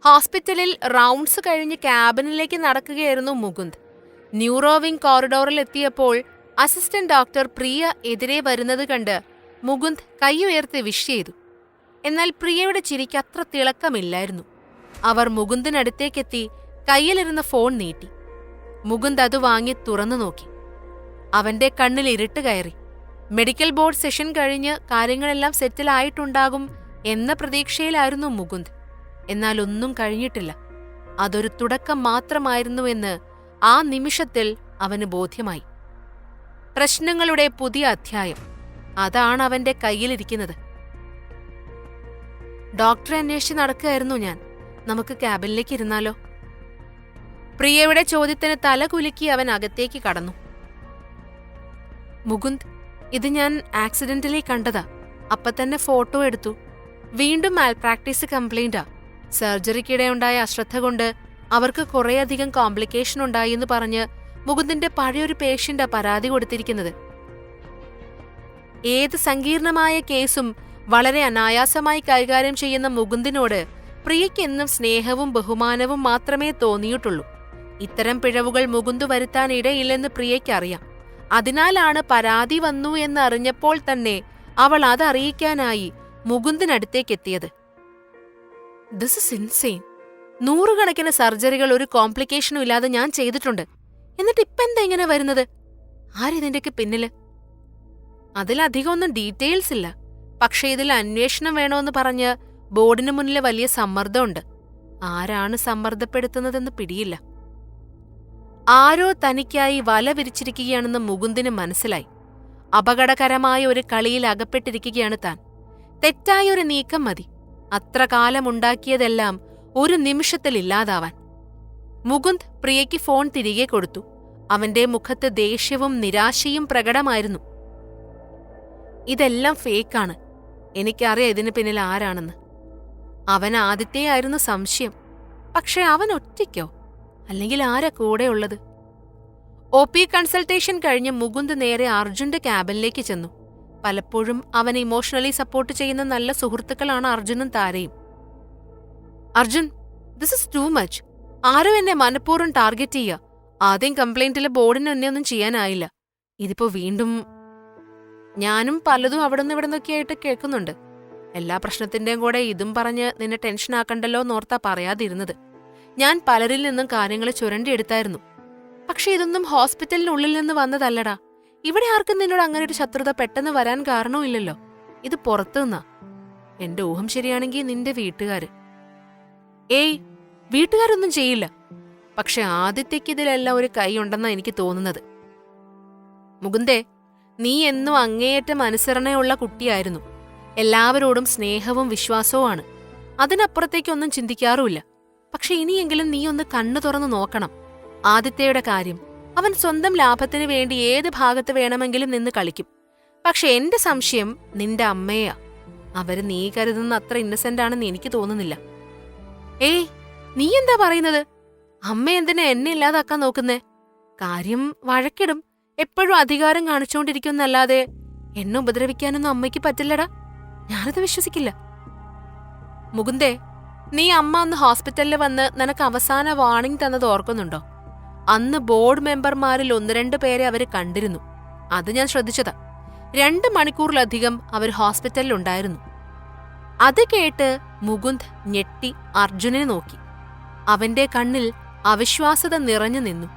ഹോസ്പിറ്റലിൽ റൗണ്ട്സ് കഴിഞ്ഞ് ക്യാബിനിലേക്ക് നടക്കുകയായിരുന്നു മുകുന്ദ്. ന്യൂറോവിംഗ് കോറിഡോറിൽ എത്തിയപ്പോൾ അസിസ്റ്റന്റ് ഡോക്ടർ പ്രിയ എതിരെ വരുന്നത് കണ്ട് മുകുന്ദ് കൈയുയർത്തി വിഷ് ചെയ്തു. എന്നാൽ പ്രിയയുടെ ചിരിക്ക് അത്ര തിളക്കമില്ലായിരുന്നു. അവർ മുകുന്ദിനടുത്തേക്കെത്തി കയ്യിലിരുന്ന ഫോൺ നീട്ടി. മുകുന്ദ് അത് വാങ്ങി തുറന്നു നോക്കി. അവന്റെ കണ്ണിൽ ഇരുട്ട് കയറി. മെഡിക്കൽ ബോർഡ് സെഷൻ കഴിഞ്ഞ് കാര്യങ്ങളെല്ലാം സെറ്റിലായിട്ടുണ്ടാകും എന്ന പ്രതീക്ഷയിലായിരുന്നു മുകുന്ദ്. എന്നാൽ ഒന്നും കഴിഞ്ഞിട്ടില്ല. അതൊരു തുടക്കം മാത്രമായിരുന്നുവെന്ന് ആ നിമിഷത്തിൽ അവന് ബോധ്യമായി. പ്രശ്നങ്ങളുടെ പുതിയ അധ്യായം അതാണ് അവന്റെ കയ്യിലിരിക്കുന്നത്. ഡോക്ടറെ അന്വേഷിച്ച് നടക്കുകയായിരുന്നു ഞാൻ. നമുക്ക് ക്യാബിനിലേക്ക് ഇരുന്നാലോ? പ്രിയയുടെ ചോദ്യത്തിന് തല കുലുക്കി അവൻ അകത്തേക്ക് കടന്നു. മുകുന്ദ്, ഇത് ഞാൻ ആക്സിഡന്റലി കണ്ടതാ. അപ്പത്തന്നെ ഫോട്ടോ എടുത്തു. വീണ്ടും മാൽപ്രാക്ടീസ് കംപ്ലൈന്റാ. സർജറിക്കിടെ ഉണ്ടായ അശ്രദ്ധ കൊണ്ട് അവർക്ക് കുറേയധികം കോംപ്ലിക്കേഷൻ ഉണ്ടായി എന്ന് പറഞ്ഞ് മുകുന്ദിന്റെ പഴയൊരു പേഷ്യന്റാ പരാതി കൊടുത്തിരിക്കുന്നത്. ഏത് സങ്കീർണമായ കേസും വളരെ അനായാസമായി കൈകാര്യം ചെയ്യുന്ന മുകുന്ദിനോട് പ്രിയയ്ക്ക് എന്നും സ്നേഹവും ബഹുമാനവും മാത്രമേ തോന്നിയിട്ടുള്ളൂ. ഇത്തരം പിഴവുകൾ മുകുന്ദ് വരുത്താനിടയില്ലെന്ന് പ്രിയയ്ക്കറിയാം. അതിനാലാണ് പരാതി വന്നു എന്നറിഞ്ഞപ്പോൾ തന്നെ അവൾ അതറിയിക്കാനായി മുകുന്ദിനടുത്തേക്കെത്തിയത്. This is insane. 100 കണക്കിന് സർജറികൾ ഒരു കോംപ്ലിക്കേഷനും ഇല്ലാതെ ഞാൻ ചെയ്തിട്ടുണ്ട്. എന്നിട്ട് ഇപ്പെന്താ ഇങ്ങനെ വരുന്നത്? ആരിതിന്റെയൊക്കെ പിന്നില്? അതിലധികം ഒന്നും ഡീറ്റെയിൽസ് ഇല്ല. പക്ഷേ ഇതിൽ അന്വേഷണം വേണമെന്ന് പറഞ്ഞ് ബോർഡിന് മുന്നിൽ വലിയ സമ്മർദ്ദമുണ്ട്. ആരാണ് സമ്മർദ്ദപ്പെടുത്തുന്നതെന്ന് പിടിയില്ല. ആരോ തനിക്കായി വല വിരിച്ചിരിക്കുകയാണെന്ന് മുകുന്ദിന് മനസ്സിലായി. അപകടകരമായ ഒരു കളിയിൽ അകപ്പെട്ടിരിക്കുകയാണ് താൻ. തെറ്റായൊരു നീക്കം മതി അത്ര കാലമുണ്ടാക്കിയതെല്ലാം ഒരു നിമിഷത്തിൽ ഇല്ലാതാവാൻ. മുകുന്ദ് പ്രിയയ്ക്ക് ഫോൺ തിരികെ കൊടുത്തു. അവന്റെ മുഖത്ത് ദേഷ്യവും നിരാശയും പ്രകടമായിരുന്നു. ഇതെല്ലാം ഫേക്കാണ്. എനിക്കറിയാം ഇതിന് പിന്നിൽ ആരാണെന്ന്. അവൻ ആദിത്യയായിരുന്നു സംശയം. പക്ഷെ അവൻ ഒറ്റയ്ക്കോ? അല്ലെങ്കിൽ ആരാ കൂടെയുള്ളത്? OP കൺസൾട്ടേഷൻ കഴിഞ്ഞ് മുകുന്ദ് നേരെ അർജുന്റെ ക്യാബിനിലേക്ക് ചെന്നു. പലപ്പോഴും അവനെ ഇമോഷണലി സപ്പോർട്ട് ചെയ്യുന്ന നല്ല സുഹൃത്തുക്കളാണ് അർജുനും താരയും. Arjun, this is too much. ആരോ എന്നെ മനഃപൂർവ്വം ടാർഗറ്റ് ചെയ്യുക. ആദ്യം കംപ്ലൈന്റിലെ ബോർഡിന് എന്നെ ഒന്നും ചെയ്യാനായില്ല. ഇതിപ്പോ വീണ്ടും. ഞാനും പലതും അവിടെ നിന്ന് ഇവിടെ നിന്നൊക്കെയായിട്ട് കേൾക്കുന്നുണ്ട്. എല്ലാ പ്രശ്നത്തിന്റെയും കൂടെ ഇതും പറഞ്ഞ് നിന്നെ ടെൻഷൻ ആക്കണ്ടല്ലോ എന്നോർത്താ പറയാതിരുന്നത്. ഞാൻ പലരിൽ നിന്നും കാര്യങ്ങൾ ചുരണ്ടിയെടുത്തായിരുന്നു. പക്ഷെ ഇതൊന്നും ഹോസ്പിറ്റലിനുള്ളിൽ നിന്ന് വന്നതല്ലടാ. ഇവിടെ ആർക്കും നിന്നോട് അങ്ങനെ ഒരു ശത്രുത പെട്ടെന്ന് വരാൻ കാരണവുമില്ലല്ലോ. ഇത് പുറത്തുനിന്നാ. എന്റെ ഊഹം ശരിയാണെങ്കിൽ നിന്റെ വീട്ടുകാര്. ഏയ്, വീട്ടുകാരൊന്നും ചെയ്യില്ല. പക്ഷെ ആദിത്യക്ക് ഇതിലെല്ലാം ഒരു കൈ ഉണ്ടെന്നാ എനിക്ക് തോന്നുന്നത്. മുകുന്ദേ, നീ എന്നും അങ്ങേയറ്റം അനുസരണയുള്ള കുട്ടിയായിരുന്നു. എല്ലാവരോടും സ്നേഹവും വിശ്വാസവുമാണ്. അതിനപ്പുറത്തേക്കൊന്നും ചിന്തിക്കാറുമില്ല. പക്ഷെ ഇനിയെങ്കിലും നീ ഒന്ന് കണ്ണു തുറന്നു നോക്കണം. ആദിത്യയുടെ കാര്യം, അവൻ സ്വന്തം ലാഭത്തിനു വേണ്ടി ഏത് ഭാഗത്ത് വേണമെങ്കിലും നിന്ന് കളിക്കും. പക്ഷെ എന്റെ സംശയം നിന്റെ അമ്മയാ. അവര് നീ കരുതുന്ന അത്ര ഇന്നസെന്റ് ആണെന്ന് എനിക്ക് തോന്നുന്നില്ല. ഏയ്, നീ എന്താ പറയുന്നത്? അമ്മ എന്തിനാ എന്നെ ഇല്ലാതാക്കാൻ നോക്കുന്നേ? കാര്യം വഴക്കിടും, എപ്പോഴും അധികാരം കാണിച്ചുകൊണ്ടിരിക്കുന്നല്ലാതെ എന്നെ ഉപദ്രവിക്കാനൊന്നും അമ്മയ്ക്ക് പറ്റില്ലടാ. ഞാനത് വിശ്വസിക്കില്ല. മുകുന്ദേ, നീ അമ്മ അന്ന് ഹോസ്പിറ്റലിൽ വന്ന് നിനക്ക് അവസാന വാർണിംഗ് തന്നത് ഓർക്കുന്നുണ്ടോ? അന്ന് ബോർഡ് മെമ്പർമാരിൽ 1-2 പേരെ അവര് കണ്ടിരുന്നു. അത് ഞാൻ ശ്രദ്ധിച്ചതാ. 2 മണിക്കൂറിലധികം അവർ ഹോസ്പിറ്റലിലുണ്ടായിരുന്നു. അത് കേട്ട് മുകുന്ദ് ഞെട്ടി അർജുനെ നോക്കി. അവന്റെ കണ്ണിൽ അവിശ്വാസത നിറഞ്ഞു നിന്നു.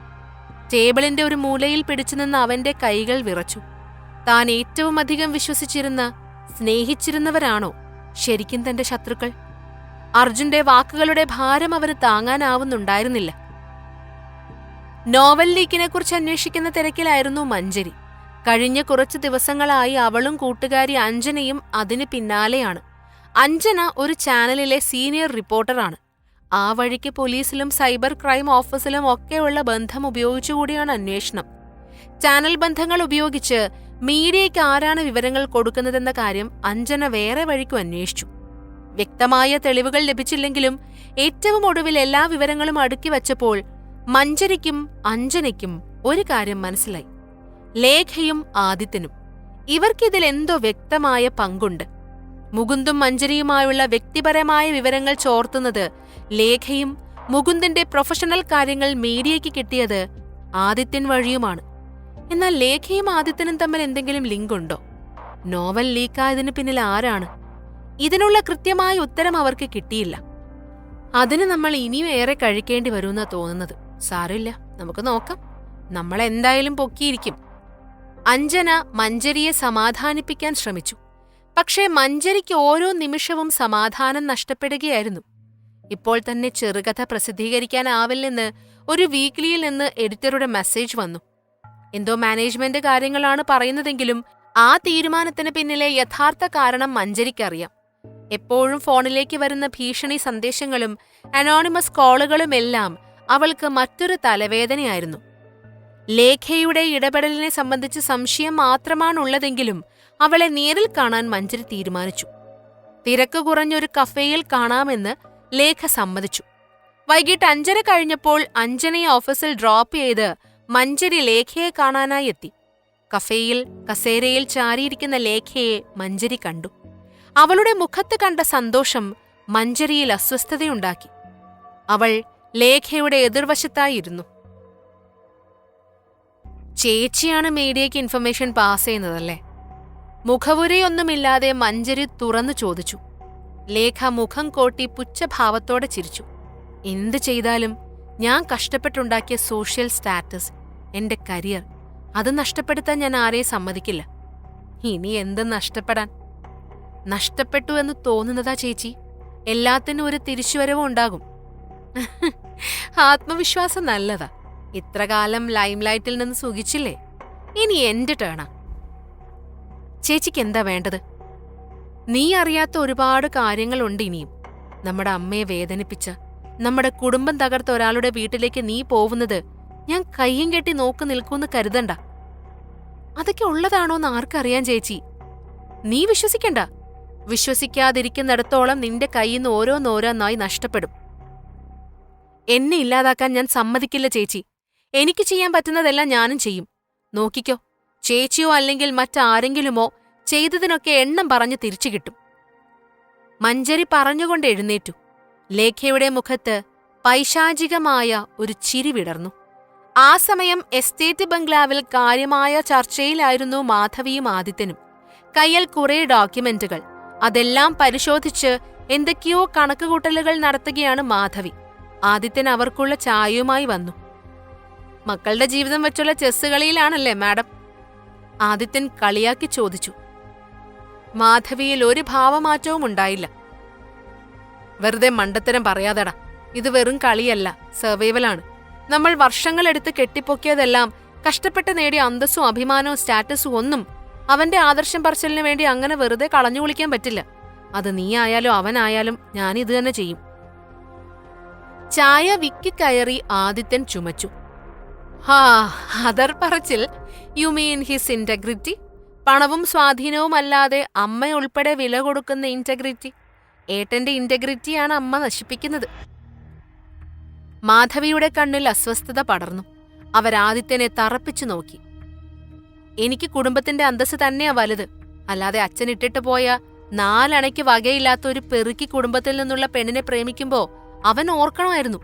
ടേബിളിന്റെ ഒരു മൂലയിൽ പിടിച്ചുനിന്ന അവന്റെ കൈകൾ വിറച്ചു. താൻ ഏറ്റവും അധികം വിശ്വസിച്ചിരുന്ന, സ്നേഹിച്ചിരുന്നവരാണോ ശരിക്കും തന്റെ ശത്രുക്കൾ? അർജുന്റെ വാക്കുകളുടെ ഭാരം അവന് താങ്ങാനാവുന്നുണ്ടായിരുന്നില്ല. നോവൽ ലീക്കിനെക്കുറിച്ച് അന്വേഷിക്കുന്ന തിരക്കിലായിരുന്നു മഞ്ജരി. കഴിഞ്ഞ കുറച്ചു ദിവസങ്ങളായി അവളും കൂട്ടുകാരി അഞ്ജനയും അതിന് പിന്നാലെയാണ്. അഞ്ജന ഒരു ചാനലിലെ സീനിയർ റിപ്പോർട്ടറാണ്. ആ വഴിക്ക് പോലീസിലും സൈബർ ക്രൈം ഓഫീസിലും ഒക്കെയുള്ള ബന്ധം ഉപയോഗിച്ചുകൂടിയാണ് അന്വേഷണം. ചാനൽ ബന്ധങ്ങൾ ഉപയോഗിച്ച് മീഡിയയ്ക്ക് ആരാണ് വിവരങ്ങൾ കൊടുക്കുന്നതെന്ന കാര്യം അഞ്ജന വേറെ വഴിക്കും അന്വേഷിച്ചു. വ്യക്തമായ തെളിവുകൾ ലഭിച്ചില്ലെങ്കിലും ഏറ്റവും ഒടുവിൽ എല്ലാ വിവരങ്ങളും അടുക്കി വച്ചപ്പോൾ മഞ്ജരിക്കും അഞ്ജനയ്ക്കും ഒരു കാര്യം മനസ്സിലായി. ലേഖയും ആദിത്യനും ഇവർക്കിതിലെന്തോ വ്യക്തമായ പങ്കുണ്ട്. മുകുന്ദും മഞ്ജരിയുമായുള്ള വ്യക്തിപരമായ വിവരങ്ങൾ ചോർത്തുന്നത് ലേഖയും മുകുന്ദിന്റെ പ്രൊഫഷണൽ കാര്യങ്ങൾ മീഡിയയ്ക്ക് കിട്ടിയത് ആദിത്യൻ വഴിയുമാണ്. എന്നാൽ ലേഖയും ആദിത്യനും തമ്മിൽ എന്തെങ്കിലും ലിങ്ക് ഉണ്ടോ? നോവൽ ലീക്കായതിനു പിന്നിൽ ആരാണ്? ഇതിനുള്ള കൃത്യമായ ഉത്തരം അവർക്ക് കിട്ടിയില്ല. അതിന് നമ്മൾ ഇനിയും ഏറെ കഴിക്കേണ്ടി വരുമെന്നാ തോന്നുന്നത്. സാരമില്ല, നമുക്ക് നോക്കാം. നമ്മളെന്തായാലും പൊക്കിയിരിക്കും. അഞ്ജന മഞ്ജരിയെ സമാധാനിപ്പിക്കാൻ ശ്രമിച്ചു. പക്ഷേ മഞ്ജരിക്ക് ഓരോ നിമിഷവും സമാധാനം നഷ്ടപ്പെടുകയായിരുന്നു. ഇപ്പോൾ തന്നെ ചെറുകഥ പ്രസിദ്ധീകരിക്കാനാവില്ലെന്ന് ഒരു വീക്ക്ലിയിൽ നിന്ന് എഡിറ്ററുടെ മെസ്സേജ് വന്നു. എന്തോ മാനേജ്മെന്റ് കാര്യങ്ങളാണ് പറയുന്നതെങ്കിലും ആ തീരുമാനത്തിന് പിന്നിലെ യഥാർത്ഥ കാരണം മഞ്ജരിക്കറിയാം. എപ്പോഴും ഫോണിലേക്ക് വരുന്ന ഭീഷണി സന്ദേശങ്ങളും അനോണിമസ് കോളുകളുമെല്ലാം അവൾക്ക് മറ്റൊരു തലവേദനയായിരുന്നു. ലേഖയുടെ ഇടപെടലിനെ സംബന്ധിച്ച് സംശയം മാത്രമാണുള്ളതെങ്കിലും അവളെ നേരിൽ കാണാൻ മഞ്ജരി തീരുമാനിച്ചു. തിരക്ക് കുറഞ്ഞൊരു കഫേയിൽ കാണാമെന്ന് ലേഖ സമ്മതിച്ചു. വൈകിട്ട് 5:30 കഴിഞ്ഞപ്പോൾ അഞ്ജനയെ ഓഫീസിൽ ഡ്രോപ്പ് ചെയ്ത് മഞ്ജരി ലേഖയെ കാണാനായി എത്തി. കഫേയിൽ കസേരയിൽ ചാരിയിരിക്കുന്ന ലേഖയെ മഞ്ജരി കണ്ടു. അവളുടെ മുഖത്ത് കണ്ട സന്തോഷം മഞ്ജരിയിൽ അസ്വസ്ഥതയുണ്ടാക്കി. അവൾ ലേഖയുടെ എതിർവശത്തായിരുന്നു. ചേച്ചിയാണ് മീഡിയയ്ക്ക് ഇൻഫർമേഷൻ പാസ് ചെയ്യുന്നതല്ലേ? മുഖവുരയൊന്നുമില്ലാതെ മഞ്ജരി തുറന്നു ചോദിച്ചു. ലേഖ മുഖം കോട്ടി പുച്ഛഭാവത്തോടെ ചിരിച്ചു. എന്ത് ചെയ്താലും ഞാൻ കഷ്ടപ്പെട്ടുണ്ടാക്കിയ സോഷ്യൽ സ്റ്റാറ്റസ്, എന്റെ കരിയർ, അത് നഷ്ടപ്പെടുത്താൻ ഞാൻ ആരെയും സമ്മതിക്കില്ല. ഇനി എന്ത് നഷ്ടപ്പെടാൻ? നഷ്ടപ്പെട്ടു എന്ന് തോന്നുന്നതാ ചേച്ചി. എല്ലാത്തിനും ഒരു തിരിച്ചുവരവും ഉണ്ടാകും. ആത്മവിശ്വാസം നല്ലതാ. ഇത്രകാലം ലൈംലൈറ്റിൽ നിന്ന് സുഖിച്ചില്ലേ? ഇനി എന്റെ ടേണാ. ചേച്ചിക്ക് എന്താ വേണ്ടത്? നീ അറിയാത്ത ഒരുപാട് കാര്യങ്ങളുണ്ട് ഇനിയും. നമ്മുടെ അമ്മയെ വേദനിപ്പിച്ച, നമ്മുടെ കുടുംബം തകർത്ത ഒരാളുടെ വീട്ടിലേക്ക് നീ പോവുന്നത് ഞാൻ കയ്യും കെട്ടി നോക്കി നിൽക്കൂന്ന് കരുതണ്ട. അതൊക്കെ ഉള്ളതാണോന്ന് ആർക്കറിയാൻ ചേച്ചി? നീ വിശ്വസിക്കണ്ട. വിശ്വസിക്കാതിരിക്കുന്നിടത്തോളം നിന്റെ കയ്യിന്ന് ഓരോന്നോരോന്നായി നഷ്ടപ്പെടും. എന്നെ ഇല്ലാതാക്കാൻ ഞാൻ സമ്മതിക്കില്ല ചേച്ചി. എനിക്ക് ചെയ്യാൻ പറ്റുന്നതെല്ലാം ഞാനും ചെയ്യും. നോക്കിക്കോ, ചേച്ചിയോ അല്ലെങ്കിൽ മറ്റാരെങ്കിലുമോ ചെയ്തതിനൊക്കെ എണ്ണം പറഞ്ഞു തിരിച്ചു കിട്ടും. മഞ്ജരി പറഞ്ഞുകൊണ്ട് എഴുന്നേറ്റു. ലേഖയുടെ മുഖത്ത് പൈശാചികമായ ഒരു ചിരി വിടർന്നു. ആ സമയം എസ്റ്റേറ്റ് ബംഗ്ലാവിൽ കാര്യമായ ചർച്ചയിലായിരുന്നു മാധവിയും ആദിത്യനും. കയ്യിൽ കുറെ ഡോക്യുമെന്റുകൾ. അതെല്ലാം പരിശോധിച്ച് എന്തൊക്കെയോ കണക്കുകൂട്ടലുകൾ നടത്തുകയാണ് മാധവി. ആദിത്യൻ അവർക്കുള്ള ചായയുമായി വന്നു. മക്കളുടെ ജീവിതം വെച്ചുള്ള ചെസ് കളിയിലാണല്ലേ മാഡം? ആദിത്യൻ കളിയാക്കി ചോദിച്ചു. മാധവിയിൽ ഒരു ഭാവമാറ്റവും ഉണ്ടായില്ല. വെറുതെ മണ്ടത്തരം പറയാതെടാ. ഇത് വെറും കളിയല്ല, സർവൈവലാണ്. നമ്മൾ വർഷങ്ങളെടുത്ത് കെട്ടിപ്പൊക്കിയതെല്ലാം, കഷ്ടപ്പെട്ട് നേടിയ അന്തസ്സും അഭിമാനവും സ്റ്റാറ്റസും ഒന്നും അവന്റെ ആദർശം പറച്ചിലിന് വേണ്ടി അങ്ങനെ വെറുതെ കളഞ്ഞു കുളിക്കാൻ പറ്റില്ല. അത് നീ ആയാലും അവനായാലും ഞാനിത് തന്നെ ചെയ്യും. ചായ വിക്കി കയറി ആദിത്യൻ ചുമച്ചു. ഹാ, അതർ പറച്ചിൽ. You mean his integrity? പണവും സ്വാധീനവും അല്ലാതെ അമ്മയുൾപ്പെടെ വില കൊടുക്കുന്ന ഇന്റഗ്രിറ്റി. ഏട്ടന്റെ ഇന്റഗ്രിറ്റിയാണ് അമ്മ നശിപ്പിക്കുന്നത്. മാധവിയുടെ കണ്ണിൽ അസ്വസ്ഥത പടർന്നു. അവരാദിത്യനെ തറപ്പിച്ചു നോക്കി. എനിക്ക് കുടുംബത്തിന്റെ അന്തസ് തന്നെയാ വലുത്. അല്ലാതെ അച്ഛൻ ഇട്ടിട്ട് പോയ 4 അണയ്ക്ക് വകയില്ലാത്ത ഒരു പെറുക്കി കുടുംബത്തിൽ നിന്നുള്ള പെണ്ണിനെ പ്രേമിക്കുമ്പോ അവൻ ഓർക്കണമായിരുന്നു.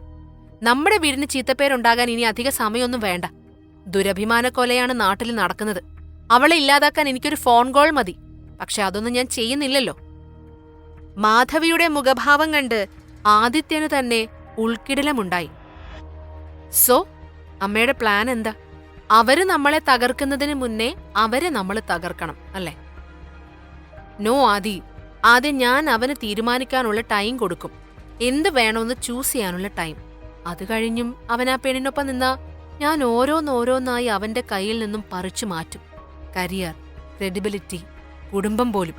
നമ്മുടെ വീടിന് ചീത്തപ്പേരുണ്ടാകാൻ ഇനി അധിക സമയമൊന്നും വേണ്ട. ദുരഭിമാന കൊലയാണ് നാട്ടിൽ നടക്കുന്നത്. അവളെ ഇല്ലാതാക്കാൻ എനിക്കൊരു ഫോൺ കോൾ മതി. പക്ഷെ അതൊന്നും ഞാൻ ചെയ്യുന്നില്ലല്ലോ. മാധവിയുടെ മുഖഭാവം കണ്ട് ആദിത്യന് തന്നെ ഉൾക്കിടിലമുണ്ടായി. സോ അമ്മയുടെ പ്ലാൻ എന്താ? അവര് നമ്മളെ തകർക്കുന്നതിന് മുന്നേ അവരെ നമ്മൾ തകർക്കണം അല്ലേ? നോ ആദി. ആദ്യം ഞാൻ അവന് തീരുമാനിക്കാനുള്ള ടൈം കൊടുക്കും. എന്ത് വേണമെന്ന് ചൂസ് ചെയ്യാനുള്ള ടൈം. അത് കഴിഞ്ഞും അവൻ ആ പെണ്ണിനൊപ്പം നിന്നാ ഞാൻ ഓരോന്നോരോന്നായി അവന്റെ കയ്യിൽ നിന്നും പറിച്ചു മാറ്റും. കരിയർ, ക്രെഡിബിലിറ്റി, കുടുംബം പോലും.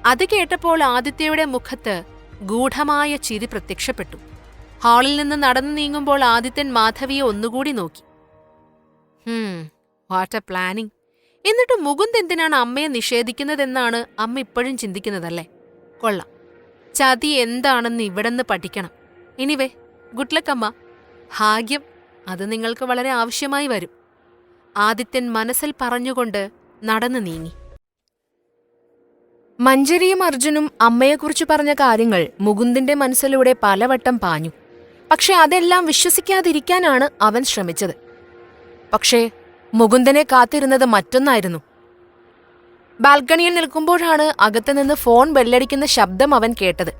അത് കേട്ടപ്പോൾ ആദിത്യയുടെ മുഖത്ത് ഗൂഢമായ ചിരി പ്രത്യക്ഷപ്പെട്ടു. ഹാളിൽ നിന്ന് നടന്നു നീങ്ങുമ്പോൾ ആദിത്യൻ മാധവിയെ ഒന്നുകൂടി നോക്കി. What A planning. എന്നിട്ട് മുകുന്ദ് എന്തിനാണ് അമ്മയെ നിഷേധിക്കുന്നതെന്നാണ് അമ്മ ഇപ്പോഴും ചിന്തിക്കുന്നതല്ലേ? കൊള്ളാം. ചതി എന്താണെന്ന് ഇവിടെന്ന് പഠിക്കണം. എനിവേ, ഗുഡ് ലക്ക് അമ്മ. ഭാഗ്യം. അത് നിങ്ങൾക്ക് വളരെ ആവശ്യമായി വരും. ആദിത്യൻ മനസ്സിൽ പറഞ്ഞുകൊണ്ട് നടന്നു നീങ്ങി. മഞ്ജരിയും അർജുനും അമ്മയെക്കുറിച്ച് പറഞ്ഞ കാര്യങ്ങൾ മുകുന്ദിന്റെ മനസ്സിലൂടെ പലവട്ടം പാഞ്ഞു. പക്ഷെ അതെല്ലാം വിശ്വസിക്കാതിരിക്കാനാണ് അവൻ ശ്രമിച്ചത്. പക്ഷേ മുകുന്ദനെ കാത്തിരുന്നത് മറ്റൊന്നായിരുന്നു. ബാൽക്കണിയിൽ നിൽക്കുമ്പോഴാണ് അകത്തുനിന്ന് ഫോൺ ബെല്ലടിക്കുന്ന ശബ്ദം അവൻ കേട്ടത്.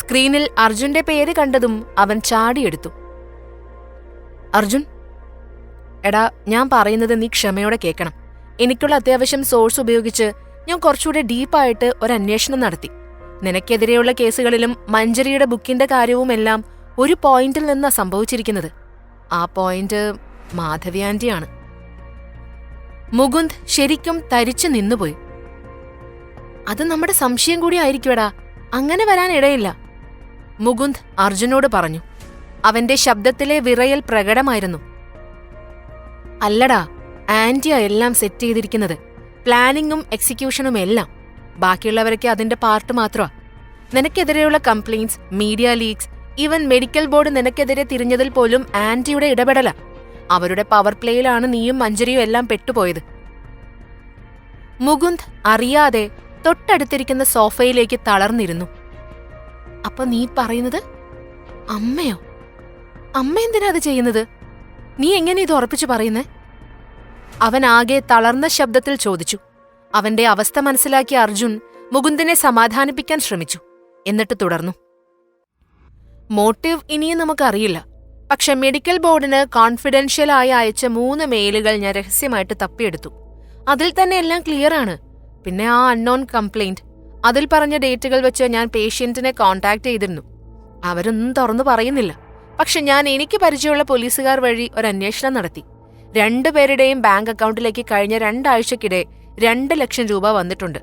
സ്ക്രീനിൽ അർജുന്റെ പേര് കണ്ടതും അവൻ ചാടിയെടുത്തു. അർജുൻ, എടാ, ഞാൻ പറയുന്നത് നീ ക്ഷമയോടെ കേൾക്കണം. എനിക്കുള്ള അത്യാവശ്യം സോഴ്സ് ഉപയോഗിച്ച് ഞാൻ കുറച്ചുകൂടെ ഡീപ്പായിട്ട് ഒരു അന്വേഷണം നടത്തി. നിനക്കെതിരെയുള്ള കേസുകളിലും മഞ്ജരിയുടെ ബുക്കിന്റെ കാര്യവുമെല്ലാം ഒരു പോയിന്റിൽ നിന്നാ സംഭവിച്ചിരിക്കുന്നത്. ആ പോയിന്റ് മാധവി ആന്റിയാണ്. മുകുന്ദ് ശരിക്കും തരിച്ചു നിന്നുപോയി. അത് നമ്മുടെ സംശയം കൂടി ആയിരിക്കുമെടാ. അങ്ങനെ വരാനിടയില്ല, മുകുന്ദ് അർജുനോട് പറഞ്ഞു. അവന്റെ ശബ്ദത്തിലെ വിറയൽ പ്രകടമായിരുന്നു. അല്ലടാ, ആന്റിയാ എല്ലാം സെറ്റ് ചെയ്തിരിക്കുന്നത്. പ്ലാനിങ്ങും എക്സിക്യൂഷനും എല്ലാം. ബാക്കിയുള്ളവരൊക്കെ അതിന്റെ പാർട്ട് മാത്രമാ. നിനക്കെതിരെയുള്ള complaints, media leaks, even medical board നിനക്കെതിരെ തിരിഞ്ഞതിൽ പോലും ആന്റിയുടെ ഇടപെടല. അവരുടെ പവർ പ്ലേയിലാണ് നീയും മഞ്ജരിയും എല്ലാം പെട്ടുപോയത്. മുകുന്ദ് അറിയാതെ തൊട്ടടുത്തിരിക്കുന്ന സോഫയിലേക്ക് തളർന്നിരുന്നു. അപ്പൊ നീ പറയുന്നത് അമ്മയോ? അമ്മ എന്തിനാ അത് ചെയ്യുന്നത്? നീ എങ്ങനെ ഇത് ഉറപ്പിച്ചു പറയുന്നേ? അവൻ ആകെ തളർന്ന ശബ്ദത്തിൽ ചോദിച്ചു. അവന്റെ അവസ്ഥ മനസ്സിലാക്കിയ അർജുൻ മുകുന്ദിനെ സമാധാനിപ്പിക്കാൻ ശ്രമിച്ചു. എന്നിട്ട് തുടർന്നു. മോട്ടീവ് ഇനിയും നമുക്കറിയില്ല. പക്ഷെ മെഡിക്കൽ ബോർഡിന് കോൺഫിഡൻഷ്യലായി അയച്ച 3 മെയിലുകൾ ഞാൻ രഹസ്യമായിട്ട് തപ്പിയെടുത്തു. അതിൽ തന്നെ എല്ലാം ക്ലിയറാണ്. പിന്നെ ആ അൺനോൺ കംപ്ലയിന്റ്, അതിൽ പറഞ്ഞ ഡേറ്റുകൾ വെച്ച് ഞാൻ പേഷ്യന്റിനെ കോൺടാക്ട് ചെയ്തിരുന്നു. അവരൊന്നും തുറന്നു പറയുന്നില്ല. പക്ഷെ ഞാൻ എനിക്ക് പരിചയമുള്ള പോലീസുകാർ വഴി ഒരു അന്വേഷണം നടത്തി. 2 പേരുടെയും ബാങ്ക് അക്കൗണ്ടിലേക്ക് കഴിഞ്ഞ 2 ആഴ്ചക്കിടെ 2 ലക്ഷം രൂപ വന്നിട്ടുണ്ട്.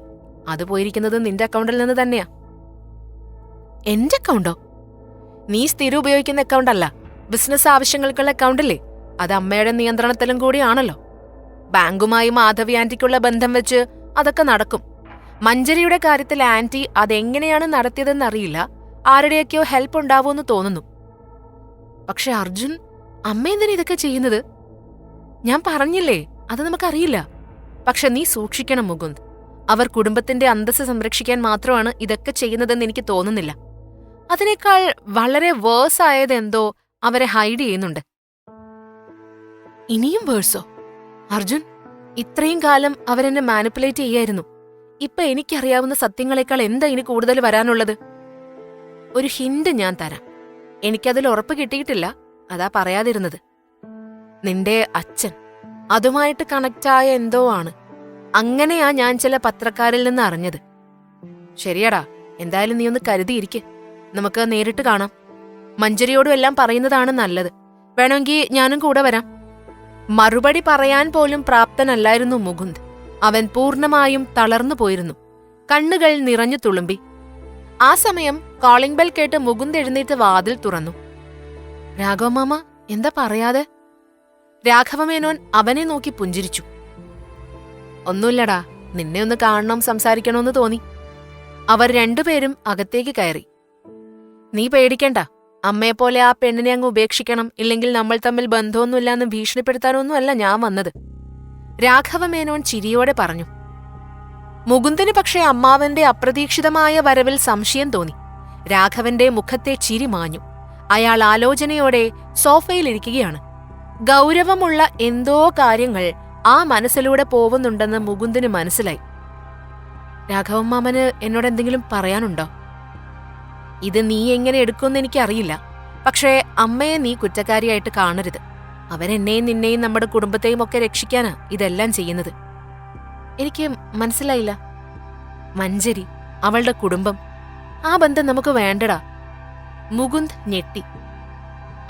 അത് പോയിരിക്കുന്നത് നിന്റെ അക്കൗണ്ടിൽ നിന്ന് തന്നെയാ. എന്റെ അക്കൗണ്ടോ? നീ സ്ഥിരം ഉപയോഗിക്കുന്ന അക്കൗണ്ട് അല്ല, ബിസിനസ് ആവശ്യങ്ങൾക്കുള്ള അക്കൗണ്ടില്ലേ? അത് അമ്മയുടെ നിയന്ത്രണത്തിലും കൂടിയാണല്ലോ. ബാങ്കുമായി മാധവി ആന്റിക്കുള്ള ബന്ധം വെച്ച് അതൊക്കെ നടക്കും. മഞ്ജരിയുടെ കാര്യത്തിൽ ആന്റി അതെങ്ങനെയാണ് നടത്തിയതെന്നറിയില്ല. ആരുടെയൊക്കെയോ ഹെൽപ്പ് ഉണ്ടാവുമെന്ന് തോന്നുന്നു. പക്ഷെ അർജുൻ, അമ്മ എന്തിനാ ഇതൊക്കെ ചെയ്യുന്നത്? ഞാൻ പറഞ്ഞില്ലേ, അത് നമുക്കറിയില്ല. പക്ഷെ നീ സൂക്ഷിക്കണം മുകുന്ദ്. അവർ കുടുംബത്തിന്റെ അന്തസ്സ് സംരക്ഷിക്കാൻ മാത്രമാണ് ഇതൊക്കെ ചെയ്യുന്നതെന്ന് എനിക്ക് തോന്നുന്നില്ല. അതിനേക്കാൾ വളരെ വേഴ്സ് ആയതെന്തോ അവരെ ഹൈഡ് ചെയ്യുന്നുണ്ട്. ഇനിയും വേഴ്സോ? അർജുൻ, ഇത്രയും കാലം അവരെന്നെ മാനിപ്പുലേറ്റ് ചെയ്യായിരുന്നു. ഇപ്പൊ എനിക്കറിയാവുന്ന സത്യങ്ങളെക്കാൾ എന്താ ഇനി കൂടുതൽ വരാനുള്ളത്? ഒരു ഹിന്റ് ഞാൻ തരാം. എനിക്കതിൽ ഉറപ്പ് കിട്ടിയിട്ടില്ല, അതാ പറയാതിരുന്നത്. നിന്റെ അച്ഛൻ അതുമായിട്ട് കണക്റ്റായ എന്തോ ആണ്. അങ്ങനെയാ ഞാൻ ചില പത്രക്കാരിൽ നിന്ന് അറിഞ്ഞത്. ശരിയടാ, എന്തായാലും നീ ഒന്ന് കരുതിയിരിക്കെ. നമുക്ക് നേരിട്ട് കാണാം. മഞ്ജരിയോടും എല്ലാം പറയുന്നതാണ് നല്ലത്. വേണമെങ്കിൽ ഞാനും കൂടെ വരാം. മറുപടി പറയാൻ പോലും പ്രാപ്തനല്ലായിരുന്നു മുകുന്ദ്. അവൻ പൂർണ്ണമായും തളർന്നു പോയിരുന്നു. കണ്ണുകൾ നിറഞ്ഞു തുളുമ്പി. ആ സമയം കോളിംഗ് ബെൽ കേട്ട് മുകുന്ദ് എഴുന്നേറ്റ് വാതിൽ തുറന്നു. രാഘവ മാമ, എന്താ പറയാതെ? രാഘവമേനോൻ അവനെ നോക്കി പുഞ്ചിരിച്ചു. ഒന്നുമില്ലടാ, നിന്നെ ഒന്ന് കാണണം, സംസാരിക്കണമെന്ന് തോന്നി. അവർ 2 പേരും അകത്തേക്ക് കയറി. നീ പേടിക്കണ്ട. അമ്മയെപ്പോലെ ആ പെണ്ണിനെ അങ്ങ് ഉപേക്ഷിക്കണം, ഇല്ലെങ്കിൽ നമ്മൾ തമ്മിൽ ബന്ധമൊന്നുമില്ലാന്ന് ഭീഷണിപ്പെടുത്താനൊന്നുമല്ല ഞാൻ വന്നത്, രാഘവമേനോൻ ചിരിയോടെ പറഞ്ഞു. മുകുന്ദന് പക്ഷേ അമ്മാവന്റെ അപ്രതീക്ഷിതമായ വരവിൽ സംശയം തോന്നി. രാഘവന്റെ മുഖത്തെ ചിരി മാഞ്ഞു. അയാൾ ആലോചനയോടെ സോഫയിലിരിക്കുകയാണ്. ഗൗരവമുള്ള എന്തോ കാര്യങ്ങൾ ആ മനസ്സിലൂടെ പോവുന്നുണ്ടെന്ന് മുകുന്ദന് മനസ്സിലായി. രാഘവമ്മാമന് എന്നോട് എന്തെങ്കിലും പറയാനുണ്ടോ? ഇത് നീ എങ്ങനെ എടുക്കുമെന്ന് എനിക്കറിയില്ല. പക്ഷേ അമ്മയെ നീ കുറ്റക്കാരിയായിട്ട് കാണരുത്. അവരെന്നെയും നിന്നെയും നമ്മുടെ കുടുംബത്തെയും ഒക്കെ രക്ഷിക്കാനാ ഇതെല്ലാം ചെയ്യുന്നത്. എനിക്ക് മനസ്സിലായില്ല. മഞ്ജരി, അവളുടെ കുടുംബം, ആ ബന്ധം നമുക്ക് വേണ്ടടാ. മുകുന്ദ് ഞെട്ടി.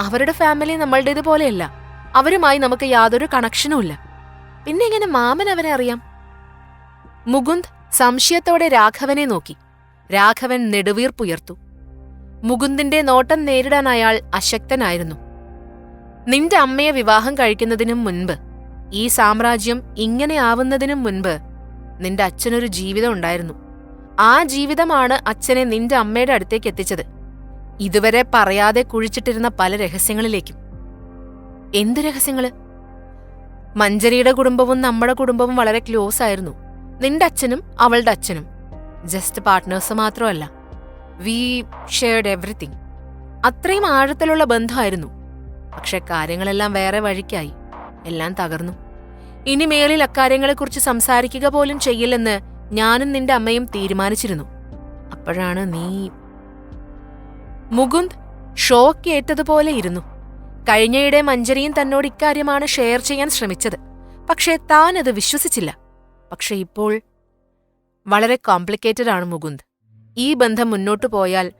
അവരുടെ ഫാമിലി നമ്മളുടേതുപോലെയല്ല. അവരുമായി നമുക്ക് യാതൊരു കണക്ഷനുമില്ല. പിന്നെ എങ്ങനെ മാമൻ അവരെ അറിയാം? മുകുന്ദ് സംശയത്തോടെ രാഘവനെ നോക്കി. രാഘവൻ നെടുവീർപ്പുയർത്തു. മുകുന്ദിന്റെ നോട്ടം നേരിടാൻ അയാൾ അശക്തനായിരുന്നു. നിന്റെ അമ്മയെ വിവാഹം കഴിക്കുന്നതിനും മുൻപ്, ഈ സാമ്രാജ്യം ഇങ്ങനെ ആവുന്നതിനും മുൻപ് നിന്റെ അച്ഛനൊരു ജീവിതം ഉണ്ടായിരുന്നു. ആ ജീവിതമാണ് അച്ഛനെ നിന്റെ അമ്മയുടെ അടുത്തേക്ക് എത്തിച്ചത്. ഇതുവരെ പറയാതെ കുഴിച്ചിട്ടിരുന്ന പല രഹസ്യങ്ങളിലേക്കും. എന്ത് രഹസ്യങ്ങള്? മഞ്ജരിയുടെ കുടുംബവും നമ്മുടെ കുടുംബവും വളരെ ക്ലോസ് ആയിരുന്നു. നിന്റെ അച്ഛനും അവളുടെ അച്ഛനും. ജസ്റ്റ് പാർട്ട്നേഴ്സ് മാത്രമല്ല, വി ഷെയർഡ് എവറിത്തിങ്. അത്രയും ആഴത്തിലുള്ള ബന്ധമായിരുന്നു. പക്ഷെ കാര്യങ്ങളെല്ലാം വേറെ വഴിക്കായി. എല്ലാം തകർന്നു. ഇനി മേലിൽ അക്കാര്യങ്ങളെക്കുറിച്ച് സംസാരിക്കുക പോലും ചെയ്യില്ലെന്ന് ഞാനും നിന്റെ അമ്മയും തീരുമാനിച്ചിരുന്നു. അപ്പോഴാണ് നീ. മുകുന്ദ് ഷോക്ക് ഏറ്റതുപോലെ ഇരുന്നു. കഴിഞ്ഞയിടെ മഞ്ജരിയും തന്നോട് ഇക്കാര്യമാണ് ഷെയർ ചെയ്യാൻ ശ്രമിച്ചത്. പക്ഷേ താൻ അത് വിശ്വസിച്ചില്ല. പക്ഷെ ഇപ്പോൾ വളരെ കോംപ്ലിക്കേറ്റഡ് ആണ് മുകുന്ദ്. ഈ ബന്ധം മുന്നോട്ടു പോയാൽ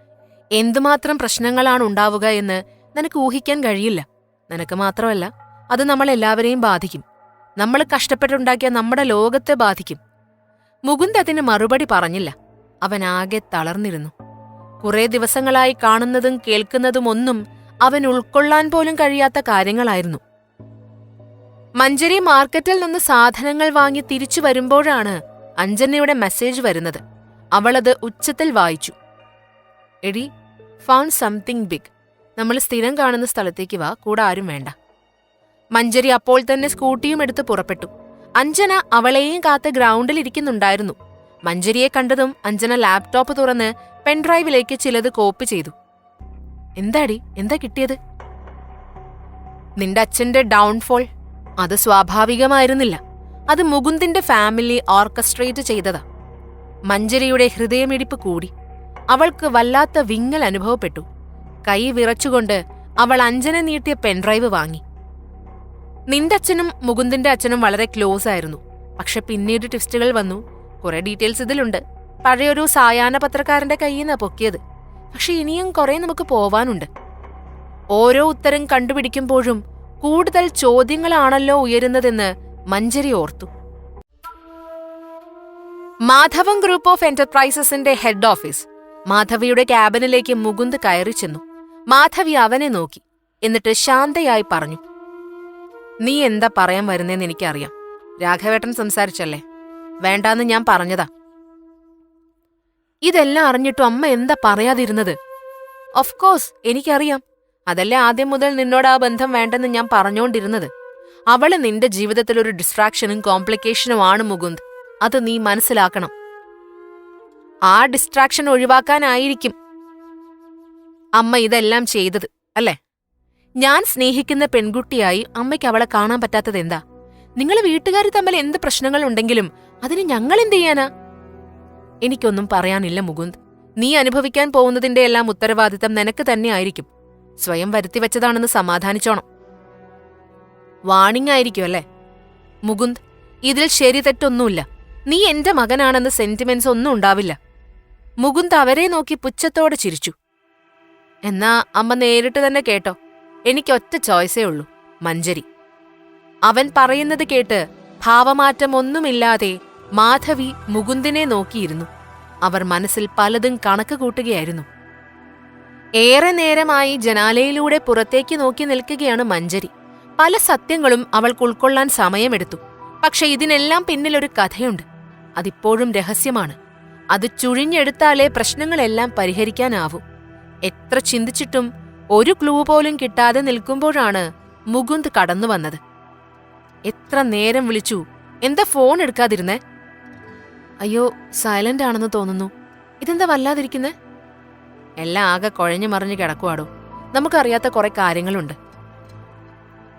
എന്തുമാത്രം പ്രശ്നങ്ങളാണ് ഉണ്ടാവുക എന്ന് നിനക്ക് ഊഹിക്കാൻ കഴിയില്ല. നിനക്ക് മാത്രമല്ല, അത് നമ്മളെല്ലാവരെയും ബാധിക്കും. നമ്മൾ കഷ്ടപ്പെട്ടുണ്ടാക്കിയ നമ്മുടെ ലോകത്തെ ബാധിക്കും. മുകുന്ദ് അതിന് മറുപടി പറഞ്ഞില്ല. അവനാകെ തളർന്നിരുന്നു. കുറേ ദിവസങ്ങളായി കാണുന്നതും കേൾക്കുന്നതും ഒന്നും അവൻ ഉൾക്കൊള്ളാൻ പോലും കഴിയാത്ത കാര്യങ്ങളായിരുന്നു. മഞ്ജരി മാർക്കറ്റിൽ നിന്ന് സാധനങ്ങൾ വാങ്ങി തിരിച്ചു വരുമ്പോഴാണ് അഞ്ജനയുടെ മെസ്സേജ് വരുന്നത്. അവളത് ഉച്ചത്തിൽ വായിച്ചു. എടി, ഫൗണ്ട് സംതിങ് ബിഗ്. നമ്മൾ സ്ഥിരം കാണുന്ന സ്ഥലത്തേക്ക് വാ, കൂടെ ആരും വേണ്ട. മഞ്ജരി അപ്പോൾ തന്നെ സ്കൂട്ടിയും എടുത്ത് പുറപ്പെട്ടു. അഞ്ജന അവളെയും കാത്ത് ഗ്രൗണ്ടിലിരിക്കുന്നുണ്ടായിരുന്നു. മഞ്ജരിയെ കണ്ടതും അഞ്ജന ലാപ്ടോപ്പ് തുറന്ന് പെൻഡ്രൈവിലേക്ക് ചിലത് കോപ്പി ചെയ്തു. എന്താടി, എന്താ കിട്ടിയത്? നിന്റെ അച്ഛന്റെ ഡൗൺഫോൾ. അത് സ്വാഭാവികമായിരുന്നില്ല. അത് മുകുന്ദിന്റെ ഫാമിലി ഓർക്കസ്ട്രേറ്റ് ചെയ്തതാ. മഞ്ജരിയുടെ ഹൃദയമിടിപ്പ് കൂടി. അവൾക്ക് വല്ലാത്ത വിങ്ങൽ അനുഭവപ്പെട്ടു. കൈ വിറച്ചുകൊണ്ട് അവൾ അഞ്ജന നീട്ടിയ പെൻഡ്രൈവ് വാങ്ങി. നിന്റെ അച്ഛനും മുകുന്ദിന്റെ അച്ഛനും വളരെ ക്ലോസ് ആയിരുന്നു. പക്ഷെ പിന്നീട് ട്വിസ്റ്റുകൾ വന്നു. കുറെ ഡീറ്റെയിൽസ് ഇതിലുണ്ട്. പഴയൊരു സായാഹ്ന പത്രക്കാരന്റെ കയ്യിൽ നിന്നാ പൊക്കിയത്. പക്ഷെ ഇനിയും കുറെ നമുക്ക് പോവാനുണ്ട്. ഓരോ ഉത്തരം കണ്ടുപിടിക്കുമ്പോഴും കൂടുതൽ ചോദ്യങ്ങളാണല്ലോ ഉയരുന്നതെന്ന് മഞ്ജരി ഓർത്തു. മാധവം ഗ്രൂപ്പ് ഓഫ് എന്റർപ്രൈസസിന്റെ ഹെഡ് ഓഫീസ്. മാധവിയുടെ ക്യാബിനിലേക്ക് മുകുന്ദ് കയറി ചെന്നു. മാധവി അവനെ നോക്കി. എന്നിട്ട് ശാന്തയായി പറഞ്ഞു, നീ എന്താ പറയാൻ വരുന്നേന്ന് എനിക്കറിയാം. രാഘവേട്ടൻ സംസാരിച്ചല്ലേ? വേണ്ടാന്ന് ഞാൻ പറഞ്ഞതാ. ഇതെല്ലാം അറിഞ്ഞിട്ടും അമ്മ എന്താ പറയാതിരുന്നത്? ഓഫ് കോഴ്സ് എനിക്കറിയാം. അതല്ലേ ആദ്യം മുതൽ നിന്നോട് ആ ബന്ധം വേണ്ടെന്ന് ഞാൻ പറഞ്ഞുകൊണ്ടിരുന്നത്. അവള് നിന്റെ ജീവിതത്തിലൊരു ഡിസ്ട്രാക്ഷനും കോംപ്ലിക്കേഷനും ആണ് മുകുന്ദ്. അത് നീ മനസ്സിലാക്കണം. ആ ഡിസ്ട്രാക്ഷൻ ഒഴിവാക്കാനായിരിക്കും അമ്മ ഇതെല്ലാം ചെയ്തത്, അല്ലേ? ഞാൻ സ്നേഹിക്കുന്ന പെൺകുട്ടിയായി അമ്മയ്ക്ക് അവളെ കാണാൻ പറ്റാത്തത് എന്താ? നിങ്ങൾ വീട്ടുകാർ തമ്മിൽ എന്ത് പ്രശ്നങ്ങളുണ്ടെങ്കിലും അതിന് ഞങ്ങൾ എന്ത് ചെയ്യാനാ? എനിക്കൊന്നും പറയാനില്ല മുകുന്ദ്. നീ അനുഭവിക്കാൻ പോകുന്നതിന്റെ എല്ലാം ഉത്തരവാദിത്തം നിനക്ക് തന്നെ ആയിരിക്കും. സ്വയം വരുത്തിവെച്ചതാണെന്ന് സമാധാനിച്ചോണം. വാണിംഗ് ആയിരിക്കും, അല്ലേ? മുകുന്ദ്, ഇതിൽ ശരി തെറ്റൊന്നുമില്ല. നീ എന്റെ മകനാണെന്ന് സെന്റിമെന്റ്സ് ഒന്നും ഉണ്ടാവില്ല. മുകുന്ദ് അവരെ നോക്കി പുച്ഛത്തോടെ ചിരിച്ചു. എന്നാ അമ്മ നേരിട്ട് തന്നെ കേട്ടോ. എനിക്കൊറ്റ ചോയ്സേ ഉള്ളൂ, മഞ്ജരി. അവൻ പറയുന്നത് കേട്ട് ഭാവമാറ്റം ഒന്നുമില്ലാതെ മാധവി മുകുന്ദിനെ നോക്കിയിരുന്നു. അവർ മനസ്സിൽ പലതും കണക്ക് കൂട്ടുകയായിരുന്നു. ഏറെ നേരമായി ജനാലയിലൂടെ പുറത്തേക്ക് നോക്കി നിൽക്കുകയാണ് മഞ്ജരി. പല സത്യങ്ങളും അവൾക്ക് ഉൾക്കൊള്ളാൻ സമയമെടുത്തു. പക്ഷെ ഇതിനെല്ലാം പിന്നിലൊരു കഥയുണ്ട്. അതിപ്പോഴും രഹസ്യമാണ്. അത് ചുഴിഞ്ഞെടുത്താലേ പ്രശ്നങ്ങളെല്ലാം പരിഹരിക്കാനാവൂ. എത്ര ചിന്തിച്ചിട്ടും ഒരു ക്ലൂ പോലും കിട്ടാതെ നിൽക്കുമ്പോഴാണ് മുകുന്ദ് കടന്നു വന്നത്. എത്ര നേരം വിളിച്ചു, എന്താ ഫോൺ എടുക്കാതിരുന്നേ? അയ്യോ, സൈലന്റ് ആണെന്ന് തോന്നുന്നു. ഇതെന്താ വല്ലാതിരിക്കുന്നേ? എല്ലാം ആകെ കുഴഞ്ഞു മറിഞ്ഞു കിടക്കുവാടോ. നമുക്കറിയാത്ത കുറെ കാര്യങ്ങളുണ്ട്.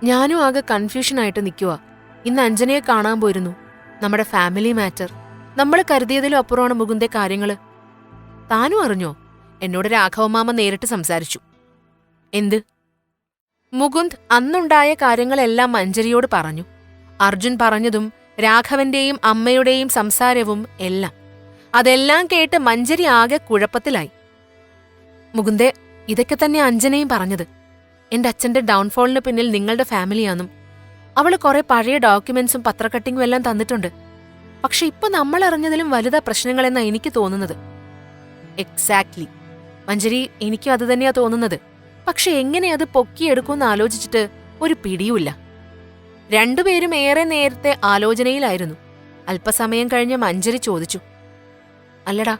ഞാനും ആകെ കൺഫ്യൂഷനായിട്ട് നിൽക്കുക. ഇന്ന് അഞ്ജനയെ കാണാൻ പോയിരുന്നു. നമ്മുടെ ഫാമിലി മാറ്റർ. നമ്മൾ കരുതിയതിലും അപ്പുറമാണ് മുകുന്ദെ കാര്യങ്ങള്. താനും അറിഞ്ഞോ? എന്നോട് രാഘവമാമ നേരിട്ട് സംസാരിച്ചു. എന്ത്? മുകുന്ദ് അന്നുണ്ടായ കാര്യങ്ങളെല്ലാം മഞ്ജരിയോട് പറഞ്ഞു. അർജുൻ പറഞ്ഞതും രാഘവന്റെയും അമ്മയുടെയും സംസാരവും എല്ലാം. അതെല്ലാം കേട്ട് മഞ്ജരി ആകെ കുഴപ്പത്തിലായി. മുകുന്ദെ, ഇതൊക്കെ തന്നെ അഞ്ജനയും പറഞ്ഞത്. എന്റെ അച്ഛന്റെ ഡൗൺഫോളിന് പിന്നിൽ നിങ്ങളുടെ ഫാമിലിയാന്നും അവള് കുറെ പഴയ ഡോക്യുമെന്റ്സും പത്രക്കട്ടിങ്ങും എല്ലാം തന്നിട്ടുണ്ട്. പക്ഷെ ഇപ്പൊ നമ്മൾ അറിഞ്ഞതിലും വലുതാ പ്രശ്നങ്ങളെന്നാ എനിക്ക് തോന്നുന്നത്. എക്സാക്ട്ലി മഞ്ജരി, എനിക്കും അത് തന്നെയാ തോന്നുന്നത്. പക്ഷെ എങ്ങനെ അത് പൊക്കിയെടുക്കുമെന്ന് ആലോചിച്ചിട്ട് ഒരു പിടിയുമില്ല. രണ്ടുപേരും ഏറെ നേരത്തെ ആലോചനയിലായിരുന്നു. അല്പസമയം കഴിഞ്ഞ് മഞ്ജരി ചോദിച്ചു, അല്ലടാ,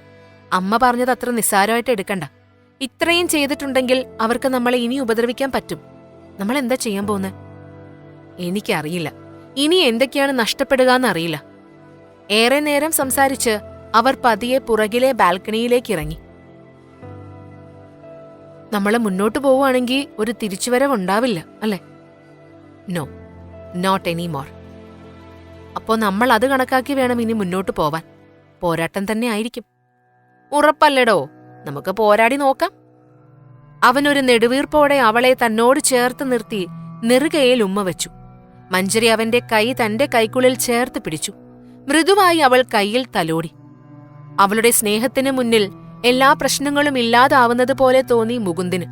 അമ്മ പറഞ്ഞത് അത്ര നിസ്സാരമായിട്ട് എടുക്കണ്ട. ഇത്രയും ചെയ്തിട്ടുണ്ടെങ്കിൽ അവർക്ക് നമ്മളെ ഇനി ഉപദ്രവിക്കാൻ പറ്റും. നമ്മൾ എന്താ ചെയ്യാൻ പോകുന്നത്? എനിക്കറിയില്ല. ഇനി എന്തൊക്കെയാണ് നഷ്ടപ്പെടുക എന്നറിയില്ല. ഏറെ നേരം സംസാരിച്ച് അവർ പതിയെ പുറകിലെ ബാൽക്കണിയിലേക്ക് ഇറങ്ങി. നമ്മൾ മുന്നോട്ട് പോവുകയാണെങ്കിൽ ഒരു തിരിച്ചുവരവുണ്ടാവില്ല, അല്ലേ? No, not any more. അപ്പോൾ നമ്മൾ അത് കണക്കാക്കി വേണം ഇനി മുന്നോട്ട് പോവാൻ. പോരാട്ടം തന്നെ ആയിരിക്കും. ഉറപ്പല്ലടോ, നമുക്ക് പോരാടി നോക്കാം. അവനൊരു നെടുവീർപ്പോടെ അവളെ തന്നോട് ചേർത്ത് നിർത്തി നെറുകയിൽ ഉമ്മ വെച്ചു. മഞ്ജരി അവന്റെ കൈ തന്റെ കൈക്കുള്ളിൽ ചേർത്ത് പിടിച്ചു. മൃദുവായി അവൾ കൈയിൽ തലോടി. അവളുടെ സ്നേഹത്തിന് മുന്നിൽ എല്ലാ പ്രശ്നങ്ങളും ഇല്ലാതാവുന്നത് പോലെ തോന്നി മുകുന്ദിന്.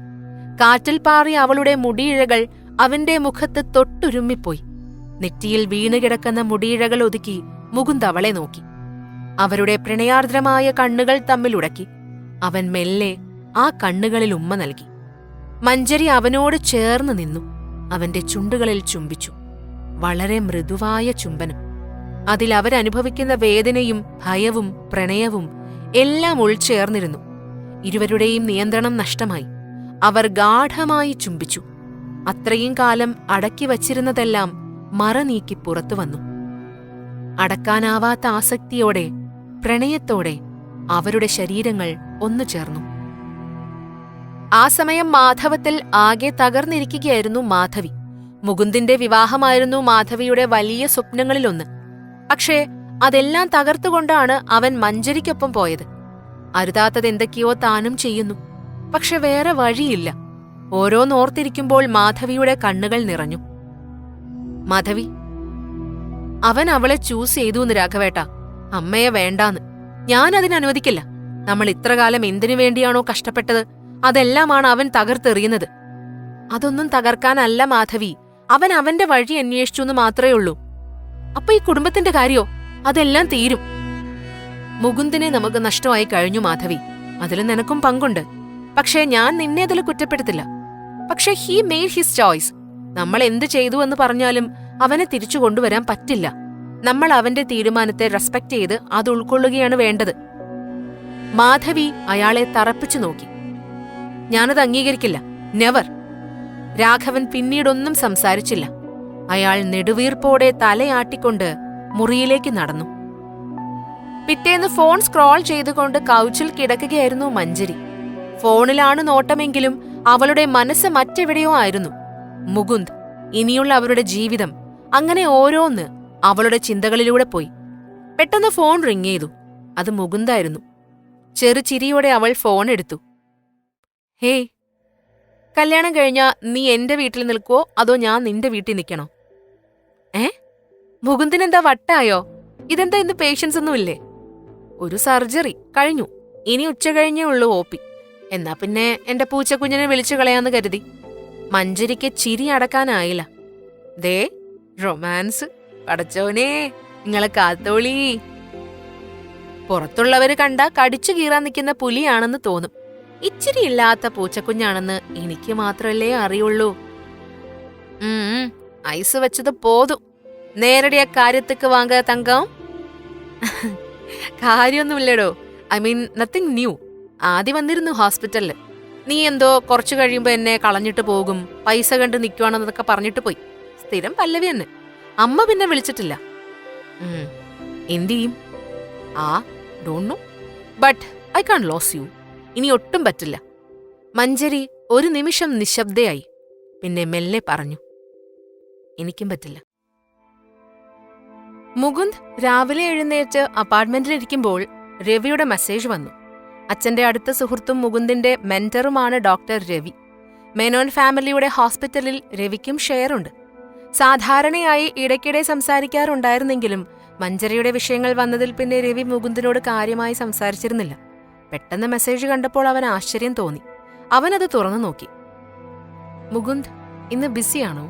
കാറ്റിൽ പാറിയ അവളുടെ മുടിയിഴകൾ അവന്റെ മുഖത്ത് തൊട്ടുരുമ്മിപ്പോയി. നെറ്റിയിൽ വീണുകിടക്കുന്ന മുടിയിഴകൾ ഒതുക്കി മുകുന്ദ് അവളെ നോക്കി. അവരുടെ പ്രണയാർദ്രമായ കണ്ണുകൾ തമ്മിലുടക്കി. അവൻ മെല്ലെ ആ കണ്ണുകളിൽ ഉമ്മ നൽകി. മഞ്ജരി അവനോട് ചേർന്ന് നിന്നു. അവന്റെ ചുണ്ടുകളിൽ ചുംബിച്ചു. വളരെ മൃദുവായ ചുംബനം. അതിൽ അവരനുഭവിക്കുന്ന വേദനയും ഭയവും പ്രണയവും എല്ലാം ഉൾച്ചേർന്നിരുന്നു. ഇരുവരുടെയും നിയന്ത്രണം നഷ്ടമായി. അവർ ഗാഢമായി ചുംബിച്ചു. അത്രയും കാലം അടക്കി വച്ചിരുന്നതെല്ലാം മറനീക്കി പുറത്തുവന്നു. അടക്കാനാവാത്ത ആസക്തിയോടെ, പ്രണയത്തോടെ അവരുടെ ശരീരങ്ങൾ ഒന്നു ചേർന്നു. ആ സമയം മാധവത്തിൽ ആകെ തകർന്നിരിക്കുകയായിരുന്നു മാധവി. മുകുന്ദിന്റെ വിവാഹമായിരുന്നു മാധവിയുടെ വലിയ സ്വപ്നങ്ങളിലൊന്ന്. പക്ഷേ അതെല്ലാം തകർത്തുകൊണ്ടാണ് അവൻ മഞ്ജരിക്കൊപ്പം പോയത്. അരുതാത്തതെന്തൊക്കെയോ താനും ചെയ്യുന്നു. പക്ഷെ വേറെ വഴിയില്ല. ഓരോന്നോർത്തിരിക്കുമ്പോൾ മാധവിയുടെ കണ്ണുകൾ നിറഞ്ഞു. മാധവി, അവൻ അവളെ ചൂസ് ചെയ്തൂന്ന് രാഘവേട്ട. അമ്മയെ വേണ്ടാന്ന്. ഞാനതിനനുവദിക്കില്ല. നമ്മൾ ഇത്രകാലം എന്തിനു വേണ്ടിയാണോ കഷ്ടപ്പെട്ടത്, അതെല്ലാമാണ് അവൻ തകർത്തെറിയുന്നത്. അതൊന്നും തകർക്കാനല്ല മാധവി. അവൻ അവന്റെ വഴി അന്വേഷിച്ചു മാത്രമേ ഉള്ളൂ. അപ്പൊ ഈ കുടുംബത്തിന്റെ കാര്യോ? അതെല്ലാം തീരും. മുകുന്ദിനെ നമുക്ക് നഷ്ടമായി കഴിഞ്ഞു മാധവി. അതിൽ നിനക്കും പങ്കുണ്ട്. പക്ഷേ ഞാൻ നിന്നെ അതിൽ കുറ്റപ്പെടുത്തില്ല. പക്ഷെ ഹീ മെയ്ഡ് ഹിസ് ചോയ്സ്. നമ്മൾ എന്ത് ചെയ്തു എന്ന് പറഞ്ഞാലും അവനെ തിരിച്ചു കൊണ്ടുവരാൻ പറ്റില്ല. നമ്മൾ അവന്റെ തീരുമാനത്തെ റെസ്പെക്ട് ചെയ്ത് അത് ഉൾക്കൊള്ളുകയാണ് വേണ്ടത്. മാധവി അയാളെ തറപ്പിച്ചു നോക്കി. ഞാനത് അംഗീകരിക്കില്ല. നെവർ. രാഘവൻ പിന്നീടൊന്നും സംസാരിച്ചില്ല. അയാൾ നെടുവീർപ്പോടെ തലയാട്ടിക്കൊണ്ട് മുറിയിലേക്ക് നടന്നു. പിറ്റേന്ന് ഫോൺ സ്ക്രോൾ ചെയ്തുകൊണ്ട് കൗച്ചിൽ കിടക്കുകയായിരുന്നു മഞ്ജരി. ഫോണിലാണ് നോട്ടമെങ്കിലും അവളുടെ മനസ്സ് മറ്റെവിടെയോ ആയിരുന്നു. മുകുന്ദ്, ഇനിയുള്ള അവരുടെ ജീവിതം, അങ്ങനെ ഓരോന്ന് അവളുടെ ചിന്തകളിലൂടെ പോയി. പെട്ടെന്ന് ഫോൺ റിങ് ചെയ്തു. അത് മുകുന്ദായിരുന്നു. ചെറുചിരിയോടെ അവൾ ഫോൺ എടുത്തു. ഹേയ്, കല്യാണം കഴിഞ്ഞാ നീ എന്റെ വീട്ടിൽ നിൽക്കുവോ അതോ ഞാൻ നിന്റെ വീട്ടിൽ നിൽക്കണോ? മുകുന്ദിനെന്താ വട്ടായോ? ഇതെന്താ ഇന്ന് പേഷ്യൻസ് ഒന്നുമില്ലേ? ഒരു സർജറി കഴിഞ്ഞു. ഇനി ഉച്ച കഴിഞ്ഞേ ഉള്ളൂ OP. എന്നാ പിന്നെ എന്റെ പൂച്ചക്കുഞ്ഞിനെ വിളിച്ചു കളയാന്ന് കരുതി. മഞ്ജരിക്ക് ചിരി അടക്കാനായില്ല. ദേ റൊമാൻസ്. പടച്ചോനെ, നിങ്ങളെ കാത്തോളി. പുറത്തുള്ളവര് കണ്ട കടിച്ചു കീറാൻ നിൽക്കുന്ന പുലിയാണെന്ന് തോന്നും. ഇച്ചിരി ഇല്ലാത്ത പൂച്ചക്കുഞ്ഞാണെന്ന് എനിക്ക് മാത്രല്ലേ അറിയുള്ളൂ. ഐസ് വെച്ചത് പോതും. നേരടിയ കാര്യത്തിക്ക് വാങ്ങ തങ്കം. കാര്യമൊന്നുമില്ലടോ. I mean nothing new. ആദ്യം വന്നിരുന്നു ഹോസ്പിറ്റലില്. നീ എന്തോ കുറച്ചു കഴിയുമ്പോ എന്നെ കളഞ്ഞിട്ട് പോകും, പൈസ കണ്ട് നിൽക്കുവാണെന്നൊക്കെ പറഞ്ഞിട്ട് പോയി. സ്ഥിരം പല്ലവി തന്നെ. അമ്മ പിന്നെ വിളിച്ചിട്ടില്ല. എന്ത് ചെയ്യും? Don't know, but I can't lose you. ഇനി ഒട്ടും പറ്റില്ല. മഞ്ജരി ഒരു നിമിഷം നിശബ്ദയായി. പിന്നെ മെല്ലെ പറഞ്ഞു, എനിക്കും പറ്റില്ല. മുകുന്ദ് രാവിലെ എഴുന്നേറ്റ് അപ്പാർട്ട്മെന്റിലിരിക്കുമ്പോൾ രവിയുടെ മെസ്സേജ് വന്നു. അച്ഛന്റെ അടുത്ത സുഹൃത്തും മുകുന്ദിന്റെ മെന്ററുമാണ് ഡോക്ടർ രവി. മേനോൻ ഫാമിലിയുടെ ഹോസ്പിറ്റലിൽ രവിക്കും ഷെയറുണ്ട്. സാധാരണയായി ഇടയ്ക്കിടെ സംസാരിക്കാറുണ്ടായിരുന്നെങ്കിലും മഞ്ജരിയുടെ വിഷയങ്ങൾ വന്നതിൽ പിന്നെ രവി മുകുന്ദിനോട് കാര്യമായി സംസാരിച്ചിരുന്നില്ല. പെട്ടെന്ന് മെസ്സേജ് കണ്ടപ്പോൾ അവൻ ആശ്ചര്യം തോന്നി. അവനത് തുറന്നു നോക്കി. മുകുന്ദ്, ഇന്ന് ബിസിയാണോ?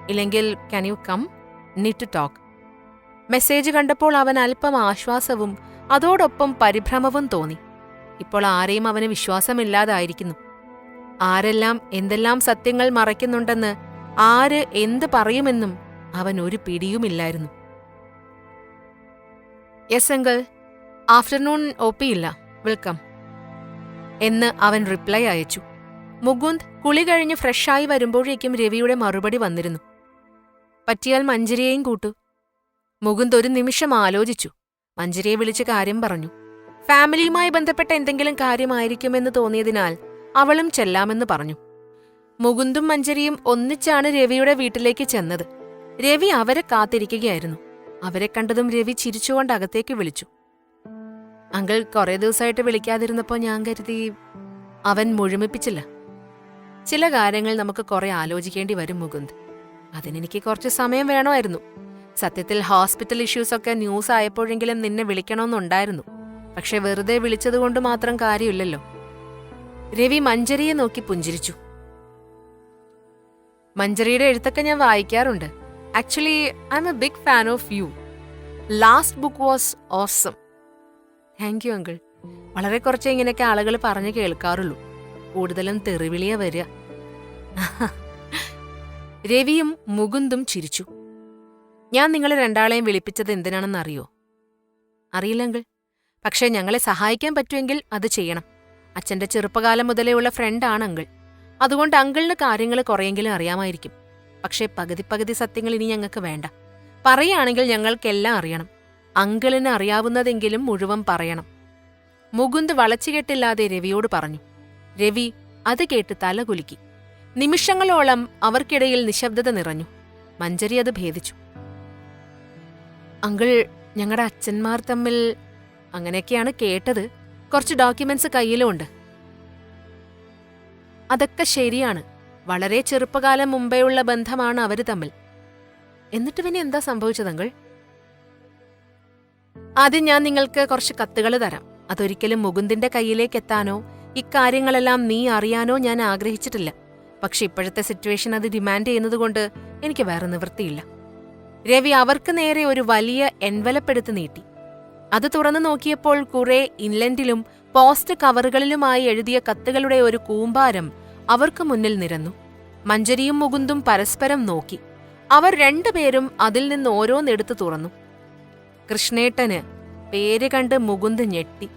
ഇല്ലെങ്കിൽ can you come? Need to talk. Message കണ്ടപ്പോൾ അവൻ അല്പം ആശ്വാസവും അതോടൊപ്പം പരിഭ്രമവും തോന്നി. ഇപ്പോൾ ആരെയും അവന് വിശ്വാസമില്ലാതായിരിക്കുന്നു. ആരെല്ലാം എന്തെല്ലാം സത്യങ്ങൾ മറയ്ക്കുന്നുണ്ടെന്ന്, ആര് എന്ത് പറയുമെന്നും അവൻ ഒരു പിടിയുമില്ലായിരുന്നു. യെസ് അങ്കിൾ, ആഫ്റ്റർനൂൺ OP ഇല്ല, വെൽക്കം എന്ന് അവൻ റിപ്ലൈ അയച്ചു. മുകുന്ദ് കുളി കഴിഞ്ഞ് ഫ്രഷായി വരുമ്പോഴേക്കും രവിയുടെ മറുപടി വന്നിരുന്നു. പറ്റിയാൽ മഞ്ജരിയെയും കൂട്ടു. മുകുന്ദ് ഒരു നിമിഷം ആലോചിച്ചു. മഞ്ജരിയെ വിളിച്ച് കാര്യം പറഞ്ഞു. ഫാമിലിയുമായി ബന്ധപ്പെട്ട എന്തെങ്കിലും കാര്യമായിരിക്കുമെന്ന് തോന്നിയതിനാൽ അവളും ചെല്ലാമെന്ന് പറഞ്ഞു. മുകുന്ദും മഞ്ജരിയും ഒന്നിച്ചാണ് രവിയുടെ വീട്ടിലേക്ക് ചെന്നത്. രവി അവരെ കാത്തിരിക്കുകയായിരുന്നു. അവരെ കണ്ടതും രവി ചിരിച്ചുകൊണ്ട് അകത്തേക്ക് വിളിച്ചു. അങ്കിൾ കുറേ ദിവസമായിട്ട് വിളിക്കാതിരുന്നപ്പോൾ ഞാൻ കരുതി. അവൻ മുഴുമിപ്പിച്ചില്ല. ചില കാര്യങ്ങൾ നമുക്ക് കുറെ ആലോചിക്കേണ്ടി വരും മുകുന്ദ്. അതിനെനിക്ക് കുറച്ച് സമയം വേണമായിരുന്നു. സത്യത്തിൽ ഹോസ്പിറ്റൽ ഇഷ്യൂസൊക്കെ ന്യൂസ് ആയപ്പോഴെങ്കിലും നിന്നെ വിളിക്കണമെന്നുണ്ടായിരുന്നു. പക്ഷെ വെറുതെ വിളിച്ചതുകൊണ്ട് മാത്രം കാര്യമില്ലല്ലോ. രവി മഞ്ജരിയെ നോക്കി പുഞ്ചിരിച്ചു. മഞ്ജരിയുടെ എഴുത്തൊക്കെ ഞാൻ വായിക്കാറുണ്ട്. Actually I am a big fan of you. Last book was awesome. Thank you uncle. വളരെ കുറച്ച് ഇങ്ങനെയൊക്കെ ആളുകൾ പറഞ്ഞു കേൾക്കാറുള്ളൂ. കൂടുതലും തെറിവിളിയ വരിക. രവിയും മുകുന്ദും ചിരിച്ചു. ഞാൻ നിങ്ങളെ രണ്ടാളെയും വിളിപ്പിച്ചത് എന്തിനാണെന്ന് അറിയോ? അറിയില്ല അങ്കിൾ. പക്ഷേ ഞങ്ങളെ സഹായിക്കാൻ പറ്റുമെങ്കിൽ അത് ചെയ്യണം. അച്ഛന്റെ ചെറുപ്പകാലം മുതലേ ഉള്ള ഫ്രണ്ടാണ് അങ്കിൾ. അതുകൊണ്ട് അങ്കിളിന് കാര്യങ്ങൾ കുറെയെങ്കിലും അറിയാമായിരിക്കും. പക്ഷേ പകുതി സത്യങ്ങൾ ഇനി ഞങ്ങൾക്ക് വേണ്ട. പറയുകയാണെങ്കിൽ ഞങ്ങൾക്കെല്ലാം അറിയണം. അങ്കിളിന് അറിയാവുന്നതെങ്കിലും മുഴുവൻ പറയണം. മുകുന്ദ് വളച്ചുകെട്ടില്ലാതെ രവിയോട് പറഞ്ഞു. രവി അത് കേട്ട് തല കുലുക്കി. നിമിഷങ്ങളോളം അവർക്കിടയിൽ നിശബ്ദത നിറഞ്ഞു. മഞ്ജരി അത് ഭേദിച്ചു. അങ്കിൾ, ഞങ്ങളുടെ അച്ഛന്മാർ തമ്മിൽ അങ്ങനെയൊക്കെയാണ് കേട്ടത്. കുറച്ച് ഡോക്യുമെന്റ്സ് കയ്യിലുമുണ്ട്. അതൊക്കെ ശരിയാണ്. വളരെ ചെറുപ്പകാലം മുമ്പേയുള്ള ബന്ധമാണ് അവര് തമ്മിൽ. എന്നിട്ട് പിന്നെ എന്താ സംഭവിച്ചത് അങ്കിൾ? ആദ്യം ഞാൻ നിങ്ങൾക്ക് കുറച്ച് കത്തുകൾ തരാം. അതൊരിക്കലും മുകുന്ദിന്റെ കയ്യിലേക്ക് എത്താനോ ഇക്കാര്യങ്ങളെല്ലാം നീ അറിയാനോ ഞാൻ ആഗ്രഹിച്ചിട്ടില്ല. പക്ഷെ ഇപ്പോഴത്തെ സിറ്റുവേഷൻ അത് ഡിമാൻഡ് ചെയ്യുന്നതുകൊണ്ട് എനിക്ക് വേറെ നിവൃത്തിയില്ല. രവി അവർക്ക് നേരെ ഒരു വലിയ എൻവലപ്പ് എടുത്ത് നീട്ടി. അത് തുറന്നു നോക്കിയപ്പോൾ കുറെ ഇൻലൻഡിലും പോസ്റ്റ് കവറുകളിലുമായി എഴുതിയ കത്തുകളുടെ ഒരു കൂമ്പാരം അവർക്ക് മുന്നിൽ നിരന്നു. മഞ്ജരിയും മുകുന്ദും പരസ്പരം നോക്കി. അവർ രണ്ടുപേരും അതിൽ നിന്ന് ഓരോന്നെടുത്ത് തുറന്നു. കൃഷ്ണേട്ടന് പേര് കണ്ട് മുകുന്ദ് ഞെട്ടി.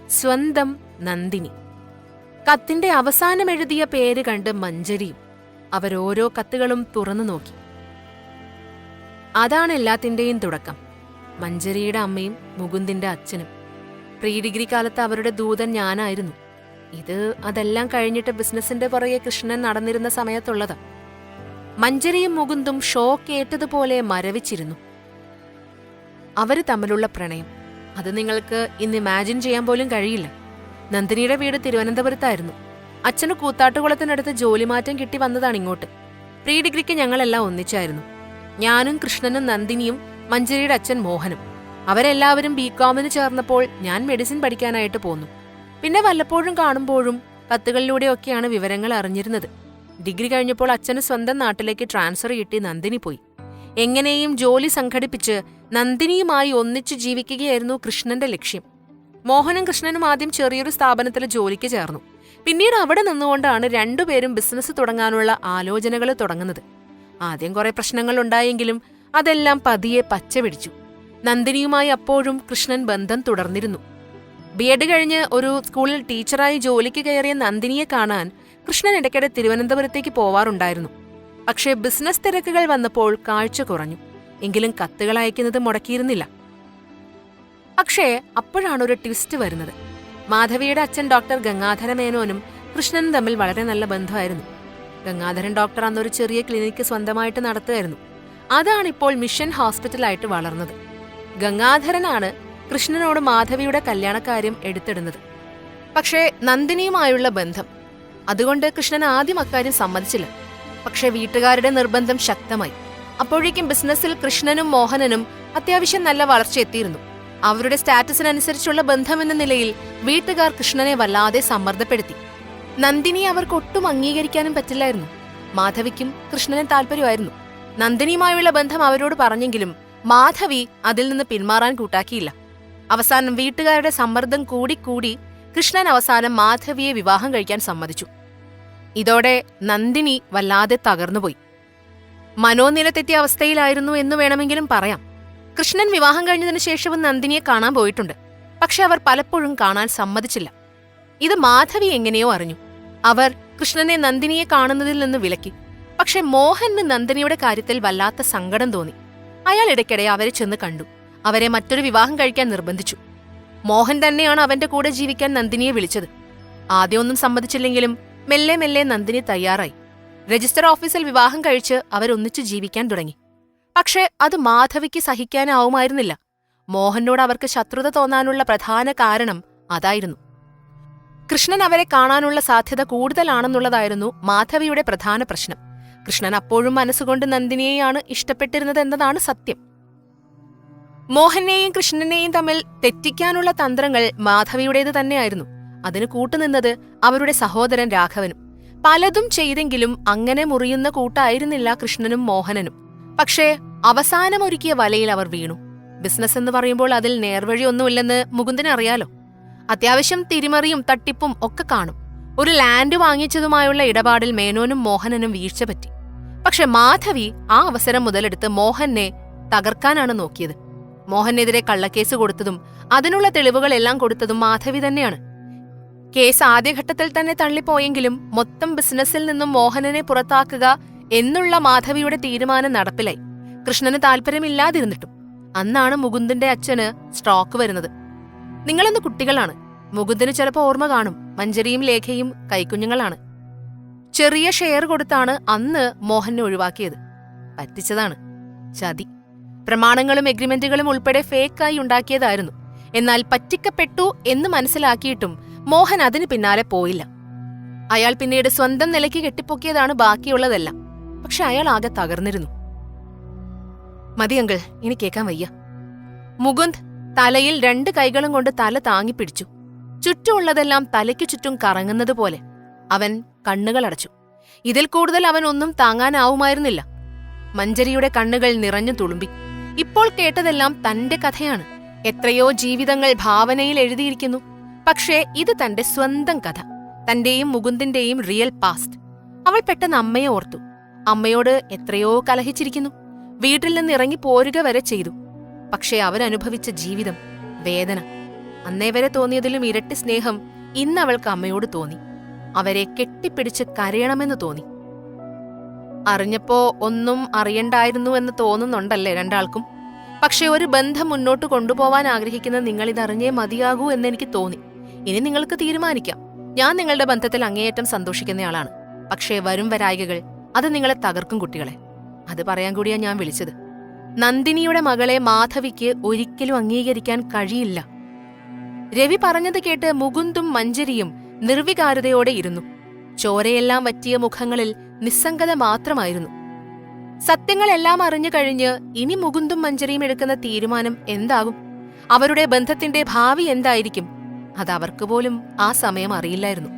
സ്വന്തം നന്ദിനി. കത്തിന്റെ അവസാനം എഴുതിയ പേര് കണ്ട് മഞ്ജരിയും. അവരോരോ കത്തുകളും തുറന്നു നോക്കി. അതാണ് എല്ലാത്തിന്റെയും തുടക്കം. മഞ്ജരിയുടെ അമ്മയും മുകുന്ദിന്റെ അച്ഛനും. പ്രീ ഡിഗ്രി കാലത്ത് അവരുടെ ദൂതൻ ഞാനായിരുന്നു. ഇത് അതെല്ലാം കഴിഞ്ഞിട്ട് ബിസിനസിന്റെ പുറകെ കൃഷ്ണൻ നടന്നിരുന്ന സമയത്തുള്ളതാ. മഞ്ജരിയും മുകുന്ദും ഷോ കേട്ടതുപോലെ മരവിച്ചിരുന്നു. അവര് തമ്മിലുള്ള പ്രണയം അത് നിങ്ങൾക്ക് ഇന്ന് ഇമാജിൻ ചെയ്യാൻ പോലും കഴിയില്ല. നന്ദിനിയുടെ വീട് തിരുവനന്തപുരത്തായിരുന്നു. അച്ഛന് കൂത്താട്ടുകുളത്തിനടുത്ത് ജോലിമാറ്റം കിട്ടി വന്നതാണ് ഇങ്ങോട്ട്. പ്രീ ഡിഗ്രിക്ക് ഞങ്ങളെല്ലാം ഒന്നിച്ചായിരുന്നു. ഞാനും കൃഷ്ണനും നന്ദിനിയും മഞ്ജരിയുടെ അച്ഛൻ മോഹനും. അവരെല്ലാവരും ബികോമിന് ചേർന്നപ്പോൾ ഞാൻ മെഡിസിൻ പഠിക്കാനായിട്ട് പോന്നു. പിന്നെ വല്ലപ്പോഴും കാണുമ്പോഴും കത്തുകളിലൂടെയൊക്കെയാണ് വിവരങ്ങൾ അറിഞ്ഞിരുന്നത്. ഡിഗ്രി കഴിഞ്ഞപ്പോൾ അച്ഛന് സ്വന്തം നാട്ടിലേക്ക് ട്രാൻസ്ഫർ കിട്ടി നന്ദിനി പോയി. എങ്ങനെയും ജോലി സംഘടിപ്പിച്ച് നന്ദിനിയുമായി ഒന്നിച്ചു ജീവിക്കുകയായിരുന്നു കൃഷ്ണന്റെ ലക്ഷ്യം. മോഹനും കൃഷ്ണനും ആദ്യം ചെറിയൊരു സ്ഥാപനത്തിൽ ജോലിക്ക് ചേർന്നു. പിന്നീട് അവിടെ നിന്നുകൊണ്ടാണ് രണ്ടുപേരും ബിസിനസ് തുടങ്ങാനുള്ള ആലോചനകൾ തുടങ്ങുന്നത്. ആദ്യം കുറെ പ്രശ്നങ്ങൾ ഉണ്ടായെങ്കിലും അതെല്ലാം പതിയെ പച്ചപിടിച്ചു. നന്ദിനിയുമായി അപ്പോഴും കൃഷ്ണൻ ബന്ധം തുടർന്നിരുന്നു. ബിഎഡ് കഴിഞ്ഞ് ഒരു സ്കൂളിൽ ടീച്ചറായി ജോലിക്ക് കയറിയ നന്ദിനിയെ കാണാൻ കൃഷ്ണൻ ഇടയ്ക്കിടെ തിരുവനന്തപുരത്തേക്ക് പോവാറുണ്ടായിരുന്നു. പക്ഷേ ബിസിനസ് തിരക്കുകൾ വന്നപ്പോൾ കാഴ്ച കുറഞ്ഞു. എങ്കിലും കത്തുകൾ അയക്കുന്നത് മുടക്കിയിരുന്നില്ല. പക്ഷേ അപ്പോഴാണ് ഒരു ട്വിസ്റ്റ് വരുന്നത്. മാധവിയുടെ അച്ഛൻ ഡോക്ടർ ഗംഗാധര മേനോനും കൃഷ്ണനും തമ്മിൽ വളരെ നല്ല ബന്ധമായിരുന്നു. ഗംഗാധരൻ ഡോക്ടർ അന്നൊരു ചെറിയ ക്ലിനിക്ക് സ്വന്തമായിട്ട് നടത്തുമായിരുന്നു. അതാണിപ്പോൾ മിഷൻ ഹോസ്പിറ്റലായിട്ട് വളർന്നത്. ഗംഗാധരനാണ് കൃഷ്ണനോട് മാധവിയുടെ കല്യാണക്കാര്യം എടുത്തിടുന്നത്. പക്ഷേ നന്ദിനിയുമായുള്ള ബന്ധം അതുകൊണ്ട് കൃഷ്ണൻ ആദ്യം അക്കാര്യം സമ്മതിച്ചില്ല. പക്ഷേ വീട്ടുകാരുടെ നിർബന്ധം ശക്തമായി. അപ്പോഴേക്കും ബിസിനസ്സിൽ കൃഷ്ണനും മോഹനനും അത്യാവശ്യം നല്ല വളർച്ച എത്തിയിരുന്നു. അവരുടെ സ്റ്റാറ്റസിനനുസരിച്ചുള്ള ബന്ധമെന്ന നിലയിൽ വീട്ടുകാർ കൃഷ്ണനെ വല്ലാതെ സമ്മർദ്ദപ്പെടുത്തി. നന്ദിനിയെ അവർക്ക് ഒട്ടും അംഗീകരിക്കാനും പറ്റില്ലായിരുന്നു. മാധവിക്കും കൃഷ്ണനെ താല്പര്യമായിരുന്നു. നന്ദിനിയുമായുള്ള ബന്ധം അവരോട് പറഞ്ഞെങ്കിലും മാധവി അതിൽ നിന്ന് പിന്മാറാൻ കൂട്ടാക്കിയില്ല. അവസാനം വീട്ടുകാരുടെ സമ്മർദ്ദം കൂടി കൃഷ്ണൻ അവസാനം മാധവിയെ വിവാഹം കഴിക്കാൻ സമ്മതിച്ചു. ഇതോടെ നന്ദിനി വല്ലാതെ തകർന്നുപോയി. മനോനിലത്തെത്തിയ അവസ്ഥയിലായിരുന്നു എന്ന് വേണമെങ്കിലും പറയാം. കൃഷ്ണൻ വിവാഹം കഴിഞ്ഞതിനു ശേഷവും നന്ദിനിയെ കാണാൻ പോയിട്ടുണ്ട്. പക്ഷെ അവർ പലപ്പോഴും കാണാൻ സമ്മതിച്ചില്ല. ഇത് മാധവി എങ്ങനെയോ അറിഞ്ഞു. അവർ കൃഷ്ണനെ നന്ദിനിയെ കാണുന്നതിൽ നിന്ന് വിലക്കി. പക്ഷെ മോഹന് നന്ദിനിയുടെ കാര്യത്തിൽ വല്ലാത്ത സങ്കടം തോന്നി. അയാൾ ഇടയ്ക്കിടെ അവരെ ചെന്ന് കണ്ടു. അവരെ മറ്റൊരു വിവാഹം കഴിക്കാൻ നിർബന്ധിച്ചു. മോഹൻ തന്നെയാണ് അവന്റെ കൂടെ ജീവിക്കാൻ നന്ദിനിയെ വിളിച്ചത്. ആദ്യമൊന്നും സമ്മതിച്ചില്ലെങ്കിലും മെല്ലെ മെല്ലെ നന്ദിനി തയ്യാറായി. രജിസ്റ്റർ ഓഫീസിൽ വിവാഹം കഴിച്ച് അവരൊന്നിച്ചു ജീവിക്കാൻ തുടങ്ങി. പക്ഷേ അത് മാധവിക്ക് സഹിക്കാനാവുമായിരുന്നില്ല. മോഹനോട് അവർക്ക് ശത്രുത തോന്നാനുള്ള പ്രധാന കാരണം അതായിരുന്നു. കൃഷ്ണൻ അവരെ കാണാനുള്ള സാധ്യത കൂടുതലാണെന്നുള്ളതായിരുന്നു മാധവിയുടെ പ്രധാന പ്രശ്നം. കൃഷ്ണൻ അപ്പോഴും മനസ്സുകൊണ്ട് നന്ദിനിയെയാണ് ഇഷ്ടപ്പെട്ടിരുന്നതെന്നതാണ് സത്യം. മോഹനെയും കൃഷ്ണനെയും തമ്മിൽ തെറ്റിക്കാനുള്ള തന്ത്രങ്ങൾ മാധവിയുടേത് തന്നെയായിരുന്നു. അതിന് കൂട്ടുനിന്നത് അവരുടെ സഹോദരൻ രാഘവനും. പലതും ചെയ്തെങ്കിലും അങ്ങനെ മുറിയുന്ന കൂട്ടായിരുന്നില്ല കൃഷ്ണനും മോഹനനും. പക്ഷേ അവസാനമൊരുക്കിയ വലയിൽ അവർ വീണു. ബിസിനസ് എന്ന് പറയുമ്പോൾ അതിൽ നേർവഴിയൊന്നുമില്ലെന്ന് മുകുന്ദന് അറിയാലോ. അത്യാവശ്യം തിരിമറിയും തട്ടിപ്പും ഒക്കെ കാണും. ഒരു ലാൻഡ് വാങ്ങിച്ചതുമായുള്ള ഇടപാടിൽ മേനോനും മോഹനനും വീഴ്ച പറ്റി. പക്ഷെ മാധവി ആ അവസരം മുതലെടുത്ത് മോഹനെ തകർക്കാനാണ് നോക്കിയത്. മോഹനെതിരെ കള്ളക്കേസ് കൊടുത്തതും അതിനുള്ള തെളിവുകളെല്ലാം കൊടുത്തതും മാധവി തന്നെയാണ്. കേസ് ആദ്യഘട്ടത്തിൽ തന്നെ തള്ളിപ്പോയെങ്കിലും മൊത്തം ബിസിനസ്സിൽ നിന്നും മോഹനനെ പുറത്താക്കുക എന്നുള്ള മാധവിയുടെ തീരുമാനം നടപ്പിലായി. കൃഷ്ണന് താല്പര്യമില്ലാതിരുന്നിട്ടും. അന്നാണ് മുകുന്ദന്റെ അച്ഛന് സ്ട്രോക്ക് വരുന്നത്. നിങ്ങളെന്ന് കുട്ടികളാണ്. മുകുന്ദന് ചിലപ്പോൾ ഓർമ്മ കാണും. മഞ്ജരിയും ലേഖയും കൈക്കുഞ്ഞുങ്ങളാണ്. ചെറിയ ഷെയർ കൊടുത്താണ് അന്ന് മോഹനെ ഒഴിവാക്കിയത്. പറ്റിച്ചതാണ്. ചതി. പ്രമാണങ്ങളും എഗ്രിമെന്റുകളും ഉൾപ്പെടെ ഫേക്കായി ഉണ്ടാക്കിയതായിരുന്നു. എന്നാൽ പറ്റിക്കപ്പെട്ടു എന്ന് മനസ്സിലാക്കിയിട്ടും മോഹൻ അതിന് പിന്നാലെ പോയില്ല. അയാൾ പിന്നീട് സ്വന്തം നിലയ്ക്ക് കെട്ടിപ്പൊക്കിയതാണ് ബാക്കിയുള്ളതെല്ലാം. പക്ഷെ അയാൾ ആകെ തകർന്നിരുന്നു. മതി അങ്കിൾ, ഇനി കേൾക്കാൻ വയ്യ. മുകുന്ദ് തലയിൽ 2 കൈകളും കൊണ്ട് തല താങ്ങിപ്പിടിച്ചു. ചുറ്റുമുള്ളതെല്ലാം തലയ്ക്കു ചുറ്റും കറങ്ങുന്നത് പോലെ. അവൻ കണ്ണുകളടച്ചു. ഇതിൽ കൂടുതൽ അവൻ ഒന്നും താങ്ങാനാവുമായിരുന്നില്ല. മഞ്ജരിയുടെ കണ്ണുകൾ നിറഞ്ഞു തുളുമ്പി. ഇപ്പോൾ കേട്ടതെല്ലാം തന്റെ കഥയാണ്. എത്രയോ ജീവിതങ്ങൾ ഭാവനയിൽ എഴുതിയിരിക്കുന്നു. പക്ഷേ ഇത് തന്റെ സ്വന്തം കഥ, തന്റെയും മുകുന്ദിന്റെയും റിയൽ പാസ്റ്റ്. അവൾ പെട്ടെന്ന് അമ്മയെ ഓർത്തു. അമ്മയോട് എത്രയോ കലഹിച്ചിരിക്കുന്നു. വീട്ടിൽ നിന്ന് ഇറങ്ങി പോരുക വരെ ചെയ്തു. പക്ഷേ അവരനുഭവിച്ച ജീവിതം, വേദന, അന്നേ വരെ തോന്നിയതിലും ഇരട്ടി സ്നേഹം ഇന്നവൾക്ക് അമ്മയോട് തോന്നി. അവരെ കെട്ടിപ്പിടിച്ച് കരയണമെന്ന് തോന്നി. അറിഞ്ഞപ്പോ ഒന്നും അറിയണ്ടായിരുന്നു എന്ന് തോന്നുന്നുണ്ടല്ലേ രണ്ടാൾക്കും? പക്ഷെ ഒരു ബന്ധം മുന്നോട്ട് കൊണ്ടുപോവാൻ ആഗ്രഹിക്കുന്ന നിങ്ങളിതറിഞ്ഞേ മതിയാകൂ എന്നെനിക്ക് തോന്നി. ഇനി നിങ്ങൾക്ക് തീരുമാനിക്കാം. ഞാൻ നിങ്ങളുടെ ബന്ധത്തിൽ അങ്ങേയറ്റം സന്തോഷിക്കുന്നയാളാണ്. പക്ഷേ വരും വരായികകൾ അത് നിങ്ങളെ തകർക്കും കുട്ടികളെ. അത് പറയാൻ കൂടിയാ ഞാൻ വിളിച്ചത്. നന്ദിനിയുടെ മകളെ മാധവിക്ക് ഒരിക്കലും അംഗീകരിക്കാൻ കഴിയില്ല. രവി പറഞ്ഞത് കേട്ട് മുകുന്ദും മഞ്ജരിയും നിർവികാരതയോടെ ഇരുന്നു. ചോരയെല്ലാം വറ്റിയ മുഖങ്ങളിൽ നിസ്സംഗത മാത്രമായിരുന്നു. സത്യങ്ങളെല്ലാം അറിഞ്ഞു കഴിഞ്ഞ് ഇനി മുകുന്ദും മഞ്ജരിയും എടുക്കുന്ന തീരുമാനം എന്താകും? അവരുടെ ബന്ധത്തിന്റെ ഭാവി എന്തായിരിക്കും? അതവർക്ക് പോലും ആ സമയം അറിയില്ലായിരുന്നു.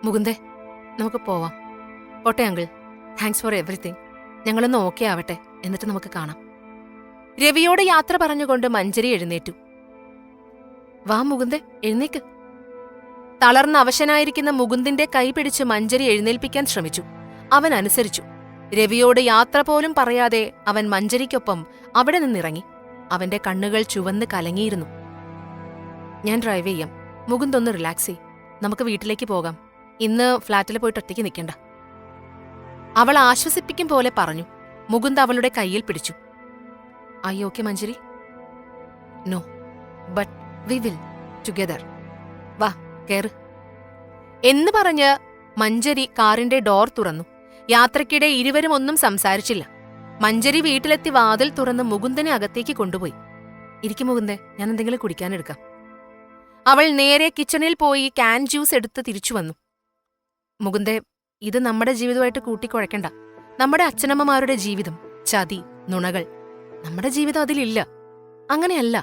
മുകുന്ദേ, നമുക്ക് പോവാം. പോട്ടെ അങ്കിൾ. Thanks for everything. ഞങ്ങളൊന്ന് ഓക്കെ ആവട്ടെ, എന്നിട്ട് നമുക്ക് കാണാം. രവിയോട് യാത്ര പറഞ്ഞുകൊണ്ട് മഞ്ജരി എഴുന്നേറ്റു. വാ മുകുന്ദേ, എഴുന്നേക്ക്. തളർന്ന അവശനായിരിക്കുന്ന മുകുന്ദിന്റെ കൈ പിടിച്ച് മഞ്ജരി എഴുന്നേൽപ്പിക്കാൻ ശ്രമിച്ചു. അവൻ അനുസരിച്ചു. രവിയോട് യാത്ര പോലും പറയാതെ അവൻ മഞ്ജരിക്കൊപ്പം അവിടെ നിന്നിറങ്ങി. അവന്റെ കണ്ണുകൾ ചുവന്ന് കലങ്ങിയിരുന്നു. ഞാൻ ഡ്രൈവ് ചെയ്യാം. മുകുന്ദ് ഒന്ന് റിലാക്സ് ചെയ്യ്. നമുക്ക് വീട്ടിലേക്ക് പോകാം. ഇന്ന് ഫ്ലാറ്റിൽ പോയിട്ട് ഒറ്റയ്ക്ക് നിൽക്കണ്ട. അവൾ ആശ്വസിപ്പിക്കും പോലെ പറഞ്ഞു. മുകുന്ദ് അവളുടെ കയ്യിൽ പിടിച്ചു. I okay Manjari? No, but we will together. വാ, കേറ് എന്ന് പറഞ്ഞ് മഞ്ജരി കാറിന്റെ ഡോർ തുറന്നു. യാത്രക്കിടെ ഇരുവരും ഒന്നും സംസാരിച്ചില്ല. മഞ്ജരി വീട്ടിലെത്തി വാതിൽ തുറന്ന് മുകുന്ദനെ അകത്തേക്ക് കൊണ്ടുപോയി. ഇരിക്കും മുകുന്ദേ, ഞാൻ എന്തെങ്കിലും കുടിക്കാനെടുക്കാം. അവൾ നേരെ കിച്ചണിൽ പോയി ക്യാൻ ജ്യൂസ് എടുത്ത് തിരിച്ചു വന്നു. മുകുന്ദേ, ഇത് നമ്മുടെ ജീവിതമായിട്ട് കൂട്ടിക്കുഴയ്ക്കണ്ട. നമ്മുടെ അച്ഛനമ്മമാരുടെ ജീവിതം, ചതി, നുണകൾ. നമ്മുടെ ജീവിതം അതിലില്ല. അങ്ങനെയല്ല.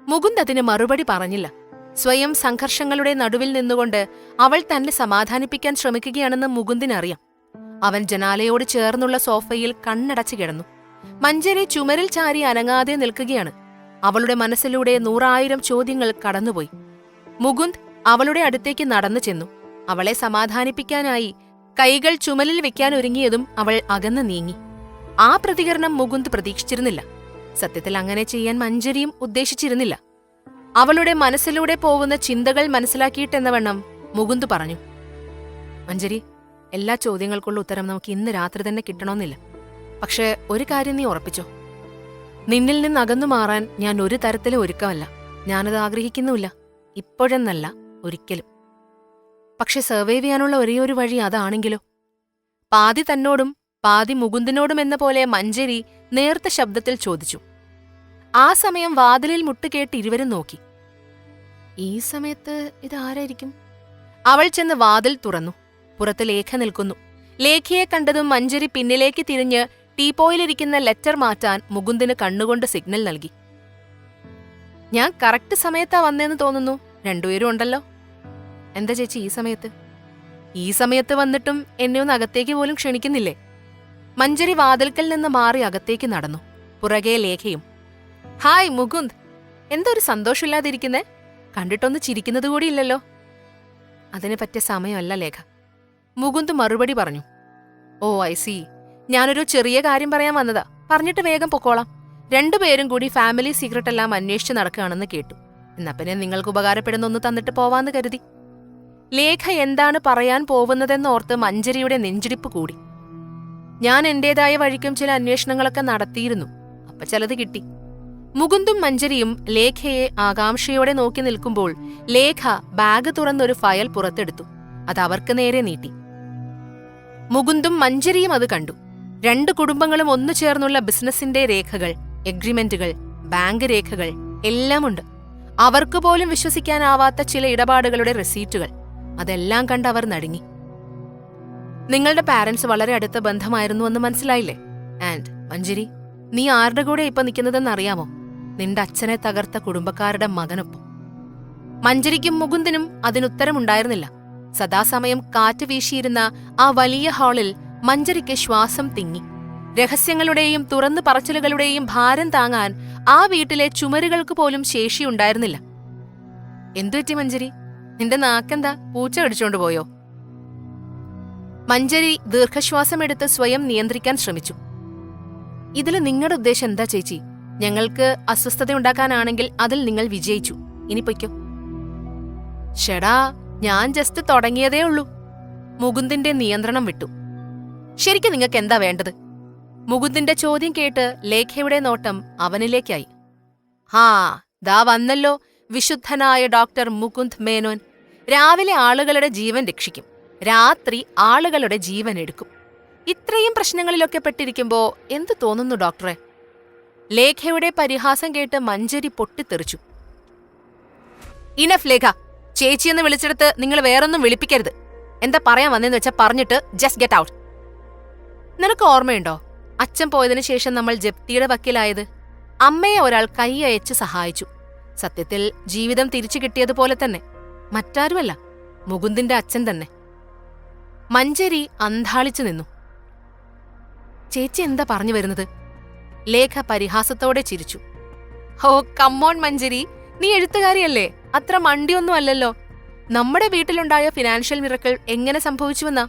മുകുന്ദ് അതിന് മറുപടി പറഞ്ഞില്ല. സ്വയം സംഘർഷങ്ങളുടെ നടുവിൽ നിന്നുകൊണ്ട് അവൾ തന്നെ സമാധാനിപ്പിക്കാൻ ശ്രമിക്കുകയാണെന്ന് മുകുന്ദിനറിയാം. അവൻ ജനാലയോട് ചേർന്നുള്ള സോഫയിൽ കണ്ണടച്ചു കിടന്നു. മഞ്ജരി ചുമരിൽ ചാരി അനങ്ങാതെ നിൽക്കുകയാണ്. അവളുടെ മനസ്സിലൂടെ 100,000 ചോദ്യങ്ങൾ കടന്നുപോയി. മുകുന്ദ് അവളുടെ അടുത്തേക്ക് നടന്നു ചെന്നു. അവളെ സമാധാനിപ്പിക്കാനായി കൈകൾ ചുമലിൽ വെക്കാൻ ഒരുങ്ങിയതും അവൾ അകന്നു നീങ്ങി. ആ പ്രതികരണം മുകുന്ദ് പ്രതീക്ഷിച്ചിരുന്നില്ല. സത്യത്തിൽ അങ്ങനെ ചെയ്യാൻ മഞ്ജരിയും ഉദ്ദേശിച്ചിരുന്നില്ല. അവളുടെ മനസ്സിലൂടെ പോകുന്ന ചിന്തകൾ മനസ്സിലാക്കിയിട്ടെന്നവണ്ണം മുകുന്ദ് പറഞ്ഞു. മഞ്ജരി, എല്ലാ ചോദ്യങ്ങൾക്കുള്ള ഉത്തരം നമുക്ക് ഇന്ന് രാത്രി തന്നെ കിട്ടണമെന്നില്ല. പക്ഷേ ഒരു കാര്യം നീ ഉറപ്പിച്ചോ. നിന്നിൽ നിന്ന് അകന്നു മാറാൻ ഞാൻ ഒരു തരത്തിലും ഒരുക്കമല്ല. ഞാനത് ആഗ്രഹിക്കുന്നുമില്ല, ഇപ്പോഴെന്നല്ല, ഒരിക്കലും. പക്ഷെ സർവൈവ് ചെയ്യാനുള്ള ഒരേയൊരു വഴി അതാണെങ്കിലോ? പാതി തന്നോടും പാതി മുകുന്ദനോടും എന്ന പോലെ മഞ്ജരി നേർത്ത ശബ്ദത്തിൽ ചോദിച്ചു. ആ സമയം വാതിലിൽ മുട്ടുകേട്ട് ഇരുവരും നോക്കി. ഈ സമയത്ത് ഇതാരായിരിക്കും? അവൾ ചെന്ന് വാതിൽ തുറന്നു. പുറത്ത് ലേഖ നിൽക്കുന്നു. ലേഖയെ കണ്ടതും മഞ്ജരി പിന്നിലേക്ക് തിരിഞ്ഞ് ടീപ്പോയിലിരിക്കുന്ന ലെറ്റർ മാറ്റാൻ മുകുന്ദന് കണ്ണുകൊണ്ട് സിഗ്നൽ നൽകി. ഞാൻ കറക്റ്റ് സമയത്താ വന്നേന്ന് തോന്നുന്നു. രണ്ടുപേരും ഉണ്ടല്ലോ. എന്താ ചേച്ചി ഈ സമയത്ത്? ഈ സമയത്ത് വന്നിട്ടും എന്നെ ഒന്ന് അകത്തേക്ക് പോലും ക്ഷണിക്കുന്നില്ലേ? മഞ്ജരി വാതിൽക്കൽ നിന്ന് മാറി അകത്തേക്ക് നടന്നു. പുറകെ ലേഖയും. ഹായ് മുകുന്ദ്, എന്താ ഒരു സന്തോഷമില്ലാതിരിക്കുന്നേ? കണ്ടിട്ടൊന്ന് ചിരിക്കുന്നത് കൂടിയില്ലല്ലോ. അതിന് പറ്റിയ സമയമല്ല ലേഖ, മുകുന്ദ് മറുപടി പറഞ്ഞു. ഓ ഐ സി, ഞാനൊരു ചെറിയ കാര്യം പറയാൻ വന്നതാ. പറഞ്ഞിട്ട് വേഗം പൊക്കോളാം. രണ്ടുപേരും കൂടി ഫാമിലി സീക്രട്ട് എല്ലാം അന്വേഷിച്ച് നടക്കുകയാണെന്ന് കേട്ടു. എന്നാ പിന്നെ നിങ്ങൾക്ക് ഉപകാരപ്പെടുന്ന ഒന്ന് തന്നിട്ട് പോവാന്ന് കരുതി. ലേഖ എന്താണ് പറയാൻ പോവുന്നതെന്നോർത്ത് മഞ്ജരിയുടെ നെഞ്ചിടിപ്പ് കൂടി. ഞാൻ എന്റേതായ വഴിക്കും ചില അന്വേഷണങ്ങളൊക്കെ നടത്തിയിരുന്നു. അപ്പൊ ചിലത് കിട്ടി. മുകുന്ദും മഞ്ജരിയും ലേഖയെ ആകാംക്ഷയോടെ നോക്കി നിൽക്കുമ്പോൾ ലേഖ ബാഗ് തുറന്നൊരു ഫയൽ പുറത്തെടുത്തു. അത് അവർക്ക് നേരെ നീട്ടി. മുകുന്ദും മഞ്ജരിയും അത് കണ്ടു. രണ്ട് കുടുംബങ്ങളും ഒന്നു ചേർന്നുള്ള ബിസിനസിന്റെ രേഖകൾ, എഗ്രിമെന്റുകൾ, ബാങ്ക് രേഖകൾ എല്ലാമുണ്ട്. അവർക്ക് പോലും വിശ്വസിക്കാനാവാത്ത ചില ഇടപാടുകളുടെ റെസീറ്റുകൾ. അതെല്ലാം കണ്ട് അവർ നടുങ്ങി. നിങ്ങളുടെ പാരന്റ്സ് വളരെ അടുത്ത ബന്ധമായിരുന്നുവെന്ന് മനസ്സിലായില്ലേ? ആൻഡ് മഞ്ജരി, നീ ആരുടെ കൂടെ ഇപ്പൊ നിൽക്കുന്നതെന്ന് അറിയാമോ? നിന്റെ അച്ഛനെ തകർത്ത കുടുംബക്കാരുടെ മകനൊപ്പം. മഞ്ജരിക്കും മുകുന്ദനും അതിനുത്തരമുണ്ടായിരുന്നില്ല. സദാസമയം കാറ്റ് വീശിയിരുന്ന ആ വലിയ ഹാളിൽ മഞ്ജരിക്ക് ശ്വാസം തിങ്ങി. രഹസ്യങ്ങളുടെയും തുറന്നു പറച്ചിലുകളുടെയും ഭാരം താങ്ങാൻ ആ വീട്ടിലെ ചുമരുകൾക്ക് പോലും ശേഷിയുണ്ടായിരുന്നില്ല. എന്തുപറ്റി മഞ്ജരി? നിന്റെ നാക്കെന്താ, പൂച്ച കടിച്ചോണ്ട് പോയോ? മഞ്ജരി ദീർഘശ്വാസമെടുത്ത് സ്വയം നിയന്ത്രിക്കാൻ ശ്രമിച്ചു. ഇതില് നിങ്ങളുടെ ഉദ്ദേശം എന്താ ചേച്ചി? ഞങ്ങൾക്ക് അസ്വസ്ഥതയുണ്ടാക്കാനാണെങ്കിൽ അതിൽ നിങ്ങൾ വിജയിച്ചു. ഇനി പൊയ്ക്കോ. ഷെടാ, ഞാൻ ജസ്റ്റ് തുടങ്ങിയതേ ഉള്ളൂ. മുകുന്ദിന്റെ നിയന്ത്രണം വിട്ടു. ശരിക്കും നിങ്ങൾക്ക് എന്താ വേണ്ടത്? മുകുന്ദിന്റെ ചോദ്യം കേട്ട് ലേഖയുടെ നോട്ടം അവനിലേക്കായി. ഹാ, ദാ വന്നല്ലോ വിശുദ്ധനായ ഡോക്ടർ മുകുന്ദ് മേനോൻ. രാവിലെ ആളുകളുടെ ജീവൻ രക്ഷിക്കും, രാത്രി ആളുകളുടെ ജീവൻ എടുക്കും. ഇത്രയും പ്രശ്നങ്ങളിലൊക്കെ പെട്ടിരിക്കുമ്പോ എന്തു തോന്നുന്നു ഡോക്ടറെ? ലേഖയുടെ പരിഹാസം കേട്ട് മഞ്ജരി പൊട്ടിത്തെറിച്ചു. ഇനഫ് ലേഖ, ചേച്ചിയെന്ന് വിളിച്ചെടുത്ത് നിങ്ങൾ വേറൊന്നും വിളിപ്പിക്കരുത്. എന്താ പറയാൻ വന്നെന്ന് വെച്ചാൽ പറഞ്ഞിട്ട് ജസ്റ്റ് ഗെറ്റ് ഔട്ട്. നിനക്ക് ഓർമ്മയുണ്ടോ അച്ഛൻ പോയതിനു ശേഷം നമ്മൾ ജപ്തിയുടെ വക്കീലായത്? അമ്മയെ ഒരാൾ കൈ അയച്ച് സഹായിച്ചു. സത്യത്തിൽ ജീവിതം തിരിച്ചു കിട്ടിയതുപോലെ തന്നെ. മറ്റാരുമല്ല, മുകുന്ദിന്റെ അച്ഛൻ തന്നെ. മഞ്ജരി അന്ധാളിച്ചു നിന്നു. ചേച്ചി എന്താ പറഞ്ഞു വരുന്നത്? ലേഖ പരിഹാസത്തോടെ ചിരിച്ചു. ഓ കമ്മോൺ മഞ്ജരി, നീ എഴുത്തുകാരിയല്ലേ, അത്ര മണ്ടിയൊന്നും അല്ലല്ലോ. നമ്മുടെ വീട്ടിലുണ്ടായ ഫിനാൻഷ്യൽ മിറക്കിൾ എങ്ങനെ സംഭവിച്ചുവെന്നാ?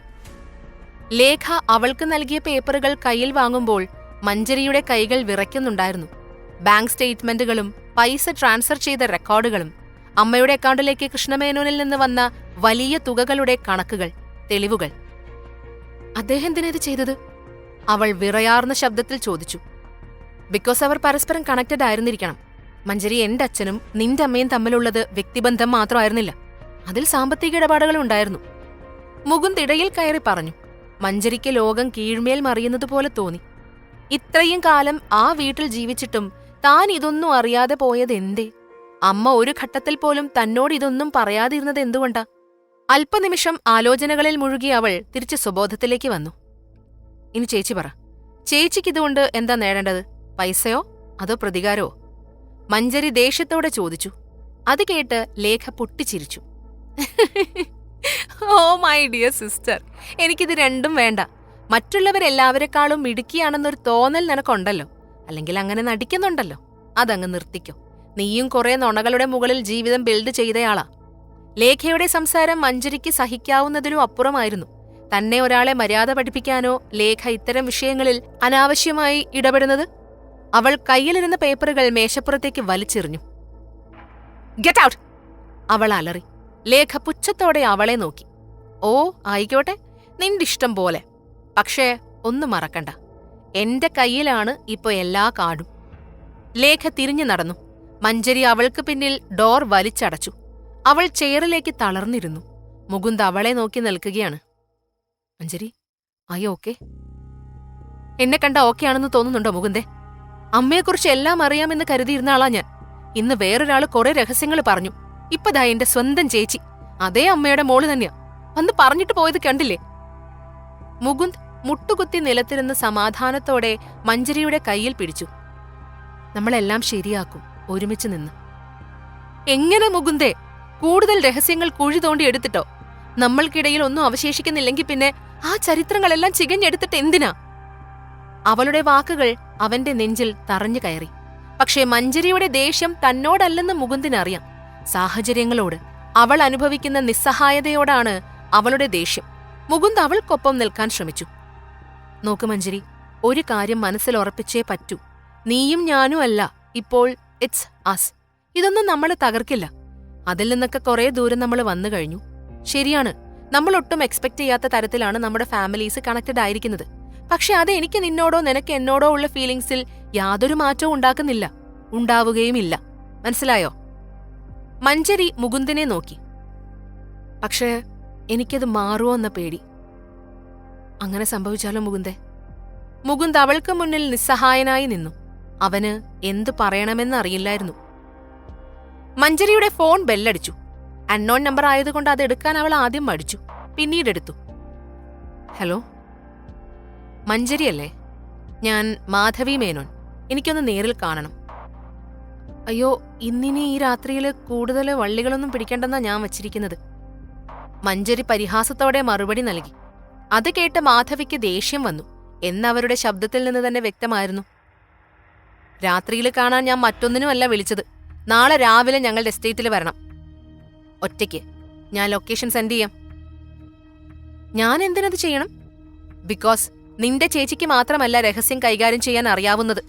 ലേഖ അവൾക്ക് നൽകിയ പേപ്പറുകൾ കയ്യിൽ വാങ്ങുമ്പോൾ മഞ്ജരിയുടെ കൈകൾ വിറയ്ക്കുന്നുണ്ടായിരുന്നു. ബാങ്ക് സ്റ്റേറ്റ്മെന്റുകളും പൈസ ട്രാൻസ്ഫർ ചെയ്ത റെക്കോർഡുകളും, അമ്മയുടെ അക്കൗണ്ടിലേക്ക് കൃഷ്ണമേനോനിൽ നിന്ന് വന്ന വലിയ തുകകളുടെ കണക്കുകൾ, തെളിവുകൾ. അദ്ദേഹം എന്തിനാ ഇത് ചെയ്തത്? അവൾ വിറയാർന്ന ശബ്ദത്തിൽ ചോദിച്ചു. ബിക്കോസ് അവർ പരസ്പരം കണക്റ്റഡ് ആയിരുന്നിരിക്കണം. മഞ്ജരി, എന്റെ അച്ഛനും നിന്റെ അമ്മയും തമ്മിലുള്ളത് വ്യക്തിബന്ധം മാത്രമായിരുന്നില്ല, അതിൽ സാമ്പത്തിക ഇടപാടുകൾ ഉണ്ടായിരുന്നു. മുകുന്ദ് ഇടയിൽ കയറി പറഞ്ഞു. മഞ്ജരിക്ക് ലോകം കീഴ്മേൽ മറിയുന്നതുപോലെ തോന്നി. ഇത്രയും കാലം ആ വീട്ടിൽ ജീവിച്ചിട്ടും താൻ ഇതൊന്നും അറിയാതെ പോയതെന്തേ? അമ്മ ഒരു ഘട്ടത്തിൽ പോലും തന്നോട് ഇതൊന്നും പറയാതിരുന്നത് എന്തുകൊണ്ടാ? അല്പനിമിഷം ആലോചനകളിൽ മുഴുകിയ അവൾ തിരിച്ച് സ്വബോധത്തിലേക്ക് വന്നു. ഇനി ചേച്ചി പറ, ചേച്ചിക്കിതുകൊണ്ട് എന്താ നേടേണ്ടത്? പൈസയോ അതോ പ്രതികാരമോ? മഞ്ജരി ദേഷ്യത്തോടെ ചോദിച്ചു. അത് കേട്ട് ലേഖ പൊട്ടിച്ചിരിച്ചു. ഓ മൈ ഡിയർ സിസ്റ്റർ, എനിക്കിത് രണ്ടും വേണ്ട. മറ്റുള്ളവരെല്ലാവരെക്കാളും മിടുക്കിയാണെന്നൊരു തോന്നൽ നിനക്കുണ്ടല്ലോ, അല്ലെങ്കിൽ അങ്ങനെ നടിക്കുന്നുണ്ടല്ലോ. അതങ്ങ് നിർത്തിക്കോ. നീയും കുറെ നുണകളുടെ മുകളിൽ ജീവിതം ബിൽഡ് ചെയ്തയാളാ. ലേഖയുടെ സംസാരം മഞ്ജരിക്ക് സഹിക്കാവുന്നതിലും അപ്പുറമായിരുന്നു. തന്നെ ഒരാളെ മര്യാദ പഠിപ്പിക്കാനോ ലേഖ ഇത്തരം വിഷയങ്ങളിൽ അനാവശ്യമായി ഇടപെടുന്നത്? അവൾ കയ്യിലിരുന്ന പേപ്പറുകൾ മേശപ്പുറത്തേക്ക് വലിച്ചെറിഞ്ഞു. Get out! അവൾ അലറി. ലേഖ പുച്ഛത്തോടെ അവളെ നോക്കി. ഓ ആയിക്കോട്ടെ, നിന്റെ ഇഷ്ടം പോലെ. പക്ഷേ ഒന്നും മറക്കണ്ട, എന്റെ കയ്യിലാണ് ഇപ്പൊ എല്ലാ കാർഡും. ലേഖ തിരിഞ്ഞു നടന്നു. മഞ്ജരി അവൾക്ക് പിന്നിൽ ഡോർ വലിച്ചടച്ചു. അവൾ ചെയറിലേക്ക് തളർന്നിരുന്നു. മുകുന്ദ് അവളെ നോക്കി നിൽക്കുകയാണ്. മഞ്ജരി, അയ്യോ ഓക്കെ? എന്നെ കണ്ട ഓക്കെ ആണെന്ന് തോന്നുന്നുണ്ടോ മുകുന്ദേ? അമ്മയെക്കുറിച്ച് എല്ലാം അറിയാമെന്ന് കരുതിയിരുന്ന ആളാ ഞാൻ. ഇന്ന് വേറൊരാള് കുറെ രഹസ്യങ്ങൾ പറഞ്ഞു. ഇപ്പതാ എന്റെ സ്വന്തം ചേച്ചി, അതേ അമ്മയുടെ മോള് തന്നെയാ, വന്ന് പറഞ്ഞിട്ട് പോയത് കണ്ടില്ലേ? മുകുന്ദ് മുട്ടുകുത്തി നിലത്തിരുന്ന് സമാധാനത്തോടെ മഞ്ജരിയുടെ കയ്യിൽ പിടിച്ചു. നമ്മളെല്ലാം ശരിയാക്കും, ഒരുമിച്ച് നിന്ന്. എങ്ങനെ മുകുന്ദേ? കൂടുതൽ രഹസ്യങ്ങൾ കുഴി തോണ്ടി എടുത്തിട്ടോ? നമ്മൾക്കിടയിൽ ഒന്നും അവശേഷിക്കുന്നില്ലെങ്കിൽ പിന്നെ ആ ചരിത്രങ്ങളെല്ലാം ചികഞ്ഞെടുത്തിട്ട് എന്തിനാ? അവളുടെ വാക്കുകൾ അവന്റെ നെഞ്ചിൽ തറഞ്ഞു കയറി. പക്ഷേ മഞ്ജരിയുടെ ദേഷ്യം തന്നോടല്ലെന്ന് മുകുന്ദിനറിയാം. സാഹചര്യങ്ങളോട്, അവൾ അനുഭവിക്കുന്ന നിസ്സഹായതയോടാണ് അവളുടെ ദേഷ്യം. മുകുന്ദ് അവൾക്കൊപ്പം നിൽക്കാൻ ശ്രമിച്ചു. നോക്ക് മഞ്ജരി, ഒരു കാര്യം മനസ്സിൽ ഉറപ്പിച്ചേ പറ്റൂ. നീയും ഞാനും അല്ല ഇപ്പോൾ, ഇറ്റ്സ് അസ്. ഇതൊന്നും നമ്മൾ തകർക്കില്ല. അതിൽ നിന്നൊക്കെ കുറെ ദൂരം നമ്മൾ വന്നു കഴിഞ്ഞു. ശരിയാണ്, നമ്മൾ ഒട്ടും എക്സ്പെക്ട് ചെയ്യാത്ത തരത്തിലാണ് നമ്മുടെ ഫാമിലീസ് കണക്റ്റഡ് ആയിരിക്കുന്നത്. പക്ഷെ അത് എനിക്ക് നിന്നോടോ നിനക്ക് എന്നോടോ ഉള്ള ഫീലിംഗ്സിൽ യാതൊരു മാറ്റവും ഉണ്ടാക്കുന്നില്ല, ഉണ്ടാവുകയുമില്ല. മനസ്സിലായോ? മഞ്ജരി മുകുന്ദിനെ നോക്കി. പക്ഷേ എനിക്കത് മാറുമോ എന്ന പേടി. അങ്ങനെ സംഭവിച്ചാലോ മുകുന്ദേ? മുകുന്ദ് അവൾക്ക് മുന്നിൽ നിസ്സഹായനായി നിന്നു. അവന് എന്തു പറയണമെന്നറിയില്ലായിരുന്നു. മഞ്ജരിയുടെ ഫോൺ ബെല്ലടിച്ചു. അൺനോൺ നമ്പർ ആയതുകൊണ്ട് അത് എടുക്കാൻ അവൾ ആദ്യം മടിച്ചു, പിന്നീടെടുത്തു. ഹലോ, മഞ്ജരിയല്ലേ? ഞാൻ മാധവി മേനോൻ. എനിക്കൊന്ന് നേരിൽ കാണണം. അയ്യോ, ഇന്നിനി ഈ രാത്രിയിൽ കൂടുതൽ വള്ളികളൊന്നും പിടിക്കണ്ടെന്നാ ഞാൻ വച്ചിരിക്കുന്നത്. മഞ്ജരി പരിഹാസത്തോടെ മറുപടി നൽകി. അത് കേട്ട് മാധവിക്ക് ദേഷ്യം വന്നു എന്നവരുടെ ശബ്ദത്തിൽ നിന്ന് തന്നെ വ്യക്തമായിരുന്നു. രാത്രിയിൽ കാണാൻ ഞാൻ മറ്റൊന്നിനുമല്ല വിളിച്ചത്. നാളെ രാവിലെ ഞങ്ങളുടെ എസ്റ്റേറ്റിൽ വരണം, ഒറ്റയ്ക്ക്. ഞാൻ ലൊക്കേഷൻ സെൻഡ് ചെയ്യാം. ഞാൻ എന്തിനത് ചെയ്യണം? ബിക്കോസ് നിന്റെ ചേച്ചിക്ക് മാത്രമല്ല രഹസ്യം കൈകാര്യം ചെയ്യാൻ അറിയാവുന്നത്.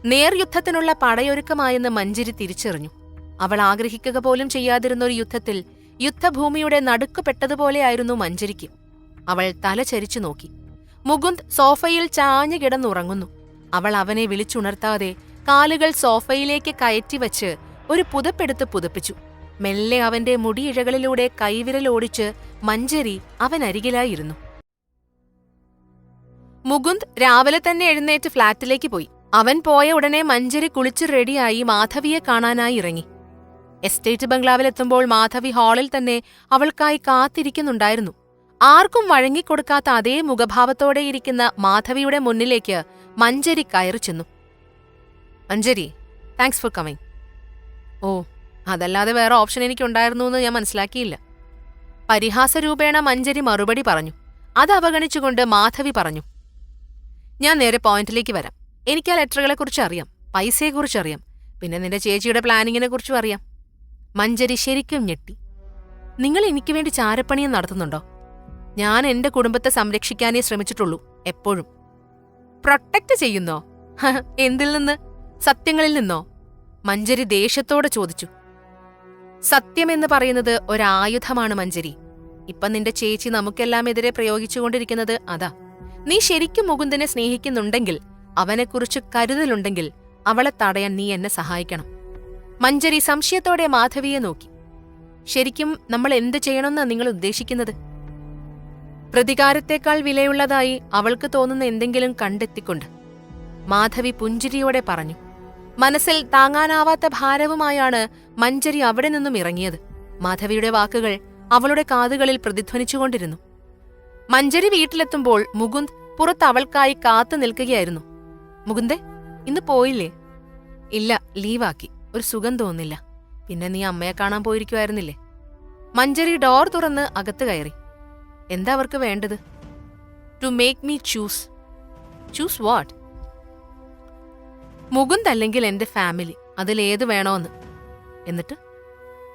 നേർയുദ്ധത്തിനുള്ള പടയൊരുക്കമായെന്ന് മഞ്ജരി തിരിച്ചറിഞ്ഞു. അവൾ ആഗ്രഹിക്കുക പോലും ചെയ്യാതിരുന്ന ഒരു യുദ്ധത്തിൽ യുദ്ധഭൂമിയുടെ നടുക്കുപെട്ടതുപോലെയായിരുന്നു മഞ്ജരിക്ക്. അവൾ തല ചരിച്ചു നോക്കി. മുകുന്ദ് സോഫയിൽ ചാഞ്ഞു കിടന്നുറങ്ങുന്നു. അവൾ അവനെ വിളിച്ചുണർത്താതെ കാലുകൾ സോഫയിലേക്ക് കയറ്റിവച്ച് ഒരു പുതപ്പെടുത്ത് പുതപ്പിച്ചു. മെല്ലെ അവന്റെ മുടിയിഴകളിലൂടെ കൈവിരലോടിച്ച് മഞ്ജരി അവനരികിലായിരുന്നു. മുകുന്ദ് രാവിലെ തന്നെ എഴുന്നേറ്റ് ഫ്ളാറ്റിലേക്ക് പോയി. അവൻ പോയ ഉടനെ മഞ്ജരി കുളിച്ചു റെഡിയായി മാധവിയെ കാണാനായി ഇറങ്ങി. എസ്റ്റേറ്റ് ബംഗ്ലാവിലെത്തുമ്പോൾ മാധവി ഹാളിൽ തന്നെ അവൾക്കായി കാത്തിരിക്കുന്നുണ്ടായിരുന്നു. ആർക്കും വഴങ്ങിക്കൊടുക്കാത്ത അതേ മുഖഭാവത്തോടെ ഇരിക്കുന്ന മാധവിയുടെ മുന്നിലേക്ക് മഞ്ജരി കയറി ചെന്നു. മഞ്ജരി, താങ്ക്സ് ഫോർ കമ്മിങ്. ഓ, അതല്ലാതെ വേറെ ഓപ്ഷൻ എനിക്കുണ്ടായിരുന്നു എന്ന് ഞാൻ മനസ്സിലാക്കിയില്ല. പരിഹാസരൂപേണ മഞ്ജരി മറുപടി പറഞ്ഞു. അത് അവഗണിച്ചുകൊണ്ട് മാധവി പറഞ്ഞു, ഞാൻ നേരെ പോയിന്റിലേക്ക് വരാം. എനിക്ക് ആ ലെറ്ററുകളെക്കുറിച്ച് അറിയാം, പൈസയെക്കുറിച്ചറിയാം, പിന്നെ നിന്റെ ചേച്ചിയുടെ പ്ലാനിങ്ങിനെ കുറിച്ചും അറിയാം. മഞ്ജരി ശരിക്കും ഞെട്ടി. നിങ്ങൾ എനിക്ക് വേണ്ടി ചാരപ്പണിയും നടത്തുന്നുണ്ടോ? ഞാൻ എന്റെ കുടുംബത്തെ സംരക്ഷിക്കാനേ ശ്രമിച്ചിട്ടുള്ളൂ, എപ്പോഴും. പ്രൊട്ടക്ട് ചെയ്യുന്നോ? എന്തിൽ നിന്ന്? സത്യങ്ങളിൽ നിന്നോ? മഞ്ജരി ദേഷ്യത്തോടെ ചോദിച്ചു. സത്യമെന്ന് പറയുന്നത് ഒരായുധമാണ് മഞ്ജരി. ഇപ്പം നിന്റെ ചേച്ചി നമുക്കെല്ലാം എതിരെ പ്രയോഗിച്ചുകൊണ്ടിരിക്കുന്നത് അതാ. നീ ശരിക്കും മുകുന്ദനെ സ്നേഹിക്കുന്നുണ്ടെങ്കിൽ, അവനെക്കുറിച്ച് കരുതലുണ്ടെങ്കിൽ, അവളെ തടയാൻ നീ എന്നെ സഹായിക്കണം. മഞ്ജരി സംശയത്തോടെ മാധവിയെ നോക്കി. ശരിക്കും നമ്മൾ എന്ത് ചെയ്യണമെന്നാ നിങ്ങൾ ഉദ്ദേശിക്കുന്നത്? പ്രതികാരത്തേക്കാൾ വിലയുള്ളതായി അവൾക്ക് തോന്നുന്ന എന്തെങ്കിലും കണ്ടെത്തിക്കൊണ്ട് മാധവി പുഞ്ചിരിയോടെ പറഞ്ഞു. മനസ്സിൽ താങ്ങാനാവാത്ത ഭാരവുമായാണ് മഞ്ജരി അവിടെ നിന്നും ഇറങ്ങിയത്. മാധവിയുടെ വാക്കുകൾ അവളുടെ കാതുകളിൽ പ്രതിധ്വനിച്ചുകൊണ്ടിരുന്നു. മഞ്ജരി വീട്ടിലെത്തുമ്പോൾ മുകുന്ദ് പുറത്ത് അവൾക്കായി കാത്തു നിൽക്കുകയായിരുന്നു. മുകുന്ദേ, ഇന്ന് പോയില്ലേ? ഇല്ല, ലീവാക്കി. ഒരു സുഖം തോന്നില്ല. പിന്നെ നീ അമ്മയെ കാണാൻ പോയിരിക്കുമായിരുന്നില്ലേ? മഞ്ജരി ഡോർ തുറന്ന് അകത്ത് കയറി. എന്താ അവർക്ക് വേണ്ടത്? To make me choose. Choose what? Mukund അല്ലെങ്കിൽ എന്റെ ഫാമിലി, അതിലേത് വേണോന്ന്.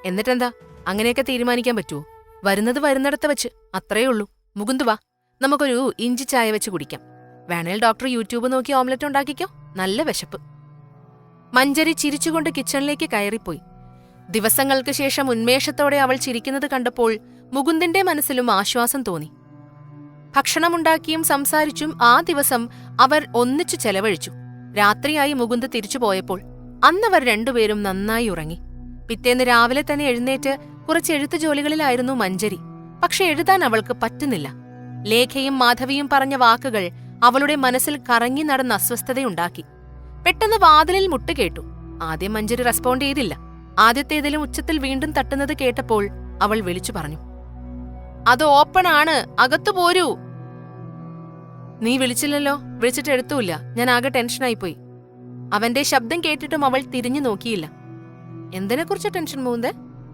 എന്നിട്ടെന്താ? അങ്ങനെയൊക്കെ തീരുമാനിക്കാൻ പറ്റുമോ? വരുന്നത് വരുന്നിടത്ത് വെച്ച്, അത്രയേ ഉള്ളൂ. മുകുന്ദ് വാ, നമുക്കൊരു ഇഞ്ചി ചായ വെച്ച് കുടിക്കാം. വേണേൽ ഡോക്ടർ യൂട്യൂബ് നോക്കി ഓംലെറ്റ് ഉണ്ടാക്കിക്കോ, നല്ല വിശപ്പ്. മഞ്ജരി ചിരിച്ചുകൊണ്ട് കിച്ചണിലേക്ക് കയറിപ്പോയി. ദിവസങ്ങൾക്ക് ശേഷം ഉന്മേഷത്തോടെ അവൾ ചിരിക്കുന്നത് കണ്ടപ്പോൾ മുകുന്ദിന്റെ മനസ്സിലും ആശ്വാസം തോന്നി. ഭക്ഷണമുണ്ടാക്കിയും സംസാരിച്ചും ആ ദിവസം അവർ ഒന്നിച്ചു ചെലവഴിച്ചു. രാത്രിയായി മുകുന്ദ് തിരിച്ചു പോയപ്പോൾ അന്നവർ രണ്ടുപേരും നന്നായി ഉറങ്ങി. പിറ്റേന്ന് രാവിലെ തന്നെ എഴുന്നേറ്റ് കുറച്ച് എഴുത്തു ജോലികളിലായിരുന്നു മഞ്ജരി. പക്ഷെ എഴുതാൻ അവൾക്ക് പറ്റുന്നില്ല. ലേഖയും മാധവിയും പറഞ്ഞ വാക്കുകൾ അവളുടെ മനസ്സിൽ കറങ്ങി നടന്ന അസ്വസ്ഥതയുണ്ടാക്കി. പെട്ടെന്ന് വാതിലിൽ മുട്ടുകേട്ടു. ആദ്യം മഞ്ജരി റെസ്പോണ്ട് ചെയ്തില്ല. ആദ്യത്തേതിലും ഉച്ചത്തിൽ വീണ്ടും തട്ടുന്നത് കേട്ടപ്പോൾ അവൾ വിളിച്ചു പറഞ്ഞു, അത് ഓപ്പൺ ആണ്, അകത്തു പോരൂ. നീ വിളിച്ചില്ലല്ലോ. വിളിച്ചിട്ട് എടുത്തൂല്ല. ഞാൻ ആകെ ടെൻഷനായിപ്പോയി. അവന്റെ ശബ്ദം കേട്ടിട്ടും അവൾ തിരിഞ്ഞു നോക്കിയില്ല. എന്തിനെക്കുറിച്ച് ടെൻഷൻ മൂന്നേ?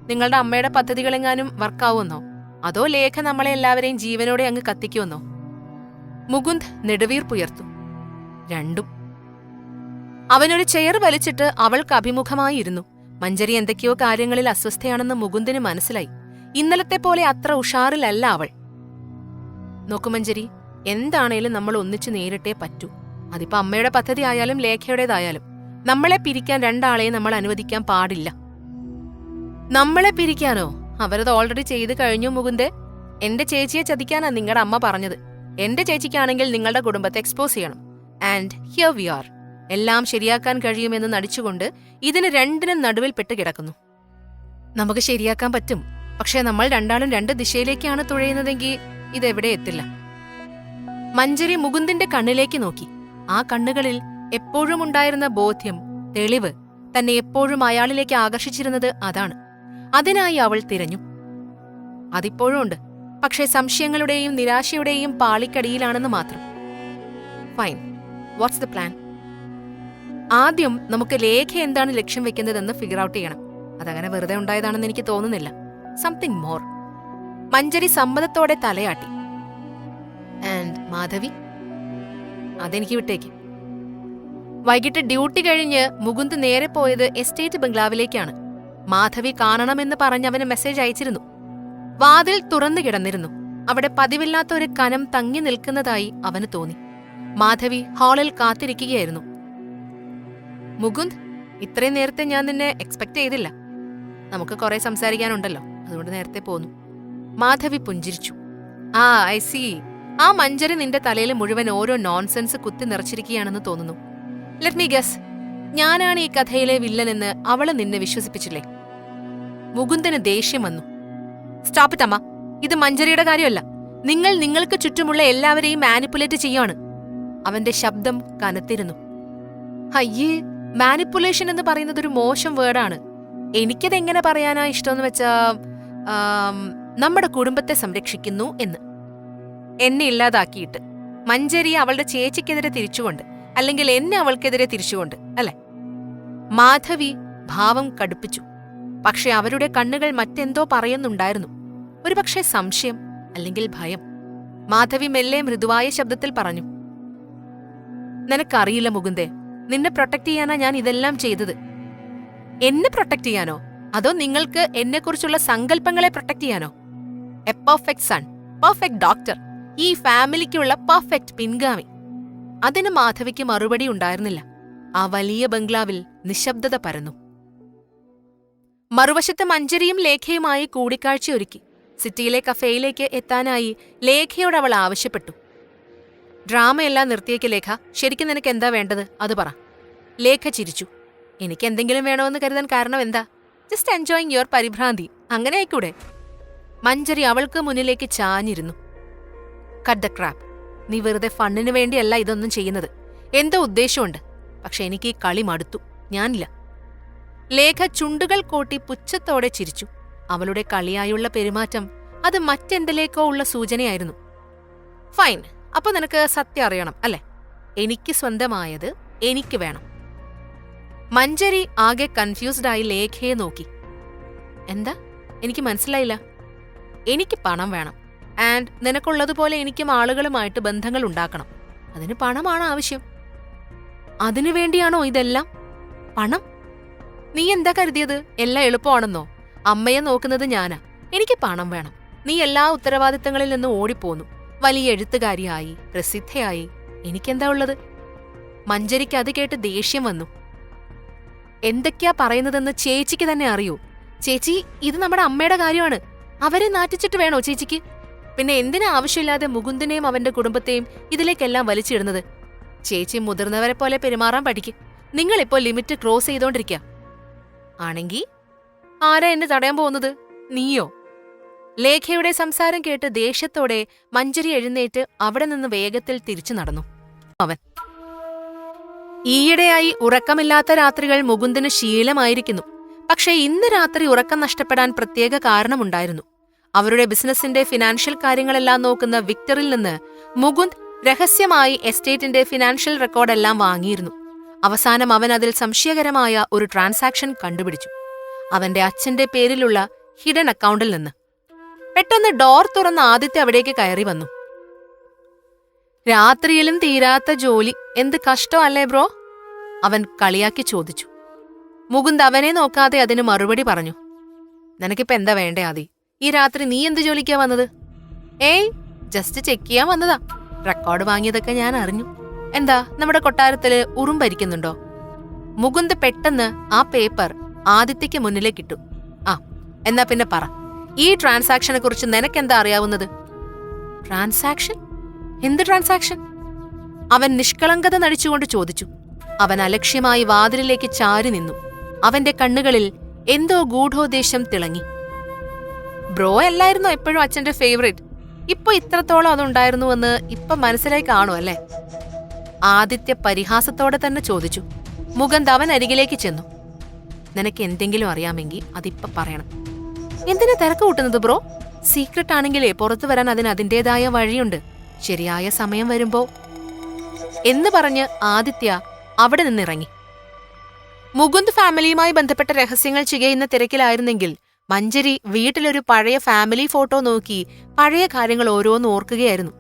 നിങ്ങളുടെ അമ്മയുടെ പദ്ധതികളെങ്ങാനും വർക്കാവുമെന്നോ? അതോ ലേഖ നമ്മളെ എല്ലാവരെയും ജീവനോടെ അങ്ങ് കത്തിക്കുമെന്നോ? മുകുന്ദ് നെടുവീർപ്പുയർത്തു. രണ്ടും. അവനൊരു ചെയർ വലിച്ചിട്ട് അവൾക്ക് അഭിമുഖമായി ഇരുന്നു. മഞ്ജരി എന്തൊക്കെയോ കാര്യങ്ങളിൽ അസ്വസ്ഥയാണെന്ന് മുകുന്ദിന് മനസ്സിലായി. ഇന്നലത്തെ പോലെ അത്ര ഉഷാറിലല്ല അവൾ. നോക്കു മഞ്ജരി, എന്താണേലും നമ്മൾ ഒന്നിച്ചു നേരിട്ടേ പറ്റൂ. അതിപ്പോ അമ്മയുടെ പദ്ധതി ആയാലും ലേഖയുടേതായാലും നമ്മളെ പിരിക്കാൻ രണ്ടാളെയും നമ്മൾ അനുവദിക്കാൻ പാടില്ല. നമ്മളെ പിരിക്കാനോ? അവരത് ഓൾറെഡി ചെയ്തു കഴിഞ്ഞു മുകുന്ദേ. എന്റെ ചേച്ചിയെ ചതിക്കാനാ നിങ്ങളുടെ അമ്മ പറഞ്ഞത്. എന്റെ ചേച്ചിക്കാണെങ്കിൽ നിങ്ങളുടെ കുടുംബത്തെ എക്സ്പോസ് ചെയ്യണം. And here we are. എല്ലാം ശരിയാക്കാൻ കഴിയുമെന്ന് നടിച്ചുകൊണ്ട് ഇതിന് രണ്ടിനും നടുവിൽ പെട്ട് കിടക്കുന്നു. നമുക്ക് ശരിയാക്കാൻ പറ്റും. പക്ഷെ നമ്മൾ രണ്ടാളും രണ്ട് ദിശയിലേക്കാണ് തുഴയുന്നതെങ്കിൽ ഇതെവിടെ എത്തില്ല. മഞ്ജരി മുകുന്ദിന്റെ കണ്ണിലേക്ക് നോക്കി. ആ കണ്ണുകളിൽ എപ്പോഴും ഉണ്ടായിരുന്ന ബോധ്യം, തെളിവ്, തന്നെ എപ്പോഴും അയാളിലേക്ക് ആകർഷിച്ചിരുന്നത് അതാണ്. അതിനായി അവൾ തിരഞ്ഞു. അതിപ്പോഴും ഉണ്ട്. പക്ഷേ സംശയങ്ങളുടെയും നിരാശയുടെയും പാളിക്കടിയിലാണെന്ന് മാത്രം. Fine, what's the plan? ആദ്യം നമുക്ക് ലേഖ എന്താണ് ലക്ഷ്യം വെക്കുന്നതെന്ന് ഫിഗർ ഔട്ട് ചെയ്യണം. അതങ്ങനെ വെറുതെ ഉണ്ടായതാണെന്ന് എനിക്ക് തോന്നുന്നില്ല. Something more. മഞ്ജരി സമ്മതത്തോടെ തലയാട്ടി. ആൻഡ് മാധവി? അതെനിക്ക് വിട്ടേക്ക്. വൈകിട്ട് ഡ്യൂട്ടി കഴിഞ്ഞ് മുകുന്ദ് നേരെ പോയത് എസ്റ്റേറ്റ് ബംഗ്ലാവിലേക്കാണ്. മാധവി കാണണമെന്ന് പറഞ്ഞവന് മെസ്സേജ് അയച്ചിരുന്നു. വാതിൽ തുറന്നു കിടന്നിരുന്നു. അവിടെ പതിവില്ലാത്ത ഒരു കനം തങ്ങി നിൽക്കുന്നതായി അവന് തോന്നി. മാധവി ഹാളിൽ കാത്തിരിക്കുകയായിരുന്നു. മുകുന്ദ്, ഇത്രയും നേരത്തെ ഞാൻ നിന്നെ എക്സ്പെക്ട് ചെയ്തില്ല. നമുക്ക് കുറെ സംസാരിക്കാനുണ്ടല്ലോ, അതുകൊണ്ട് നേരത്തെ പോന്നു. മാധവി പുഞ്ചിരിച്ചു. ആ, ഐ സി. ആ മഞ്ജരി നിന്റെ തലയിൽ മുഴുവൻ ഓരോ നോൺസെൻസ് കുത്തി നിറച്ചിരിക്കുകയാണെന്ന് തോന്നുന്നു. ലെറ്റ് മീ ഗസ്, ഞാനാണ് ഈ കഥയിലെ വില്ലനെന്ന് അവള് നിന്നെ വിശ്വസിപ്പിച്ചില്ലേ? മുകുന്ദന് ദേഷ്യം വന്നു. സ്റ്റോപ്പ് ഇറ്റ് അമ്മ. ഇത് മഞ്ജരിയുടെ കാര്യമല്ല. നിങ്ങൾ നിങ്ങൾക്ക് ചുറ്റുമുള്ള എല്ലാവരെയും മാനിപ്പുലേറ്റ് ചെയ്യാണ്. അവന്റെ ശബ്ദം കനത്തിരുന്നു. അയ്യേ, മാനിപ്പുലേഷൻ എന്ന് പറയുന്നത് ഒരു മോശം വേർഡാണ്. എനിക്കതെങ്ങനെ പറയാനാ ഇഷ്ടമെന്ന് വെച്ചാ, നമ്മുടെ കുടുംബത്തെ സംരക്ഷിക്കുന്നു എന്ന്. എന്നെ ഇല്ലാതാക്കിയിട്ട് മഞ്ജരി അവളുടെ ചേച്ചിക്കെതിരെ തിരിച്ചുകൊണ്ട്, അല്ലെങ്കിൽ എന്നെ അവൾക്കെതിരെ തിരിച്ചുകൊണ്ട്, അല്ലെ? മാധവി ഭാവം കടുപ്പിച്ചു. പക്ഷെ അവരുടെ കണ്ണുകൾ മറ്റെന്തോ പറയുന്നുണ്ടായിരുന്നു. ഒരുപക്ഷെ സംശയം, അല്ലെങ്കിൽ ഭയം. മാധവി മെല്ലെ മൃദുവായ ശബ്ദത്തിൽ പറഞ്ഞു, നിനക്കറിയില്ല മുകുന്ദേ, നിന്നെ പ്രൊട്ടക്ട് ചെയ്യാനാ ഞാൻ ഇതെല്ലാം ചെയ്തത്. എന്നെ പ്രൊട്ടക്ട് ചെയ്യാനോ? അതോ നിങ്ങൾക്ക് എന്നെക്കുറിച്ചുള്ള സങ്കല്പങ്ങളെ പ്രൊട്ടക്ട് ചെയ്യാനോ? A perfect son, perfect doctor, ഈ ഫാമിലിക്കുള്ള പെർഫെക്റ്റ് പിൻഗാമി. അതിന് മാധവിക്ക് മറുപടി ഉണ്ടായിരുന്നില്ല. ആ വലിയ ബംഗ്ലാവിൽ നിശബ്ദത പരന്നു. മറുവശത്ത് മഞ്ജരിയും ലേഖയുമായി കൂടിക്കാഴ്ചയൊരുക്കി. സിറ്റിയിലെ കഫേയിലേക്ക് എത്താനായി ലേഖയോട് അവൾ ആവശ്യപ്പെട്ടു. ഡ്രാമയെല്ലാം നിർത്തിയേക്ക് ലേഖ. ശരിക്കും നിനക്ക് എന്താ വേണ്ടത് അത് പറ. ലേഖ ചിരിച്ചു. എനിക്ക് എന്തെങ്കിലും വേണമെന്ന് കരുതാൻ കാരണം എന്താ? ജസ്റ്റ് എൻജോയിങ് യുവർ പരിഭ്രാന്തി. അങ്ങനെ ആയിക്കൂടെ? മഞ്ജരി അവൾക്ക് മുന്നിലേക്ക് ചാഞ്ഞിരുന്നു. Cut the crap. നീ വെറുതെ ഫണ്ണിന് വേണ്ടിയല്ല ഇതൊന്നും ചെയ്യുന്നത്. എന്തോ ഉദ്ദേശമുണ്ട്. പക്ഷെ എനിക്ക് ഈ കളി മടുത്തു. ഞാനില്ല. ലേഖ ചുണ്ടുകൾ കോട്ടി പുച്ഛത്തോടെ ചിരിച്ചു. അവളുടെ കളിയായുള്ള പെരുമാറ്റം അത് മറ്റെന്തിലേക്കോ ഉള്ള സൂചനയായിരുന്നു. ഫൈൻ, അപ്പൊ നിനക്ക് സത്യം അറിയണം അല്ലേ? എനിക്ക് സ്വന്തമായത് എനിക്ക് വേണം. മഞ്ജരി ആകെ കൺഫ്യൂസ്ഡായി ലേഖയെ നോക്കി. എന്താ? എനിക്ക് മനസ്സിലായില്ല. എനിക്ക് പണം വേണം. ആൻഡ് നിനക്കുള്ളതുപോലെ എനിക്കും ആളുകളുമായിട്ട് ബന്ധങ്ങൾ ഉണ്ടാക്കണം. അതിന് പണമാണ് ആവശ്യം. അതിനു വേണ്ടിയാണോ ഇതെല്ലാം? പണം? നീ എന്താ കരുതിയത് എല്ലാം എളുപ്പമാണെന്നോ? അമ്മയെ നോക്കുന്നത് ഞാനാ. എനിക്ക് പണം വേണം. നീ എല്ലാ ഉത്തരവാദിത്തങ്ങളിൽ നിന്നും ഓടിപ്പോന്നു. വലിയ എഴുത്തുകാരിയായി, പ്രസിദ്ധയായി. എനിക്കെന്താ ഉള്ളത്? മഞ്ജരിക്ക് അത് കേട്ട് ദേഷ്യം വന്നു. എന്തൊക്കെയാ പറയുന്നതെന്ന് ചേച്ചിക്ക് തന്നെ അറിയൂ. ചേച്ചി, ഇത് നമ്മുടെ അമ്മയുടെ കാര്യമാണ്. അവരെ നാറ്റിച്ചിട്ട് വേണോ ചേച്ചിക്ക്? പിന്നെ എന്തിനാ ആവശ്യമില്ലാതെ മുകുന്ദനെയും അവന്റെ കുടുംബത്തെയും ഇതിലേക്കെല്ലാം വലിച്ചിടുന്നത്? ചേച്ചി മുതിർന്നവരെ പോലെ പെരുമാറാൻ പഠിക്കും. നിങ്ങളിപ്പോ ലിമിറ്റ് ക്രോസ് ചെയ്തോണ്ടിരിക്കുക. ആണെങ്കി ആരാ എന്നെ തടയാൻ പോകുന്നത്? നീയോ? ലേഖയുടെ സംസാരം കേട്ട് ദേഷ്യത്തോടെ മഞ്ജരി എഴുന്നേറ്റ് അവിടെ നിന്ന് വേഗത്തിൽ തിരിച്ചു നടന്നു. അവൻ ഈയിടെയായി ഉറക്കമില്ലാത്ത രാത്രികൾ മുകുന്ദന് ശീലമായിരിക്കുന്നു. പക്ഷേ ഇന്ന് രാത്രി ഉറക്കം നഷ്ടപ്പെടാൻ പ്രത്യേക കാരണമുണ്ടായിരുന്നു. അവരുടെ ബിസിനസിന്റെ ഫിനാൻഷ്യൽ കാര്യങ്ങളെല്ലാം നോക്കുന്ന വിക്ടറിൽ നിന്ന് മുകുന്ദ് രഹസ്യമായി എസ്റ്റേറ്റിന്റെ ഫിനാൻഷ്യൽ റെക്കോർഡെല്ലാം വാങ്ങിയിരുന്നു. അവസാനം അവൻ അതിൽ സംശയകരമായ ഒരു ട്രാൻസാക്ഷൻ കണ്ടുപിടിച്ചു. അവന്റെ അച്ഛന്റെ പേരിലുള്ള ഹിഡൻ അക്കൗണ്ടിൽ നിന്ന്. പെട്ടെന്ന് ഡോർ തുറന്ന് ആദിത്യ അവിടേക്ക് കയറി വന്നു. രാത്രിയിലും തീരാത്ത ജോലി, എന്ത് കഷ്ടം അല്ലേ ബ്രോ? അവൻ കളിയാക്കി ചോദിച്ചു. മുകുന്ദ് അവനെ നോക്കാതെ അതിന് മറുപടി പറഞ്ഞു. നിനക്കിപ്പോ എന്താ വേണ്ടേ ആദി? ഈ രാത്രി നീ എന്ത് ജോലിക്കാ വന്നത്? ഏയ്, ജസ്റ്റ് ചെക്ക് ചെയ്യാൻ വന്നതാ. റെക്കോർഡ് വാങ്ങിയതൊക്കെ ഞാൻ അറിഞ്ഞു. എന്താ നമ്മുടെ കൊട്ടാരത്തില് ഉറുമ്പരിക്കുന്നുണ്ടോ? മുകുന്ദ് പെട്ടെന്ന് ആ പേപ്പർ ആദിത്യക്ക് മുന്നിലേക്കിട്ടു. ആ, എന്നാ പിന്നെ പറ, ഈ ട്രാൻസാക്ഷനെ കുറിച്ച് നിനക്കെന്താ അറിയാവുന്നത്? ട്രാൻസാക്ഷൻ? എന്ത് ട്രാൻസാക്ഷൻ? അവൻ നിഷ്കളങ്കത നടിച്ചുകൊണ്ട് ചോദിച്ചു. അവൻ അലക്ഷ്യമായി വാതിലിലേക്ക് ചാരി നിന്നു. അവന്റെ കണ്ണുകളിൽ എന്തോ ഗൂഢോദ്ദേശം തിളങ്ങി. ബ്രോ അല്ലായിരുന്നോ എപ്പോഴും അച്ഛന്റെ ഫേവറേറ്റ്? ഇപ്പൊ ഇത്രത്തോളം അതുണ്ടായിരുന്നുവെന്ന് ഇപ്പൊ മനസ്സിലായി കാണും അല്ലേ? ആദിത്യ പരിഹാസത്തോടെ തന്നെ ചോദിച്ചു. മുകുന്ദ് അവൻ അരികിലേക്ക് ചെന്നു. നിനക്ക് എന്തെങ്കിലും അറിയാമെങ്കിൽ അതിപ്പോ പറയണം. എന്തിനാ തിരക്ക് കൂട്ടുന്നത് ബ്രോ? സീക്രട്ട് ആണെങ്കിലേ പുറത്തു വരാൻ അതിൻ്റെതായ വഴിയുണ്ട്. ശരിയായ സമയം വരുമ്പോ എന്ന് പറഞ്ഞ് ആദിത്യ അവിടെ നിന്നിറങ്ങി. മുകുന്ദ് ഫാമിലിയുമായി ബന്ധപ്പെട്ട രഹസ്യങ്ങൾ ചികയുന്ന തിരക്കിലായിരുന്നെങ്കിൽ മഞ്ജരി വീട്ടിലൊരു പഴയ ഫാമിലി ഫോട്ടോ നോക്കി പഴയ കാര്യങ്ങൾ ഓരോന്ന് ഓർക്കുകയായിരുന്നു.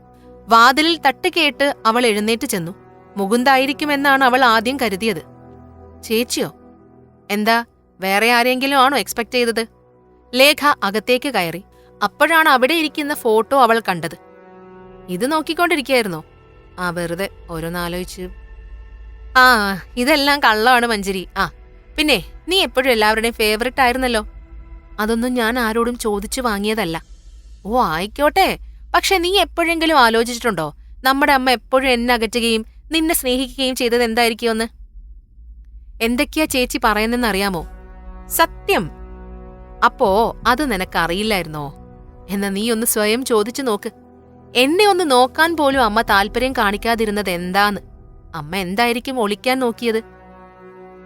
വാതിലിൽ തട്ടുകേട്ട് അവൾ എഴുന്നേറ്റ് ചെന്നു. മുകുന്ദായിരിക്കുമെന്നാണ് അവൾ ആദ്യം കരുതിയത്. ചേച്ചിയോ? എന്താ, വേറെ ആരെങ്കിലും ആണോ എക്സ്പെക്ട് ചെയ്തത്? ലേഖ അകത്തേക്ക് കയറി. അപ്പോഴാണ് അവിടെ ഇരിക്കുന്ന ഫോട്ടോ അവൾ കണ്ടത്. ഇത് നോക്കിക്കൊണ്ടിരിക്കുകയായിരുന്നോ? ആ, വെറുതെ ഓരോന്നാലോചിച്ച്. ആ, ഇതെല്ലാം കള്ളമാണ് മഞ്ജരി. ആ, പിന്നെ നീ എപ്പോഴും എല്ലാവരുടെയും ഫേവററ്റ് ആയിരുന്നല്ലോ. അതൊന്നും ഞാൻ ആരോടും ചോദിച്ചു വാങ്ങിയതല്ല. ഓ ആയിക്കോട്ടെ, പക്ഷെ നീ എപ്പോഴെങ്കിലും ആലോചിച്ചിട്ടുണ്ടോ നമ്മുടെ അമ്മ എപ്പോഴും എന്നെ അകറ്റുകയും നിന്നെ സ്നേഹിക്കുകയും ചെയ്തത് എന്തായിരിക്കുമെന്ന്? എന്തൊക്കെയാ ചേച്ചി പറയുന്നെന്നറിയാമോ? സത്യം. അപ്പോ അത് നിനക്കറിയില്ലായിരുന്നോ? എന്നാ നീ ഒന്ന് സ്വയം ചോദിച്ചു നോക്ക്. എന്നെ ഒന്ന് നോക്കാൻ പോലും അമ്മ താല്പര്യം കാണിക്കാതിരുന്നത് എന്താന്ന്? അമ്മ എന്തായിരിക്കും ഒളിക്കാൻ നോക്കിയത്?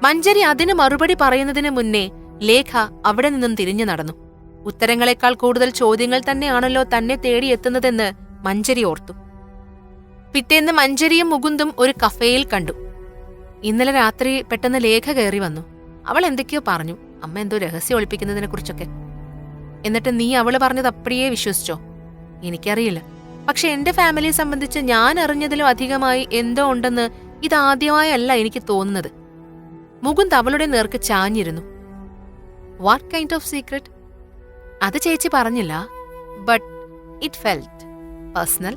മഞ്ജരി അതിന് മറുപടി പറയുന്നതിന് മുന്നേ ലേഖ അവിടെ നിന്നും തിരിഞ്ഞു നടന്നു. ഉത്തരങ്ങളെക്കാൾ കൂടുതൽ ചോദ്യങ്ങൾ തന്നെയാണല്ലോ തന്നെ തേടിയെത്തുന്നതെന്ന് മഞ്ജരി ഓർത്തു. പിറ്റേന്ന് മഞ്ജരിയും മുകുന്ദും ഒരു കഫേയിൽ കണ്ടു. ഇന്നലെ രാത്രി പെട്ടെന്ന് ലേഖ കയറി വന്നു. അവൾ എന്തൊക്കെയോ പറഞ്ഞു, അമ്മ എന്തോ രഹസ്യം ഒളിപ്പിക്കുന്നതിനെ കുറിച്ചൊക്കെ. എന്നിട്ട് നീ അവള് പറഞ്ഞത് അപ്പടിയേ വിശ്വസിച്ചോ? എനിക്കറിയില്ല, പക്ഷെ എന്റെ ഫാമിലിയെ സംബന്ധിച്ച് ഞാൻ അറിഞ്ഞതിലും അധികമായി എന്തോ ഉണ്ടെന്ന് ഇതാദ്യമായല്ല എനിക്ക് തോന്നുന്നത്. മുകുന്ദ് അവളുടെ നേർക്ക് ചാഞ്ഞിരുന്നു. What kind of secret? അത് ചേച്ചി പറഞ്ഞില്ല, ബട്ട് ഇറ്റ് ഫെൽറ്റ് പേഴ്സണൽ.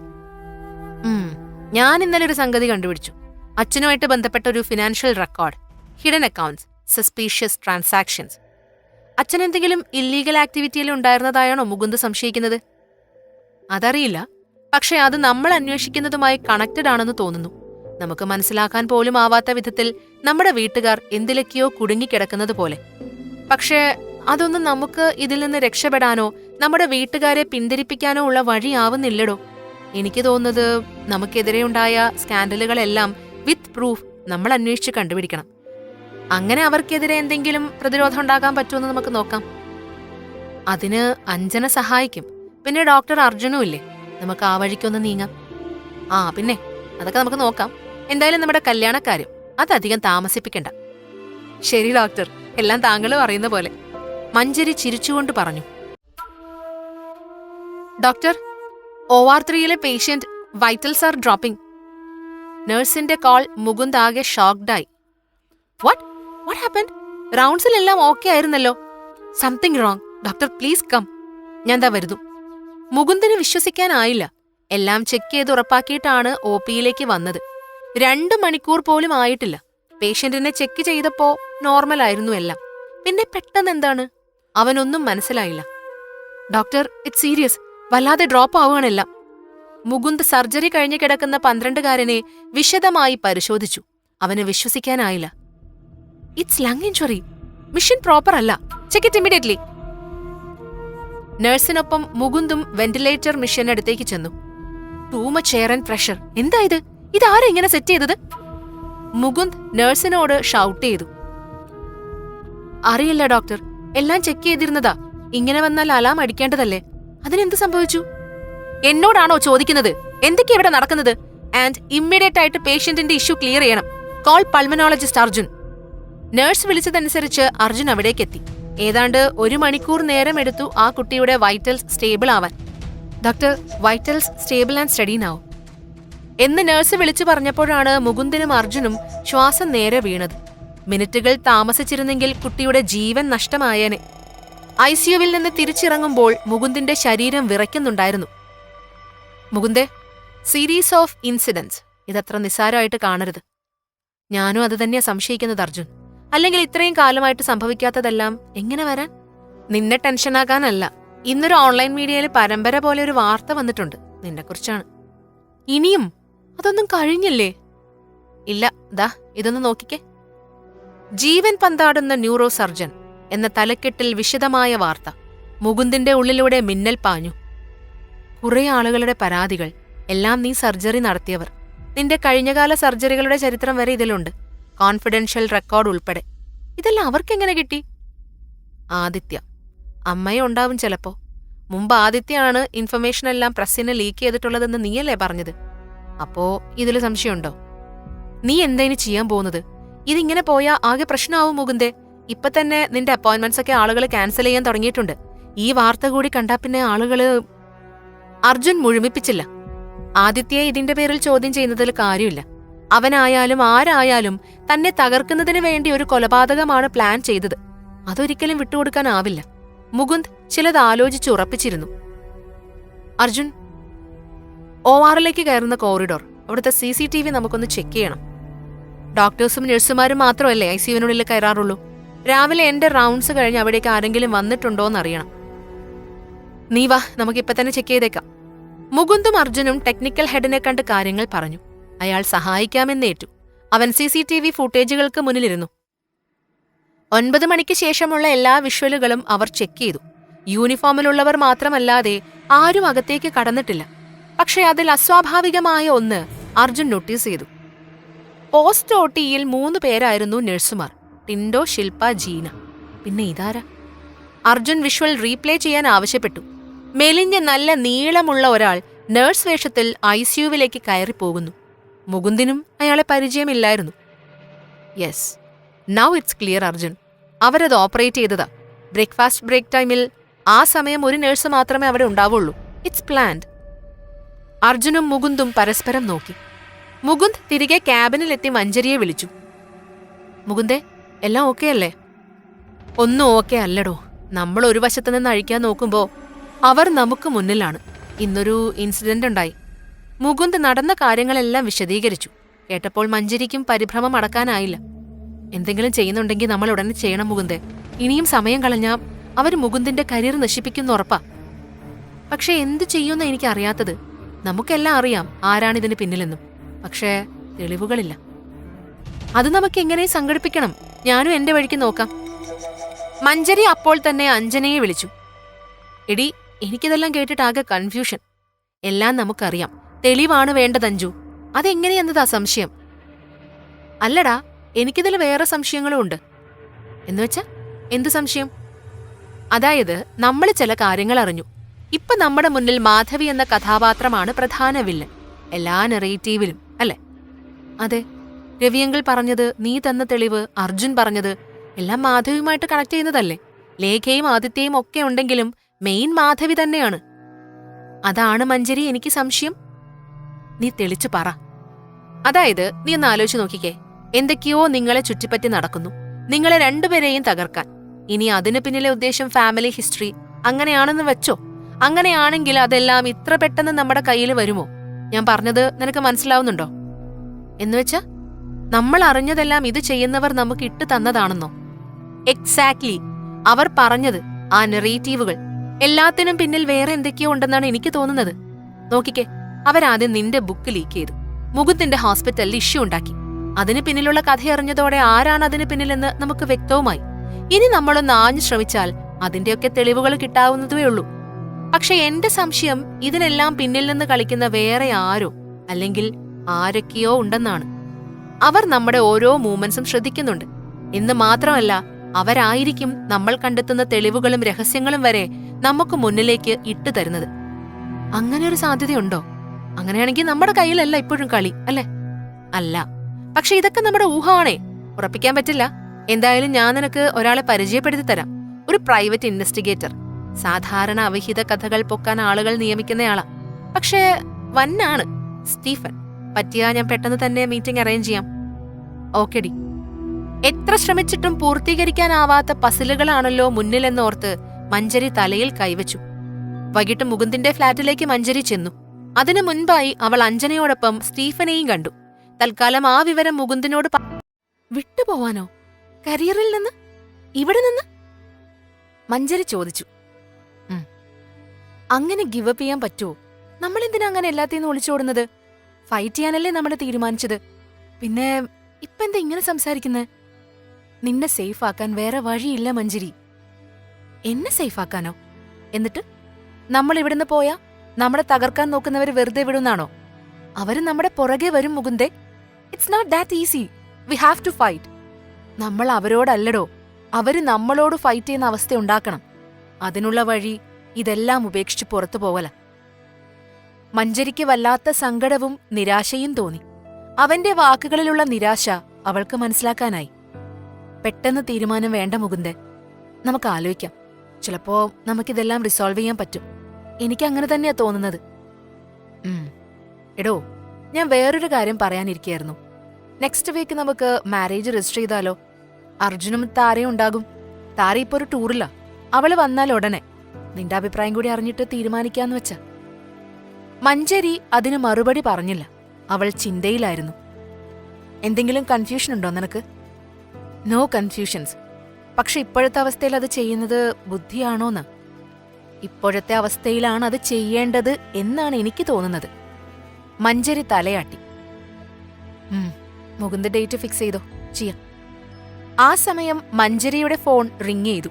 ഞാൻ ഇന്നലെ ഒരു സംഗതി കണ്ടുപിടിച്ചു. അച്ഛനുമായിട്ട് ബന്ധപ്പെട്ട ഒരു financial record, hidden accounts, suspicious transactions. അച്ഛൻ എന്തെങ്കിലും ഇല്ലീഗൽ ആക്ടിവിറ്റിയിൽ ഉണ്ടായിരുന്നതായാണോ മുകുന്ദ് സംശയിക്കുന്നത്? അതറിയില്ല, പക്ഷെ അത് നമ്മൾ അന്വേഷിക്കുന്നതുമായി കണക്റ്റഡ് ആണെന്ന് തോന്നുന്നു. നമുക്ക് മനസ്സിലാക്കാൻ പോലും ആവാത്ത വിധത്തിൽ നമ്മുടെ വീട്ടുകാർ എന്തിലൊക്കെയോ കുടുങ്ങിക്കിടക്കുന്നത് പോലെ. പക്ഷേ അതൊന്നും നമുക്ക് ഇതിൽ നിന്ന് രക്ഷപ്പെടാനോ നമ്മുടെ വീട്ടുകാരെ പിന്തിരിപ്പിക്കാനോ ഉള്ള വഴിയാവുന്നില്ലടോ. എനിക്ക് തോന്നുന്നത് നമുക്കെതിരെയുണ്ടായ സ്കാൻഡലുകളെല്ലാം വിത്ത് പ്രൂഫ് നമ്മൾ അന്വേഷിച്ച് കണ്ടുപിടിക്കണം. അങ്ങനെ അവർക്കെതിരെ എന്തെങ്കിലും പ്രതിരോധം ഉണ്ടാകാൻ പറ്റുമെന്ന് നമുക്ക് നോക്കാം. അതിന് അഞ്ജന സഹായിക്കും. പിന്നെ ഡോക്ടർ അർജുനും ഇല്ലേ, നമുക്ക് ആ വഴിക്കൊന്ന് നീങ്ങാം. ആ പിന്നെ അതൊക്കെ നമുക്ക് നോക്കാം. എന്തായാലും നമ്മുടെ കല്യാണക്കാര്യം അതധികം താമസിപ്പിക്കണ്ട. ശരി ഡോക്ടർ, എല്ലാം താങ്കളും അറിയുന്ന പോലെ, മഞ്ജരി ചിരിച്ചുകൊണ്ട് പറഞ്ഞു. Doctor, OR3 patient vitals are dropping. നഴ്സിന്റെ കോൾ മുകുന്ദ് ആകെ ഷോക്ക്ഡായി. What what happened? റൗണ്ട്സിലെല്ലാം ഓക്കെ ആയിരുന്നല്ലോ. Something wrong. Doctor please come. ഞാൻ ദാ വരുന്നു. മുകുന്ദിന് വിശ്വസിക്കാനായില്ല. എല്ലാം ചെക്ക് ചെയ്ത് ഉറപ്പാക്കിയിട്ടാണ് OPയിലേക്ക് വന്നത്. 2 മണിക്കൂർ പോലും ആയിട്ടില്ല. പേഷ്യന്റിനെ ചെക്ക് ചെയ്തപ്പോ നോർമലായിരുന്നു എല്ലാം. പിന്നെ പെട്ടെന്നെന്താണ്? അവനൊന്നും മനസ്സിലായില്ല. Doctor, it's serious. വല്ലാതെ ഡ്രോപ്പ് ആവുകയാണെല്ലാം. മുകുന്ദ് സർജറി കഴിഞ്ഞ് കിടക്കുന്ന 12-കാരനെ വിശദമായി പരിശോധിച്ചു. അവന് വിശ്വസിക്കാനായില്ല. It's lung injury. Machine proper അല്ല. Check it immediately. നഴ്സിനൊപ്പം മുകുന്ദും വെന്റിലേറ്റർ മിഷനടുത്തേക്ക് ചെന്നു. Too much air and pressure. എന്താ ഇത്? ഇതാരാ ഇങ്ങനെ സെറ്റ് ചെയ്തത്? മുകുന്ദ് നഴ്സിനോട് ഷൗട്ട് ചെയ്തു. അറിയില്ല ഡോക്ടർ, എല്ലാം ചെക്ക് ചെയ്തിരുന്നതാ. ഇങ്ങനെ വന്നാൽ അലാം അടിക്കേണ്ടതല്ലേ? അതിനെന്ത് സംഭവിച്ചു? എന്നോടാണോ ചോദിക്കുന്നത്? എന്തൊക്കെയാ ഇവിടെ നടക്കുന്നത്? ആൻഡ് ഇമ്മീഡിയറ്റ് ആയിട്ട് പേഷ്യന്റിന്റെ ഇഷ്യൂ ക്ലിയർ ചെയ്യണം. Call pulmonologist Arjun. നഴ്സ് വിളിച്ചതനുസരിച്ച് അർജുൻ അവിടേക്കെത്തി. ഏതാണ്ട് 1 മണിക്കൂർ നേരം എടുത്തു ആ കുട്ടിയുടെ വൈറ്റൽസ് സ്റ്റേബിൾ ആവാൻ. Doctor, vitals stable and steady now എന്ന് നഴ്സ് വിളിച്ചു പറഞ്ഞപ്പോഴാണ് മുകുന്ദിനും അർജുനും ശ്വാസം നേരെ വീണത്. മിനിറ്റുകൾ താമസിച്ചിരുന്നെങ്കിൽ കുട്ടിയുടെ ജീവൻ നഷ്ടമായേനെ. ICUവിൽ നിന്ന് തിരിച്ചിറങ്ങുമ്പോൾ മുകുന്ദിന്റെ ശരീരം വിറയ്ക്കുന്നുണ്ടായിരുന്നു. മുകുന്ദേ, സീരീസ് ഓഫ് ഇൻസിഡൻസ്. ഇതത്ര നിസ്സാരമായിട്ട് കാണരുത്. ഞാനും അത് തന്നെയാ സംശയിക്കുന്നത് അർജുൻ. അല്ലെങ്കിൽ ഇത്രയും കാലമായിട്ട് സംഭവിക്കാത്തതെല്ലാം എങ്ങനെ വരാൻ? നിന്നെ ടെൻഷനാകാനല്ല. ഇന്നൊരു ഓൺലൈൻ മീഡിയയിൽ പരമ്പര പോലെ ഒരു വാർത്ത വന്നിട്ടുണ്ട് നിന്നെക്കുറിച്ചാണ്. ഇനിയും? അതൊന്നും കഴിഞ്ഞില്ലേ? ഇല്ല, ദാ ഇതൊന്ന് നോക്കിക്കേ. ജീവൻ പന്താടുന്ന ന്യൂറോ സർജൻ എന്ന തലക്കെട്ടിൽ വിശദമായ വാർത്ത. മുകുന്ദിന്റെ ഉള്ളിലൂടെ മിന്നൽ പാഞ്ഞു. കുറെ ആളുകളുടെ പരാതികൾ. എല്ലാം നീ സർജറി നടത്തിയവർ. നിന്റെ കഴിഞ്ഞകാല സർജറികളുടെ ചരിത്രം വരെ ഇതിലുണ്ട്. കോൺഫിഡൻഷ്യൽ റെക്കോർഡ് ഉൾപ്പെടെ. ഇതെല്ലാം അവർക്കെങ്ങനെ കിട്ടി? ആദിത്യ. അമ്മയും ഉണ്ടാവും ചിലപ്പോ. മുമ്പ് ആദിത്യയാണ് ഇൻഫർമേഷനെല്ലാം പ്രസ്സിന് ലീക്ക് ചെയ്തിട്ടുള്ളതെന്ന് നീയല്ലേ പറഞ്ഞത്? അപ്പോ ഇതില് സംശയമുണ്ടോ? നീ എന്തേന് ചെയ്യാൻ പോകുന്നത്? ഇതിങ്ങനെ പോയാ ആകെ പ്രശ്നമാവും മുകുന്ദേ. ഇപ്പൊ തന്നെ നിന്റെ അപ്പോയിന്റ്മെന്റ്സ് ഒക്കെ ആളുകൾ ക്യാൻസൽ ചെയ്യാൻ തുടങ്ങിയിട്ടുണ്ട്. ഈ വാർത്ത കൂടി കണ്ടാ പിന്നെ ആളുകള്... അർജുൻ മുഴുമിപ്പിച്ചില്ല. ആദിത്യയെ ഇതിന്റെ പേരിൽ ചോദ്യം ചെയ്യുന്നതിൽ കാര്യമില്ല. അവനായാലും ആരായാലും തന്നെ തകർക്കുന്നതിന് വേണ്ടി ഒരു കൊലപാതകമാണ് പ്ലാൻ ചെയ്തത്. അതൊരിക്കലും വിട്ടുകൊടുക്കാനാവില്ല. മുകുന്ദ് ചിലത് ആലോചിച്ചുറപ്പിച്ചിരുന്നു. അർജുൻ, ORലേക്ക് കയറുന്ന കോറിഡോർ, അവിടുത്തെ CCTV നമുക്കൊന്ന് ചെക്ക് ചെയ്യണം. ഡോക്ടേഴ്സും നഴ്സുമാരും മാത്രമല്ലേ ICUവിനുള്ളിൽ കയറാറുള്ളൂ. രാവിലെ എന്റെ റൗണ്ട്സ് കഴിഞ്ഞ് അവിടേക്ക് ആരെങ്കിലും വന്നിട്ടുണ്ടോന്നറിയണം. നീ വാ, നമുക്കിപ്പൊ തന്നെ ചെക്ക് ചെയ്തേക്കാം. മുകുന്ദും അർജുനും ടെക്നിക്കൽ ഹെഡിനെ കണ്ട് കാര്യങ്ങൾ പറഞ്ഞു. അയാൾ സഹായിക്കാമെന്നേറ്റു. അവൻ CCTV ഫുട്ടേജുകൾക്ക് മുന്നിലിരുന്നു. 9 മണിക്ക് ശേഷമുള്ള എല്ലാ വിഷ്വലുകളും അവർ ചെക്ക് ചെയ്തു. യൂണിഫോമിലുള്ളവർ മാത്രമല്ലാതെ ആരും അകത്തേക്ക് കടന്നിട്ടില്ല. പക്ഷേ അതിൽ അസ്വാഭാവികമായ ഒന്ന് അർജുൻ നോട്ടീസ് ചെയ്തു. പോസ്റ്റ് OTയിൽ 3 പേരായിരുന്നു നഴ്സുമാർ. ടിൻഡോ, ശിൽപ, ജീന. പിന്നെ ഇതാരാ? അർജുൻ വിഷ്വൽ റീപ്ലേ ചെയ്യാൻ ആവശ്യപ്പെട്ടു. മെലിഞ്ഞ നല്ല നീളമുള്ള ഒരാൾ നഴ്സ് വേഷത്തിൽ ICUവിലേക്ക് കയറിപ്പോകുന്നു. മുകുന്ദിനും അയാളെ പരിചയമില്ലായിരുന്നു. Yes, now it's clear Arjun. അവരത് ഓപ്പറേറ്റ് ചെയ്തതാ. ബ്രേക്ക്ഫാസ്റ്റ് ബ്രേക്ക് ടൈമിൽ ആ സമയം ഒരു നഴ്സ് മാത്രമേ അവിടെ ഉണ്ടാവുള്ളൂ. It's planned. അർജുനും മുകുന്ദും പരസ്പരം നോക്കി. മുകുന്ദ് തിരികെ ക്യാബിനിലെത്തി മഞ്ജരിയെ വിളിച്ചു. മുകുന്ദേ, എല്ലാം ഓക്കെ അല്ലേ? ഒന്നും ഓക്കെ അല്ലടോ. നമ്മൾ ഒരു വശത്ത് നിന്ന് അഴിക്കാൻ നോക്കുമ്പോ അവർ നമുക്ക് മുന്നിലാണ്. ഇന്നൊരു ഇൻസിഡന്റ് ഉണ്ടായി. മുകുന്ദ് നടന്ന കാര്യങ്ങളെല്ലാം വിശദീകരിച്ചു. കേട്ടപ്പോൾ മഞ്ജരിക്കും പരിഭ്രമം അടക്കാനായില്ല. എന്തെങ്കിലും ചെയ്യുന്നുണ്ടെങ്കിൽ നമ്മൾ ഉടനെ ചെയ്യണം മുകുന്ദേ. ഇനിയും സമയം കളഞ്ഞാ അവർ മുകുന്ദിന്റെ കരിയർ നശിപ്പിക്കുന്ന ഉറപ്പാ. പക്ഷെ എന്തു ചെയ്യുമെന്ന് എനിക്കറിയാത്തത്. നമുക്കെല്ലാം അറിയാം ആരാണിതിന് പിന്നിലെന്നും. പക്ഷേ തെളിവുകളില്ല. അത് നമുക്ക് എങ്ങനെ സംഘടിപ്പിക്കണം? ഞാനും എന്റെ വഴിക്ക് നോക്കാം. മഞ്ജരി അപ്പോൾ തന്നെ അഞ്ജനയെ വിളിച്ചു. എടി, എനിക്കിതെല്ലാം കേട്ടിട്ട് ആകെ കൺഫ്യൂഷൻ. എല്ലാം നമുക്കറിയാം. തെളിവാണ് വേണ്ടത് അഞ്ജു. അതെങ്ങനെയെന്നതാ സംശയം. അല്ലടാ, എനിക്കിതിൽ വേറെ സംശയങ്ങളും ഉണ്ട്. എന്നുവെച്ചാ എന്ത് സംശയം? അതായത് നമ്മൾ ചില കാര്യങ്ങൾ അറിഞ്ഞു. ഇപ്പൊ നമ്മുടെ മുന്നിൽ മാധവി എന്ന കഥാപാത്രമാണ് പ്രധാന വില്ലൻ എല്ലാ നെറേറ്റീവിലും, അല്ലേ? അതെ. രവിയങ്കിൾ പറഞ്ഞത്, നീ തന്ന തെളിവ്, അർജുൻ പറഞ്ഞത് എല്ലാം മാധവിയുമായിട്ട് കണക്ട് ചെയ്യുന്നതല്ലേ? ലേഖയും ആദിത്യയും ഒക്കെ ഉണ്ടെങ്കിലും മെയിൻ മാധവി തന്നെയാണ്. അതാണ് മഞ്ജരി എനിക്ക് സംശയം. നീ തെളിച്ചു പറ. അതായത് നീ ഒന്ന് ആലോചിച്ച് നോക്കിക്കേ. എന്തൊക്കെയോ നിങ്ങളെ ചുറ്റിപ്പറ്റി നടക്കുന്നു, നിങ്ങളെ രണ്ടുപേരെയും തകർക്കാൻ. ഇനി അതിനു പിന്നിലെ ഉദ്ദേശം ഫാമിലി ഹിസ്റ്ററി അങ്ങനെയാണെന്ന് വെച്ചോ. അങ്ങനെയാണെങ്കിൽ അതെല്ലാം ഇത്ര പെട്ടെന്ന് നമ്മുടെ കയ്യിൽ വരുമോ? ഞാൻ പറഞ്ഞത് നിനക്ക് മനസ്സിലാവുന്നുണ്ടോ? എന്നുവെച്ചാ നമ്മൾ അറിഞ്ഞതെല്ലാം ഇത് ചെയ്യുന്നവർ നമുക്ക് ഇട്ട് തന്നതാണെന്നോ? എക്സാക്ട്ലി. അവർ പറഞ്ഞത്, ആ നെറേറ്റീവുകൾ, എല്ലാത്തിനും പിന്നിൽ വേറെ എന്തൊക്കെയോ ഉണ്ടെന്നാണ് എനിക്ക് തോന്നുന്നത്. നോക്കിക്കേ, അവരാദ്യം നിന്റെ ബുക്ക് ലീക്ക് ചെയ്തു. മുകുന്ദിന്റെ ഹോസ്പിറ്റലിൽ ഇഷ്യൂ ഉണ്ടാക്കി. അതിന് പിന്നിലുള്ള കഥയറിഞ്ഞതോടെ ആരാണ് അതിന് പിന്നിലെന്ന് നമുക്ക് വ്യക്തവുമായി. ഇനി നമ്മളൊന്ന് ആഞ്ഞു ശ്രമിച്ചാൽ അതിന്റെയൊക്കെ തെളിവുകൾ കിട്ടാവുന്നതേ ഉള്ളൂ. പക്ഷെ എന്റെ സംശയം ഇതിനെല്ലാം പിന്നിൽ നിന്ന് കളിക്കുന്ന വേറെ ആരോ അല്ലെങ്കിൽ ആരൊക്കെയോ ഉണ്ടെന്നാണ്. അവർ നമ്മുടെ ഓരോ മൂവ്മെന്റ്സും ശ്രദ്ധിക്കുന്നുണ്ട് എന്ന് മാത്രമല്ല, അവരായിരിക്കും നമ്മൾ കണ്ടെത്തുന്ന തെളിവുകളും രഹസ്യങ്ങളും വരെ നമുക്ക് മുന്നിലേക്ക് ഇട്ടു തരുന്നത്. അങ്ങനെ ഒരു സാധ്യതയുണ്ടോ? അങ്ങനെയാണെങ്കിൽ നമ്മുടെ കയ്യിലല്ല ഇപ്പോഴും കളി, അല്ലേ? അല്ല. പക്ഷെ ഇതൊക്കെ നമ്മുടെ ഊഹമാണേ, ഉറപ്പിക്കാൻ പറ്റില്ല. എന്തായാലും ഞാൻ നിനക്ക് ഒരാളെ പരിചയപ്പെടുത്തി തരാം. ഒരു പ്രൈവറ്റ് ഇൻവെസ്റ്റിഗേറ്റർ. സാധാരണ അവിഹിത കഥകൾ പൊക്കാൻ ആളുകൾ നിയമിക്കുന്നയാളാ. പക്ഷേ വന്നാണ് സ്റ്റീഫൻ. പറ്റിയാ ഞാൻ പെട്ടെന്ന് തന്നെ മീറ്റിംഗ് അറേഞ്ച് ചെയ്യാം. ഓക്കെഡി. എത്ര ശ്രമിച്ചിട്ടും പൂർത്തീകരിക്കാനാവാത്ത പസിലുകളാണല്ലോ മുന്നിലെന്നോർത്ത് മഞ്ജരി തലയിൽ കൈവച്ചു. വൈകിട്ട് മുകുന്ദിന്റെ ഫ്ളാറ്റിലേക്ക് മഞ്ജരി ചെന്നു. അതിനു മുൻപായി അവൾ അഞ്ജനയോടൊപ്പം സ്റ്റീഫനെയും കണ്ടു. തൽക്കാലം ആ വിവരം മുകുന്ദിനോട് വിട്ടുപോവാനോ? കരിയറിൽ നിന്ന്? ഇവിടെ നിന്ന്? മഞ്ജരി ചോദിച്ചു. അങ്ങനെ ഗിവപ്പ് ചെയ്യാൻ പറ്റുമോ? നമ്മളെന്തിനാ അങ്ങനെ എല്ലാത്തിനും ഒളിച്ചോടുന്നത്? ഫൈറ്റ് ചെയ്യാനല്ലേ നമ്മൾ തീരുമാനിച്ചത്. പിന്നെ ഇപ്പെന്താ ഇങ്ങനെ സംസാരിക്കുന്നത്? നിന്നെ സേഫ് ആക്കാൻ വേറെ വഴിയില്ല മഞ്ജരി. എന്നെ സേഫ് ആക്കാനോ? എന്നിട്ട് നമ്മൾ ഇവിടുന്ന് പോയാ നമ്മളെ തകർക്കാൻ നോക്കുന്നവര് വെറുതെ വിടുന്നാണോ? അവര് നമ്മുടെ പുറകെ വരും മുകുന്ദേ. It's not that easy. We have to fight. നമ്മൾ അവരോടല്ലടോ, അവര് നമ്മളോട് ഫൈറ്റ് ചെയ്യുന്ന അവസ്ഥ ഉണ്ടാക്കണം. അതിനുള്ള വഴി ഇതെല്ലാം ഉപേക്ഷിച്ച് പുറത്തു പോവല. മഞ്ജരിക്ക് വല്ലാത്ത സങ്കടവും നിരാശയും തോന്നി. അവന്റെ വാക്കുകളിലുള്ള നിരാശ അവൾക്ക് മനസ്സിലാക്കാനായി. പെട്ടെന്ന് തീരുമാനം വേണ്ട മുകുന്ദൻ, നമുക്ക് ആലോചിക്കാം. ചിലപ്പോ നമുക്കിതെല്ലാം റിസോൾവ് ചെയ്യാൻ പറ്റും. എനിക്കങ്ങനെ തന്നെയാ തോന്നുന്നത്. എടോ, ഞാൻ വേറൊരു കാര്യം പറയാനിരിക്കുകയായിരുന്നു. നെക്സ്റ്റ് വീക്ക് നമുക്ക് മാരേജ് രജിസ്റ്റർ ചെയ്താലോ? അർജുനും താരയും ഉണ്ടാകും. താര ഇപ്പൊ ഒരു ടൂറില്ല. അവള് വന്നാൽ ഉടനെ നിന്റെ അഭിപ്രായം കൂടി അറിഞ്ഞിട്ട് തീരുമാനിക്കാന്ന് വെച്ച. മഞ്ജരി അതിന് മറുപടി പറഞ്ഞില്ല. അവൾ ചിന്തയിലായിരുന്നു. എന്തെങ്കിലും കൺഫ്യൂഷൻ ഉണ്ടോ നിനക്ക്? No confusions. പക്ഷെ ഇപ്പോഴത്തെ അവസ്ഥയിൽ അത് ചെയ്യുന്നത് ബുദ്ധിയാണോന്ന്? ഇപ്പോഴത്തെ അവസ്ഥയിലാണ് അത് ചെയ്യേണ്ടത് എന്നാണ് എനിക്ക് തോന്നുന്നത്. മഞ്ജരി തലയാട്ടി. മുകുന്ദ ഡേറ്റ് ഫിക്സ് ചെയ്തോ? ചെയ്യാം. ആ സമയം മഞ്ജരിയുടെ ഫോൺ റിങ് ചെയ്തു.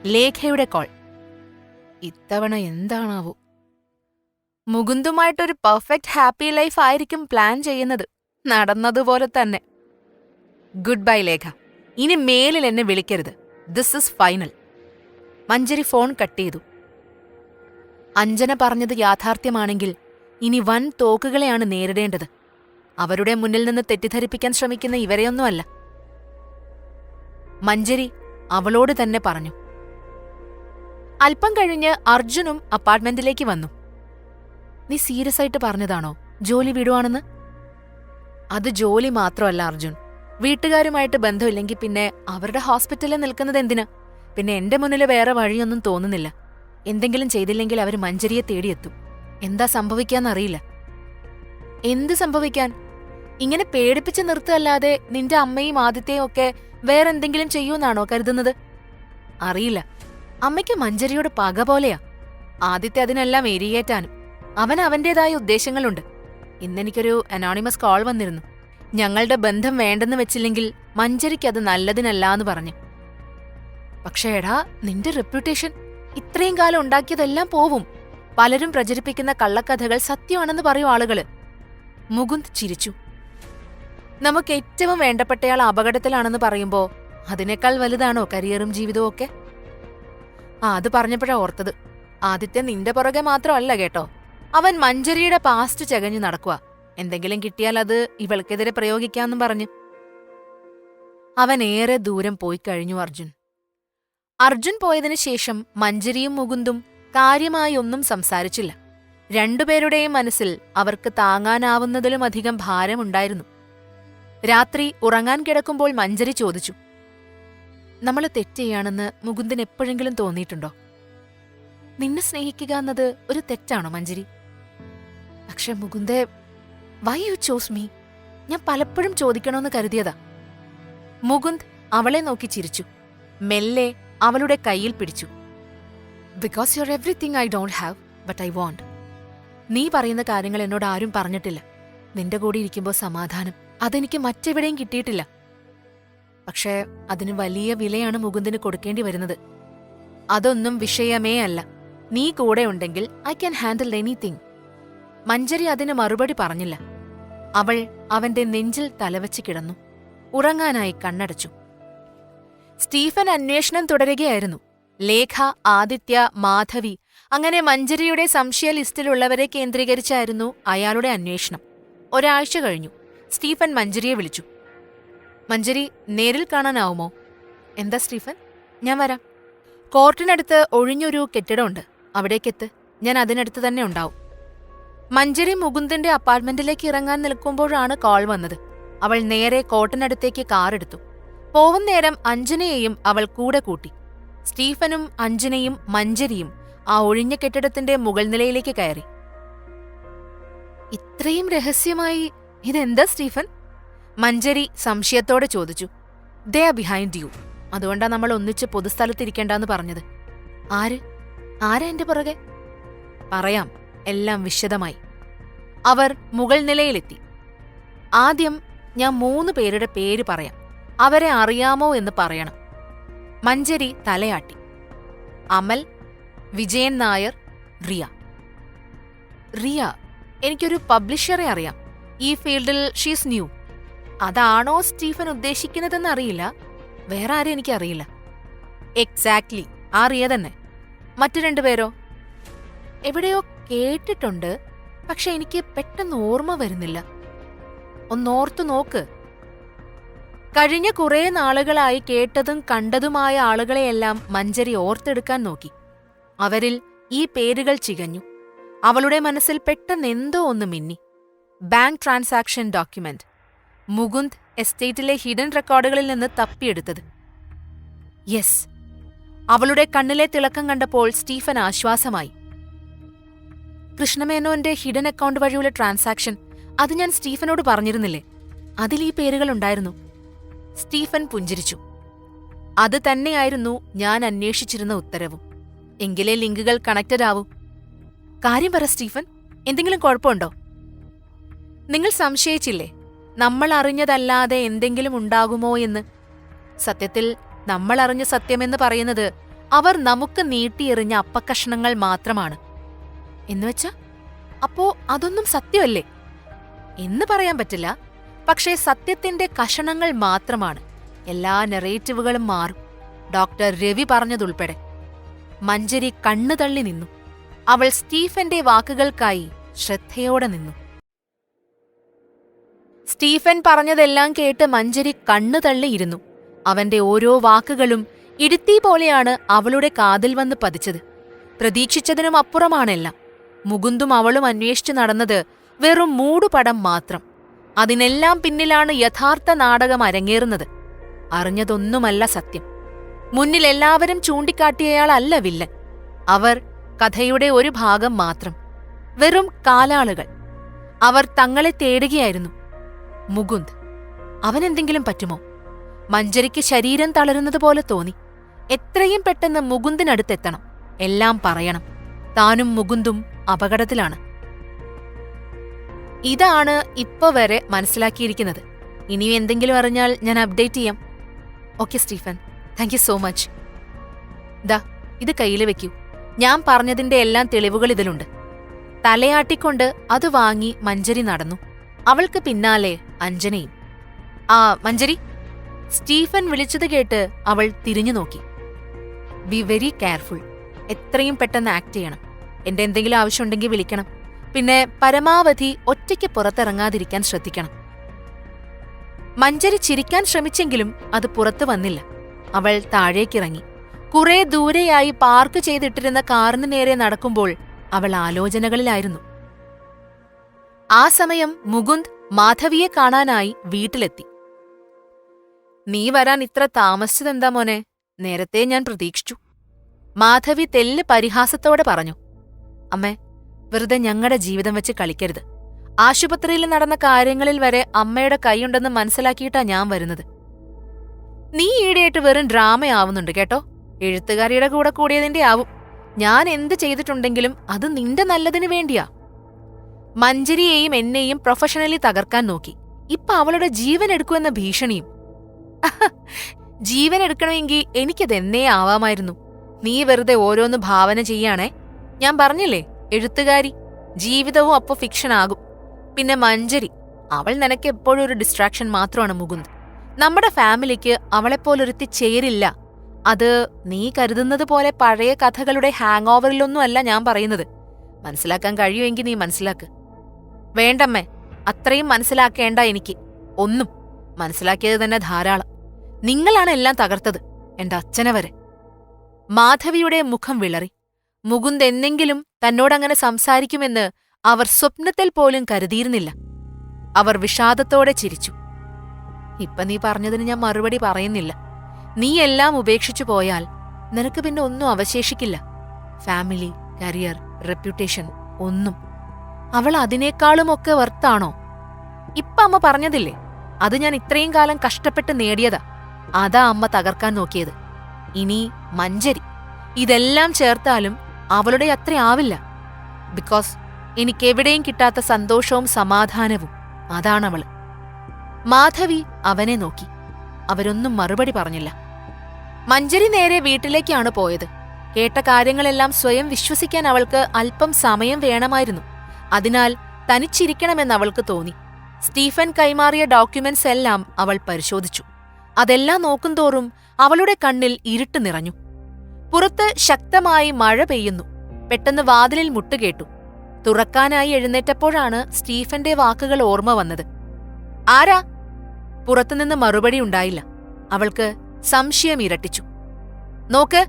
ലേഖയുടെ കോൾ. ഇത്തവണ എന്താണാവോ? മുകുന്ദുമായിട്ടൊരു പെർഫെക്റ്റ് ഹാപ്പി ലൈഫ് ആയിരിക്കും പ്ലാൻ ചെയ്യുന്നത്. നടന്നതുപോലെ തന്നെ. Good bye Lekha. ഇനി മേലിൽ എന്നെ വിളിക്കരുത്. This is final. Manjari phone cut ചെയ്തു. അഞ്ജന പറഞ്ഞത് യാഥാർത്ഥ്യമാണെങ്കിൽ ഇനി വൻ തോക്കുകളെയാണ് നേരിടേണ്ടത്. അവരുടെ മുന്നിൽ നിന്ന് തെറ്റിദ്ധരിപ്പിക്കാൻ ശ്രമിക്കുന്ന ഇവരെയൊന്നുമല്ല. മഞ്ജരി അവളോട് തന്നെ പറഞ്ഞു. അല്പം കഴിഞ്ഞ് അർജുനും അപ്പാർട്ട്മെന്റിലേക്ക് വന്നു. നീ സീരിയസ് ആയിട്ട് പറഞ്ഞതാണോ ജോലി വിടുവാണെന്ന്? അത് ജോലി മാത്രമല്ല അർജുൻ. വീട്ടുകാരുമായിട്ട് ബന്ധമില്ലെങ്കിൽ പിന്നെ അവരുടെ ഹോസ്പിറ്റലിൽ നിൽക്കുന്നത് എന്തിനാ? പിന്നെ എന്റെ മുന്നിൽ വേറെ വഴിയൊന്നും തോന്നുന്നില്ല. എന്തെങ്കിലും ചെയ്തില്ലെങ്കിൽ അവർ മഞ്ജരിയെ തേടിയെത്തും. എന്താ സംഭവിക്കാന്നറിയില്ല. എന്ത് സംഭവിക്കാൻ? ഇങ്ങനെ പേടിപ്പിച്ച് നിർത്തല്ലാതെ നിന്റെ അമ്മയും ആദിത്യയും ഒക്കെ വേറെന്തെങ്കിലും ചെയ്യൂന്നാണോ കരുതുന്നത്? അറിയില്ല. അമ്മയ്ക്ക് മഞ്ജരിയോട് പക പോലെയാ. ആദിത്യ അതിനെല്ലാം എരിയേറ്റാനും. അവന് അവന്റേതായ ഉദ്ദേശങ്ങളുണ്ട്. ഇന്നെനിക്കൊരു അനോണിമസ് കോൾ വന്നിരുന്നു. ഞങ്ങളുടെ ബന്ധം വേണ്ടെന്ന് വെച്ചില്ലെങ്കിൽ മഞ്ജരിക്ക് അത് നല്ലതിനല്ലാന്ന് പറഞ്ഞു. പക്ഷേ എടാ, നിന്റെ റെപ്യൂട്ടേഷൻ ഇത്രയും കാലം ഉണ്ടാക്കിയതെല്ലാം പോവും. പലരും പ്രചരിപ്പിക്കുന്ന കള്ളക്കഥകൾ സത്യമാണെന്ന് പറയും ആളുകള്. മുകുന്ദ് ചിരിച്ചു. നമുക്ക് ഏറ്റവും വേണ്ടപ്പെട്ടയാൾ അപകടത്തിലാണെന്ന് പറയുമ്പോ അതിനേക്കാൾ വലുതാണോ കരിയറും ജീവിതവും ഒക്കെ? അത് പറഞ്ഞപ്പോഴാ ഓർത്തത്. ആദിത്യ നിന്റെ പുറകെ മാത്രമല്ല കേട്ടോ. അവൻ മഞ്ജരിയുടെ പാസ്റ്റ് ചകഞ്ഞു നടക്കുക. എന്തെങ്കിലും കിട്ടിയാൽ അത് ഇവൾക്കെതിരെ പ്രയോഗിക്കാന്നും പറഞ്ഞു. അവൻ ഏറെ ദൂരം പോയി കഴിഞ്ഞു അർജുൻ. അർജുൻ പോയതിനു ശേഷം മഞ്ജരിയും മുകുന്ദും കാര്യമായി ഒന്നും സംസാരിച്ചില്ല. രണ്ടുപേരുടെയും മനസ്സിൽ അവർക്ക് താങ്ങാനാവുന്നതിലുമധികം ഭാരമുണ്ടായിരുന്നു. രാത്രി ഉറങ്ങാൻ കിടക്കുമ്പോൾ മഞ്ജരി ചോദിച്ചു, നമ്മൾ തെറ്റെയ്യാണെന്ന് മുകുന്ദന് എപ്പോഴെങ്കിലും തോന്നിയിട്ടുണ്ടോ? നിന്നെ സ്നേഹിക്കുക എന്നത് ഒരു തെറ്റാണോ മഞ്ജരി? പക്ഷെ മുകുന്ദേ, വൈ യു ചോസ് മീ? ഞാൻ പലപ്പോഴും ചോദിക്കണമെന്ന് കരുതിയതാ. മുകുന്ദ് അവളെ നോക്കി ചിരിച്ചു. മെല്ലെ അവളുടെ കയ്യിൽ പിടിച്ചു. Because you are everything I don't have but I want. നീ പറയുന്ന കാര്യങ്ങൾ എന്നോട് ആരും പറഞ്ഞിട്ടില്ല. നിന്റെ കൂടെ ഇരിക്കുമ്പോൾ സമാധാനം അതെനിക്ക് മറ്റെവിടെയും കിട്ടിയിട്ടില്ല. പക്ഷേ അതിന് വലിയ വിലയാണ് മുകുന്ദിന് കൊടുക്കേണ്ടി വരുന്നത്. അതൊന്നും വിഷയമേ അല്ല. നീ കൂടെ ഉണ്ടെങ്കിൽ ഐ ക്യാൻ ഹാൻഡിൽ എനിത്തിങ്. മഞ്ജരി അതിന് മറുപടി പറഞ്ഞില്ല. അവൾ അവന്റെ നെഞ്ചിൽ തലവച്ച് കിടന്നു. ഉറങ്ങാനായി കണ്ണടച്ചു. സ്റ്റീഫൻ അന്വേഷണം തുടരുകയായിരുന്നു. ലേഖ, ആദിത്യ, മാധവി അങ്ങനെ മഞ്ജരിയുടെ സംശയ ലിസ്റ്റിലുള്ളവരെ കേന്ദ്രീകരിച്ചായിരുന്നു അയാളുടെ അന്വേഷണം. ഒരാഴ്ച കഴിഞ്ഞു. സ്റ്റീഫൻ മഞ്ജരിയെ വിളിച്ചു. മഞ്ജരി, നേരിൽ കാണാനാവുമോ? എന്താ സ്റ്റീഫൻ? ഞാൻ വരാം. കോർട്ടിനടുത്ത് ഒഴിഞ്ഞൊരു കെട്ടിടമുണ്ട്, അവിടേക്കെത്ത്. ഞാൻ അതിനടുത്ത് തന്നെ ഉണ്ടാവും. മഞ്ജരി മുകുന്ദന്റെ അപ്പാർട്ട്മെന്റിലേക്ക് ഇറങ്ങാൻ നിൽക്കുമ്പോഴാണ് കോൾ വന്നത്. അവൾ നേരെ കോർട്ടിനടുത്തേക്ക് കാറെടുത്തു. പോവും നേരം അഞ്ജനയെയും അവൾ കൂടെ കൂട്ടി. സ്റ്റീഫനും അഞ്ജനയും മഞ്ജരിയും ആ ഒഴിഞ്ഞ കെട്ടിടത്തിന്റെ മുകൾ നിലയിലേക്ക് കയറി. ഇത്രയും രഹസ്യമായി ഇതെന്താ സ്റ്റീഫൻ? മഞ്ജരി സംശയത്തോടെ ചോദിച്ചു. They are behind you. അതുകൊണ്ടാ നമ്മൾ ഒന്നിച്ച് പൊതുസ്ഥലത്തിരിക്കേണ്ടെന്ന് പറഞ്ഞത്. ആരാ എന്റെ പുറകെ? പറയാം, എല്ലാം വിശദമായി. അവർ മുകൾ നിലയിലെത്തി. ആദ്യം ഞാൻ 3 പേരുടെ പേര് പറയാം. അവരെ അറിയാമോ എന്ന് പറയണം. മഞ്ജരി തലയാട്ടി. അമൽ, വിജയൻ നായർ, റിയ. റിയ, എനിക്കൊരു പബ്ലിഷറെ അറിയാം. ഈ ഫീൽഡിൽ ഷീസ് ന്യൂ. അതാണോ സ്റ്റീഫൻ ഉദ്ദേശിക്കുന്നതെന്നറിയില്ല. വേറെ ആരും എനിക്കറിയില്ല. എക്സാക്ട്ലി, ആ റിയ തന്നെ. മറ്റു 2 പേരോ? എവിടെയോ കേട്ടിട്ടുണ്ട്, പക്ഷെ എനിക്ക് പെട്ടെന്ന് ഓർമ്മ വരുന്നില്ല. ഒന്നോർത്തു നോക്ക്. കഴിഞ്ഞ കുറേ നാളുകളായി കേട്ടതും കണ്ടതുമായ ആളുകളെയെല്ലാം മഞ്ജരി ഓർത്തെടുക്കാൻ നോക്കി. അവരിൽ ഈ പേരുകൾ ചികഞ്ഞു. അവളുടെ മനസ്സിൽ പെട്ടെന്ന് എന്തോ ഒന്ന് മിന്നി. Bank transaction document. മുകുന്ദ് എസ്റ്റേറ്റിലെ ഹിഡൻ റെക്കോർഡുകളിൽ നിന്ന് തപ്പിയെടുത്തത്. യെസ്. അവളുടെ കണ്ണിലെ തിളക്കം കണ്ടപ്പോൾ സ്റ്റീഫൻ ആശ്വാസമായി. കൃഷ്ണമേനോന്റെ ഹിഡൻ അക്കൗണ്ട് വഴിയുള്ള ട്രാൻസാക്ഷൻ, അത് ഞാൻ സ്റ്റീഫനോട് പറഞ്ഞിരുന്നില്ലേ? അതിൽ ഈ പേരുകളുണ്ടായിരുന്നു. സ്റ്റീഫൻ പുഞ്ചിരിച്ചു. അത് തന്നെയായിരുന്നു ഞാൻ അന്വേഷിച്ചിരുന്ന ഉത്തരവും. എങ്കിലേ ലിങ്കുകൾ കണക്റ്റഡ് ആവൂ. കാര്യം പറ സ്റ്റീഫൻ, എന്തെങ്കിലും കുഴപ്പമുണ്ടോ? നിങ്ങൾ സംശയിച്ചില്ലേ നമ്മൾ അറിഞ്ഞതല്ലാതെ എന്തെങ്കിലും ഉണ്ടാകുമോ എന്ന്? സത്യത്തിൽ നമ്മൾ അറിഞ്ഞ സത്യമെന്ന് പറയുന്നത് അവർ നമുക്ക് നീട്ടിയെറിഞ്ഞ അപ്പക്കഷണങ്ങൾ മാത്രമാണ്. എന്നുവെച്ചാ അപ്പോ അതൊന്നും സത്യമല്ലേ? എന്ന് പറയാൻ പറ്റില്ല. പക്ഷേ സത്യത്തിന്റെ കഷണങ്ങൾ മാത്രമാണ്. എല്ലാ നെറേറ്റീവുകളും മാറും. ഡോക്ടർ രവി പറഞ്ഞതുൾപ്പെടെ. മഞ്ജരി കണ്ണു തള്ളി നിന്നു. അവൾ സ്റ്റീഫന്റെ വാക്കുകൾക്കായി ശ്രദ്ധയോടെ നിന്നു. സ്റ്റീഫൻ പറഞ്ഞതെല്ലാം കേട്ട് മഞ്ജരി കണ്ണു തള്ളിയിരുന്നു. അവന്റെ ഓരോ വാക്കുകളും ഇടുത്തി പോലെയാണ് അവളുടെ കാതിൽ വന്ന് പതിച്ചത്. പ്രതീക്ഷിച്ചതിനും അപ്പുറമാണെല്ലാം. മുകുന്ദും അവളും അന്വേഷിച്ചു നടന്നത് വെറും മൂടുപടം മാത്രം. അതിനെല്ലാം പിന്നിലാണ് യഥാർത്ഥ നാടകം അരങ്ങേറുന്നത്. അറിഞ്ഞതൊന്നുമല്ല സത്യം. മുന്നിൽ എല്ലാവരും ചൂണ്ടിക്കാട്ടിയയാളല്ല വില്ലൻ. അവർ കഥയുടെ ഒരു ഭാഗം മാത്രം. വെറും കാലാളുകൾ. അവർ തങ്ങളെ തേടുകയായിരുന്നു. മുകുന്ദ്, അവനെന്തെങ്കിലും പറ്റുമോ? മഞ്ജരിക്ക് ശരീരം തളരുന്നതുപോലെ തോന്നി. എത്രയും പെട്ടെന്ന് മുകുന്ദിനടുത്തെത്തണം. എല്ലാം പറയണം. താനും മുകുന്ദും അപകടത്തിലാണ്. ഇതാണ് ഇപ്പൊ വരെ മനസ്സിലാക്കിയിരിക്കുന്നത്. ഇനിയും എന്തെങ്കിലും അറിഞ്ഞാൽ ഞാൻ അപ്ഡേറ്റ് ചെയ്യാം. Okay Stephen, thank you so much. ദാ ഇത് കയ്യിൽ വെക്കൂ. ഞാൻ പറഞ്ഞതിന്റെ എല്ലാം തെളിവുകൾ ഇതിലുണ്ട്. തലയാട്ടിക്കൊണ്ട് അത് വാങ്ങി മഞ്ജരി നടന്നു. അവൾക്ക് പിന്നാലെ അഞ്ജനയും. മഞ്ജരി, സ്റ്റീഫൻ വിളിച്ചത് കേട്ട് അവൾ തിരിഞ്ഞു നോക്കി. Be very careful. എത്രയും പെട്ടെന്ന് ആക്ട് ചെയ്യണം. എന്റെ എന്തെങ്കിലും ആവശ്യമുണ്ടെങ്കിൽ വിളിക്കണം. പിന്നെ പരമാവധി ഒറ്റയ്ക്ക് പുറത്തിറങ്ങാതിരിക്കാൻ ശ്രദ്ധിക്കണം. മഞ്ജരി ചിരിക്കാൻ ശ്രമിച്ചെങ്കിലും അത് പുറത്തു വന്നില്ല. അവൾ താഴേക്കിറങ്ങി. കുറെ ദൂരെയായി പാർക്ക് ചെയ്തിട്ടിരുന്ന കാറിന് നേരെ നടക്കുമ്പോൾ അവൾ ആലോചനകളിലായിരുന്നു. ആ സമയം മുകുന്ദ് മാധവിയെ കാണാനായി വീട്ടിലെത്തി. നീ വരാൻ ഇത്ര താമസിച്ചതെന്താ മോനെ? നേരത്തെ ഞാൻ പ്രതീക്ഷിച്ചു. മാധവി തെല്ല് പരിഹാസത്തോടെ പറഞ്ഞു. അമ്മേ, വെറുതെ ഞങ്ങളുടെ ജീവിതം വെച്ച് കളിക്കരുത്. ആശുപത്രിയിൽ നടന്ന കാര്യങ്ങളിൽ വരെ അമ്മയുടെ കൈയുണ്ടെന്ന് മനസ്സിലാക്കിയിട്ടാ ഞാൻ വരുന്നത്. നീ ഈടെയായിട്ട് വെറും ഡ്രാമയാവുന്നുണ്ട് കേട്ടോ. എഴുത്തുകാരിയുടെ കൂടെ കൂടിയതിന്റെ ആവും. ഞാൻ എന്ത് ചെയ്തിട്ടുണ്ടെങ്കിലും അത് നിന്റെ നല്ലതിനു വേണ്ടിയാ. മഞ്ജരിയെയും എന്നെയും പ്രൊഫഷണലി തകർക്കാൻ നോക്കി. ഇപ്പൊ അവളുടെ ജീവൻ എടുക്കുമെന്ന ഭീഷണിയും. ജീവൻ എടുക്കണമെങ്കിൽ എനിക്കതെന്നേ ആവാമായിരുന്നു. നീ വെറുതെ ഓരോന്ന് ഭാവന ചെയ്യാണേ. ഞാൻ പറഞ്ഞില്ലേ, എഴുത്തുകാരി. ജീവിതവും അപ്പൊ ഫിക്ഷൻ ആകും. പിന്നെ മഞ്ജരി, അവൾ നിനക്ക് എപ്പോഴും ഒരു ഡിസ്ട്രാക്ഷൻ മാത്രമാണ് മുകുന്ദ്. നമ്മുടെ ഫാമിലിക്ക് അവളെപ്പോലൊരുത്തി ചേരില്ല. അത് നീ കരുതുന്നത് പോലെ പഴയ കഥകളുടെ ഹാങ് ഓവറിലൊന്നും അല്ല ഞാൻ പറയുന്നത്. മനസ്സിലാക്കാൻ കഴിയുമെങ്കിൽ നീ മനസ്സിലാക്ക്. വേണ്ടമ്മേ, അത്രയും മനസ്സിലാക്കേണ്ട എനിക്ക്. ഒന്നും മനസ്സിലാക്കിയത് തന്നെ ധാരാളം. നിങ്ങളാണ് എല്ലാം തകർത്തത്, എന്റെ അച്ഛനെ വരെ. മാധവിയുടെ മുഖം വിളറി. മുകുന്ദ് എന്നെങ്കിലും തന്നോടങ്ങനെ സംസാരിക്കുമെന്ന് അവർ സ്വപ്നത്തിൽ പോലും കരുതിയിരുന്നില്ല. അവർ വിഷാദത്തോടെ ചിരിച്ചു. ഇപ്പൊ നീ പറഞ്ഞതിന് ഞാൻ മറുപടി പറയുന്നില്ല. നീ എല്ലാം ഉപേക്ഷിച്ചു പോയാൽ നിനക്ക് പിന്നെ ഒന്നും അവശേഷിക്കില്ല. ഫാമിലി, കരിയർ, റെപ്യൂട്ടേഷൻ, ഒന്നും. അവൾ അതിനേക്കാളുമൊക്കെ വർത്താണോ? ഇപ്പൊ അമ്മ പറഞ്ഞതില്ലേ, അത് ഞാൻ ഇത്രയും കാലം കഷ്ടപ്പെട്ട് നേടിയതാ. അതാ അമ്മ തകർക്കാൻ നോക്കിയത്. ഇനി മഞ്ജരി, ഇതെല്ലാം ചേർത്താലും അവളുടെ അത്ര ആവില്ല. ബിക്കോസ് എനിക്കെവിടെയും കിട്ടാത്ത സന്തോഷവും സമാധാനവും അതാണവള്. മാധവി അവനെ നോക്കി. അവരൊന്നും മറുപടി പറഞ്ഞില്ല. മഞ്ജരി നേരെ വീട്ടിലേക്കാണ് പോയത്. കേട്ട കാര്യങ്ങളെല്ലാം സ്വയം വിശ്വസിക്കാൻ അവൾക്ക് അല്പം സമയം വേണമായിരുന്നു. അതിനാൽ തനിച്ചിരിക്കണമെന്ന് അവൾക്ക് തോന്നി. സ്റ്റീഫൻ കൈമാറിയ ഡോക്യുമെന്റ്സ് എല്ലാം അവൾ പരിശോധിച്ചു. അതെല്ലാം നോക്കുന്തോറും അവളുടെ കണ്ണിൽ ഇരുട്ട് നിറഞ്ഞു. പുറത്ത് ശക്തമായി മഴ പെയ്യുന്നു. പെട്ടെന്ന് വാതിലിൽ മുട്ടുകേട്ടു. തുറക്കാനായി എഴുന്നേറ്റപ്പോഴാണ് സ്റ്റീഫന്റെ വാക്കുകൾ ഓർമ്മ വന്നത്. ആരാ? പുറത്തുനിന്ന് മറുപടി ഉണ്ടായില്ല. അവൾക്ക് സംശയം ഇരട്ടിച്ചു. നോക്ക്,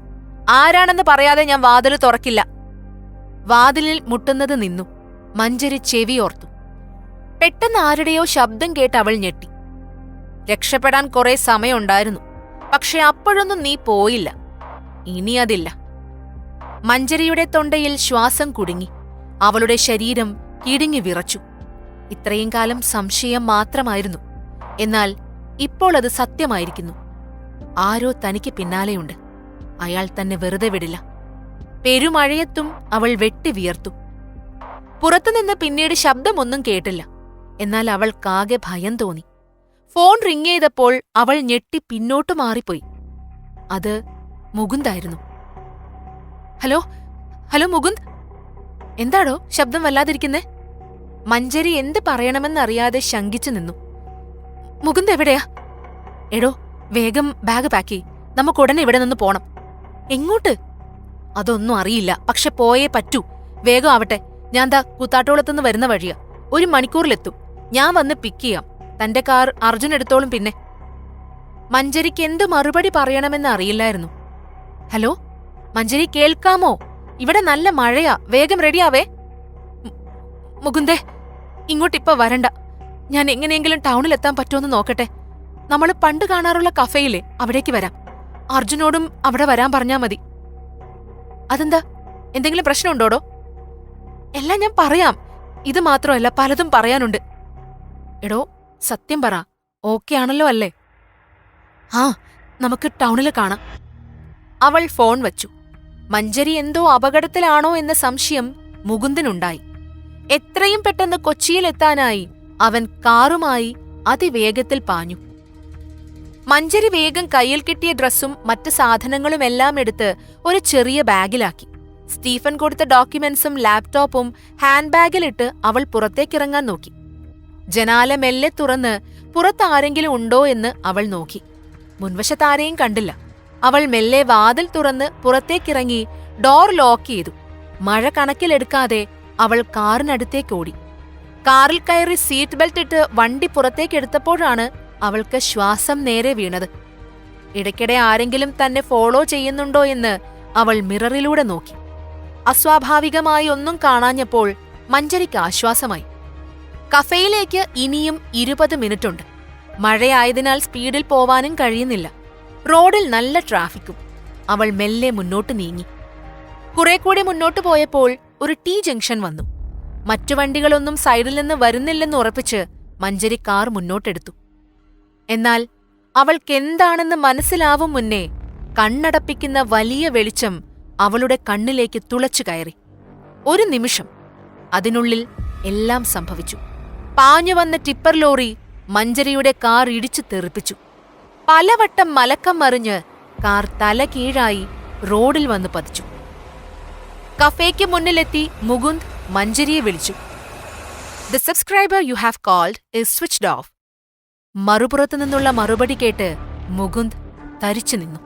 ആരാണെന്ന് പറയാതെ ഞാൻ വാതിൽ തുറക്കില്ല. വാതിലിൽ മുട്ടുന്നത് നിന്നു. മഞ്ജരി ചെവിയോർത്തു. പെട്ടെന്ന് ആരുടെയോ ശബ്ദം കേട്ട് അവൾ ഞെട്ടി. രക്ഷപ്പെടാൻ കുറെ സമയമുണ്ടായിരുന്നു. പക്ഷെ അപ്പോഴൊന്നും നീ പോയില്ല. ഇനി അതില്ല. മഞ്ജരിയുടെ തൊണ്ടയിൽ ശ്വാസം കുടുങ്ങി. അവളുടെ ശരീരം കിടുങ്ങി വിറച്ചു. ഇത്രയും കാലം സംശയം മാത്രമായിരുന്നു. എന്നാൽ ഇപ്പോൾ അത് സത്യമായിരിക്കുന്നു. ആരോ തനിക്ക് പിന്നാലെയുണ്ട്. അയാൾ തന്നെ വെറുതെ വിടില്ല. പെരുമഴയത്തും അവൾ വെട്ടിവിയർത്തു. പുറത്തുനിന്ന് പിന്നീട് ശബ്ദമൊന്നും കേട്ടില്ല. എന്നാൽ അവൾക്കാകെ ഭയം തോന്നി. ഫോൺ റിങ് ചെയ്തപ്പോൾ അവൾ ഞെട്ടി പിന്നോട്ടു മാറിപ്പോയി. അത് മുകുന്ദായിരുന്നു. Hello, hello Mukund. എന്താടോ ശബ്ദം വല്ലാതിരിക്കുന്നേ? മഞ്ജരി എന്ത് പറയണമെന്നറിയാതെ ശങ്കിച്ചു നിന്നു. മുകുന്ദ് എവിടെയാ? എടോ, വേഗം ബാഗ് പാക്ക് ചെയ്യ്. നമുക്കുടനെ ഇവിടെ നിന്ന് പോണം. എങ്ങോട്ട്? അതൊന്നും അറിയില്ല, പക്ഷെ പോയേ പറ്റൂ. വേഗം ആവട്ടെ. ഞാൻ ദാ കൂത്താട്ടോളത്തുനിന്ന് വരുന്ന വഴിയാ. 1 മണിക്കൂറിലെത്തും. ഞാൻ വന്ന് പിക്ക് ചെയ്യാം. തന്റെ കാർ അർജുൻ എടുത്തോളും. പിന്നെ മഞ്ജരിക്ക് എന്തു മറുപടി പറയണമെന്ന് അറിയില്ലായിരുന്നു. ഹലോ മഞ്ജരി, കേൾക്കാമോ? ഇവിടെ നല്ല മഴയാ. വേഗം റെഡിയാവേ. മുകുന്ദേ, ഇങ്ങോട്ടിപ്പ വരണ്ട. ഞാൻ എങ്ങനെയെങ്കിലും ടൗണിലെത്താൻ പറ്റുമെന്ന് നോക്കട്ടെ. നമ്മൾ പണ്ട് കാണാറുള്ള കഫേയില്ലേ, അവിടേക്ക് വരാം. അർജുനോടും അവിടെ വരാൻ പറഞ്ഞാ മതി. അതെന്താ, എന്തെങ്കിലും പ്രശ്നമുണ്ടോടോ? എല്ലാം ഞാൻ പറയാം. ഇത് മാത്രമല്ല, പലതും പറയാനുണ്ട്. എടോ, സത്യം പറ, ഓക്കെ ആണല്ലോ അല്ലേ? ആ, നമുക്ക് ടൗണില് കാണാം. അവൾ ഫോൺ വച്ചു. മഞ്ജരി എന്തോ അപകടത്തിലാണോ എന്ന സംശയം മുകുന്ദനുണ്ടായി. എത്രയും പെട്ടെന്ന് കൊച്ചിയിലെത്താനായി അവൻ കാറുമായി അതിവേഗത്തിൽ പാഞ്ഞു. മഞ്ജരി വേഗം കയ്യിൽ കിട്ടിയ ഡ്രസ്സും മറ്റ് സാധനങ്ങളുമെല്ലാം എടുത്ത് ഒരു ചെറിയ ബാഗിലാക്കി. സ്റ്റീഫൻ കൊടുത്ത ഡോക്യുമെന്റ്സും ലാപ്ടോപ്പും ഹാൻഡ് ബാഗിലിട്ട് അവൾ പുറത്തേക്കിറങ്ങാൻ നോക്കി. ജനാല മെല്ലെ തുറന്ന് പുറത്താരെങ്കിലും ഉണ്ടോ എന്ന് അവൾ നോക്കി. മുൻവശത്താരെയും കണ്ടില്ല. അവൾ മെല്ലെ വാതിൽ തുറന്ന് പുറത്തേക്കിറങ്ങി ഡോർ ലോക്ക് ചെയ്തു. മഴ കണക്കിലെടുക്കാതെ അവൾ കാറിനടുത്തേക്കോടി. കാറിൽ കയറി സീറ്റ് ബെൽറ്റ് ഇട്ട് വണ്ടി പുറത്തേക്കെടുത്തപ്പോഴാണ് അവൾക്ക് ശ്വാസം നേരെ വീണത്. ഇടയ്ക്കിടെ ആരെങ്കിലും തന്നെ ഫോളോ ചെയ്യുന്നുണ്ടോ എന്ന് അവൾ മിററിലൂടെ നോക്കി. അസ്വാഭാവികമായി ഒന്നും കാണാഞ്ഞപ്പോൾ മഞ്ജരിക്ക് ആശ്വാസമായി. കഫേയിലേക്ക് ഇനിയും 20 മിനിറ്റുണ്ട്. മഴയായതിനാൽ സ്പീഡിൽ പോവാനും കഴിയുന്നില്ല. റോഡിൽ നല്ല ട്രാഫിക്കും. അവൾ മെല്ലെ മുന്നോട്ട് നീങ്ങി. കുറെ കൂടി മുന്നോട്ടു പോയപ്പോൾ ഒരു ടീ ജംഗ്ഷൻ വന്നു. മറ്റു വണ്ടികളൊന്നും സൈഡിൽ നിന്ന് വരുന്നില്ലെന്ന് ഉറപ്പിച്ച് മഞ്ജരി കാർ മുന്നോട്ടെടുത്തു. എന്നാൽ അവൾക്കെന്താണെന്ന് മനസ്സിലാവും മുന്നേ കണ്ണടപ്പിക്കുന്ന വലിയ വെളിച്ചം അവളുടെ കണ്ണിലേക്ക് തുളച്ചു കയറി. ഒരു നിമിഷം. അതിനുള്ളിൽ എല്ലാം സംഭവിച്ചു. പാഞ്ഞു വന്ന ടിപ്പർ ലോറി മഞ്ജരിയുടെ കാർ ഇടിച്ചു തെറിപ്പിച്ചു. പലവട്ടം മലക്കം മറിഞ്ഞ് കാർ തല കീഴായി റോഡിൽ വന്ന് പതിച്ചു. കഫേക്ക് മുന്നിലെത്തി മുകുന്ദ് മഞ്ജരിയെ വിളിച്ചു. "The subscriber you have called is switched off." മറുപുറത്തു നിന്നുള്ള മറുപടി കേട്ട് മുകുന്ദ് തരിച്ചു നിന്നു.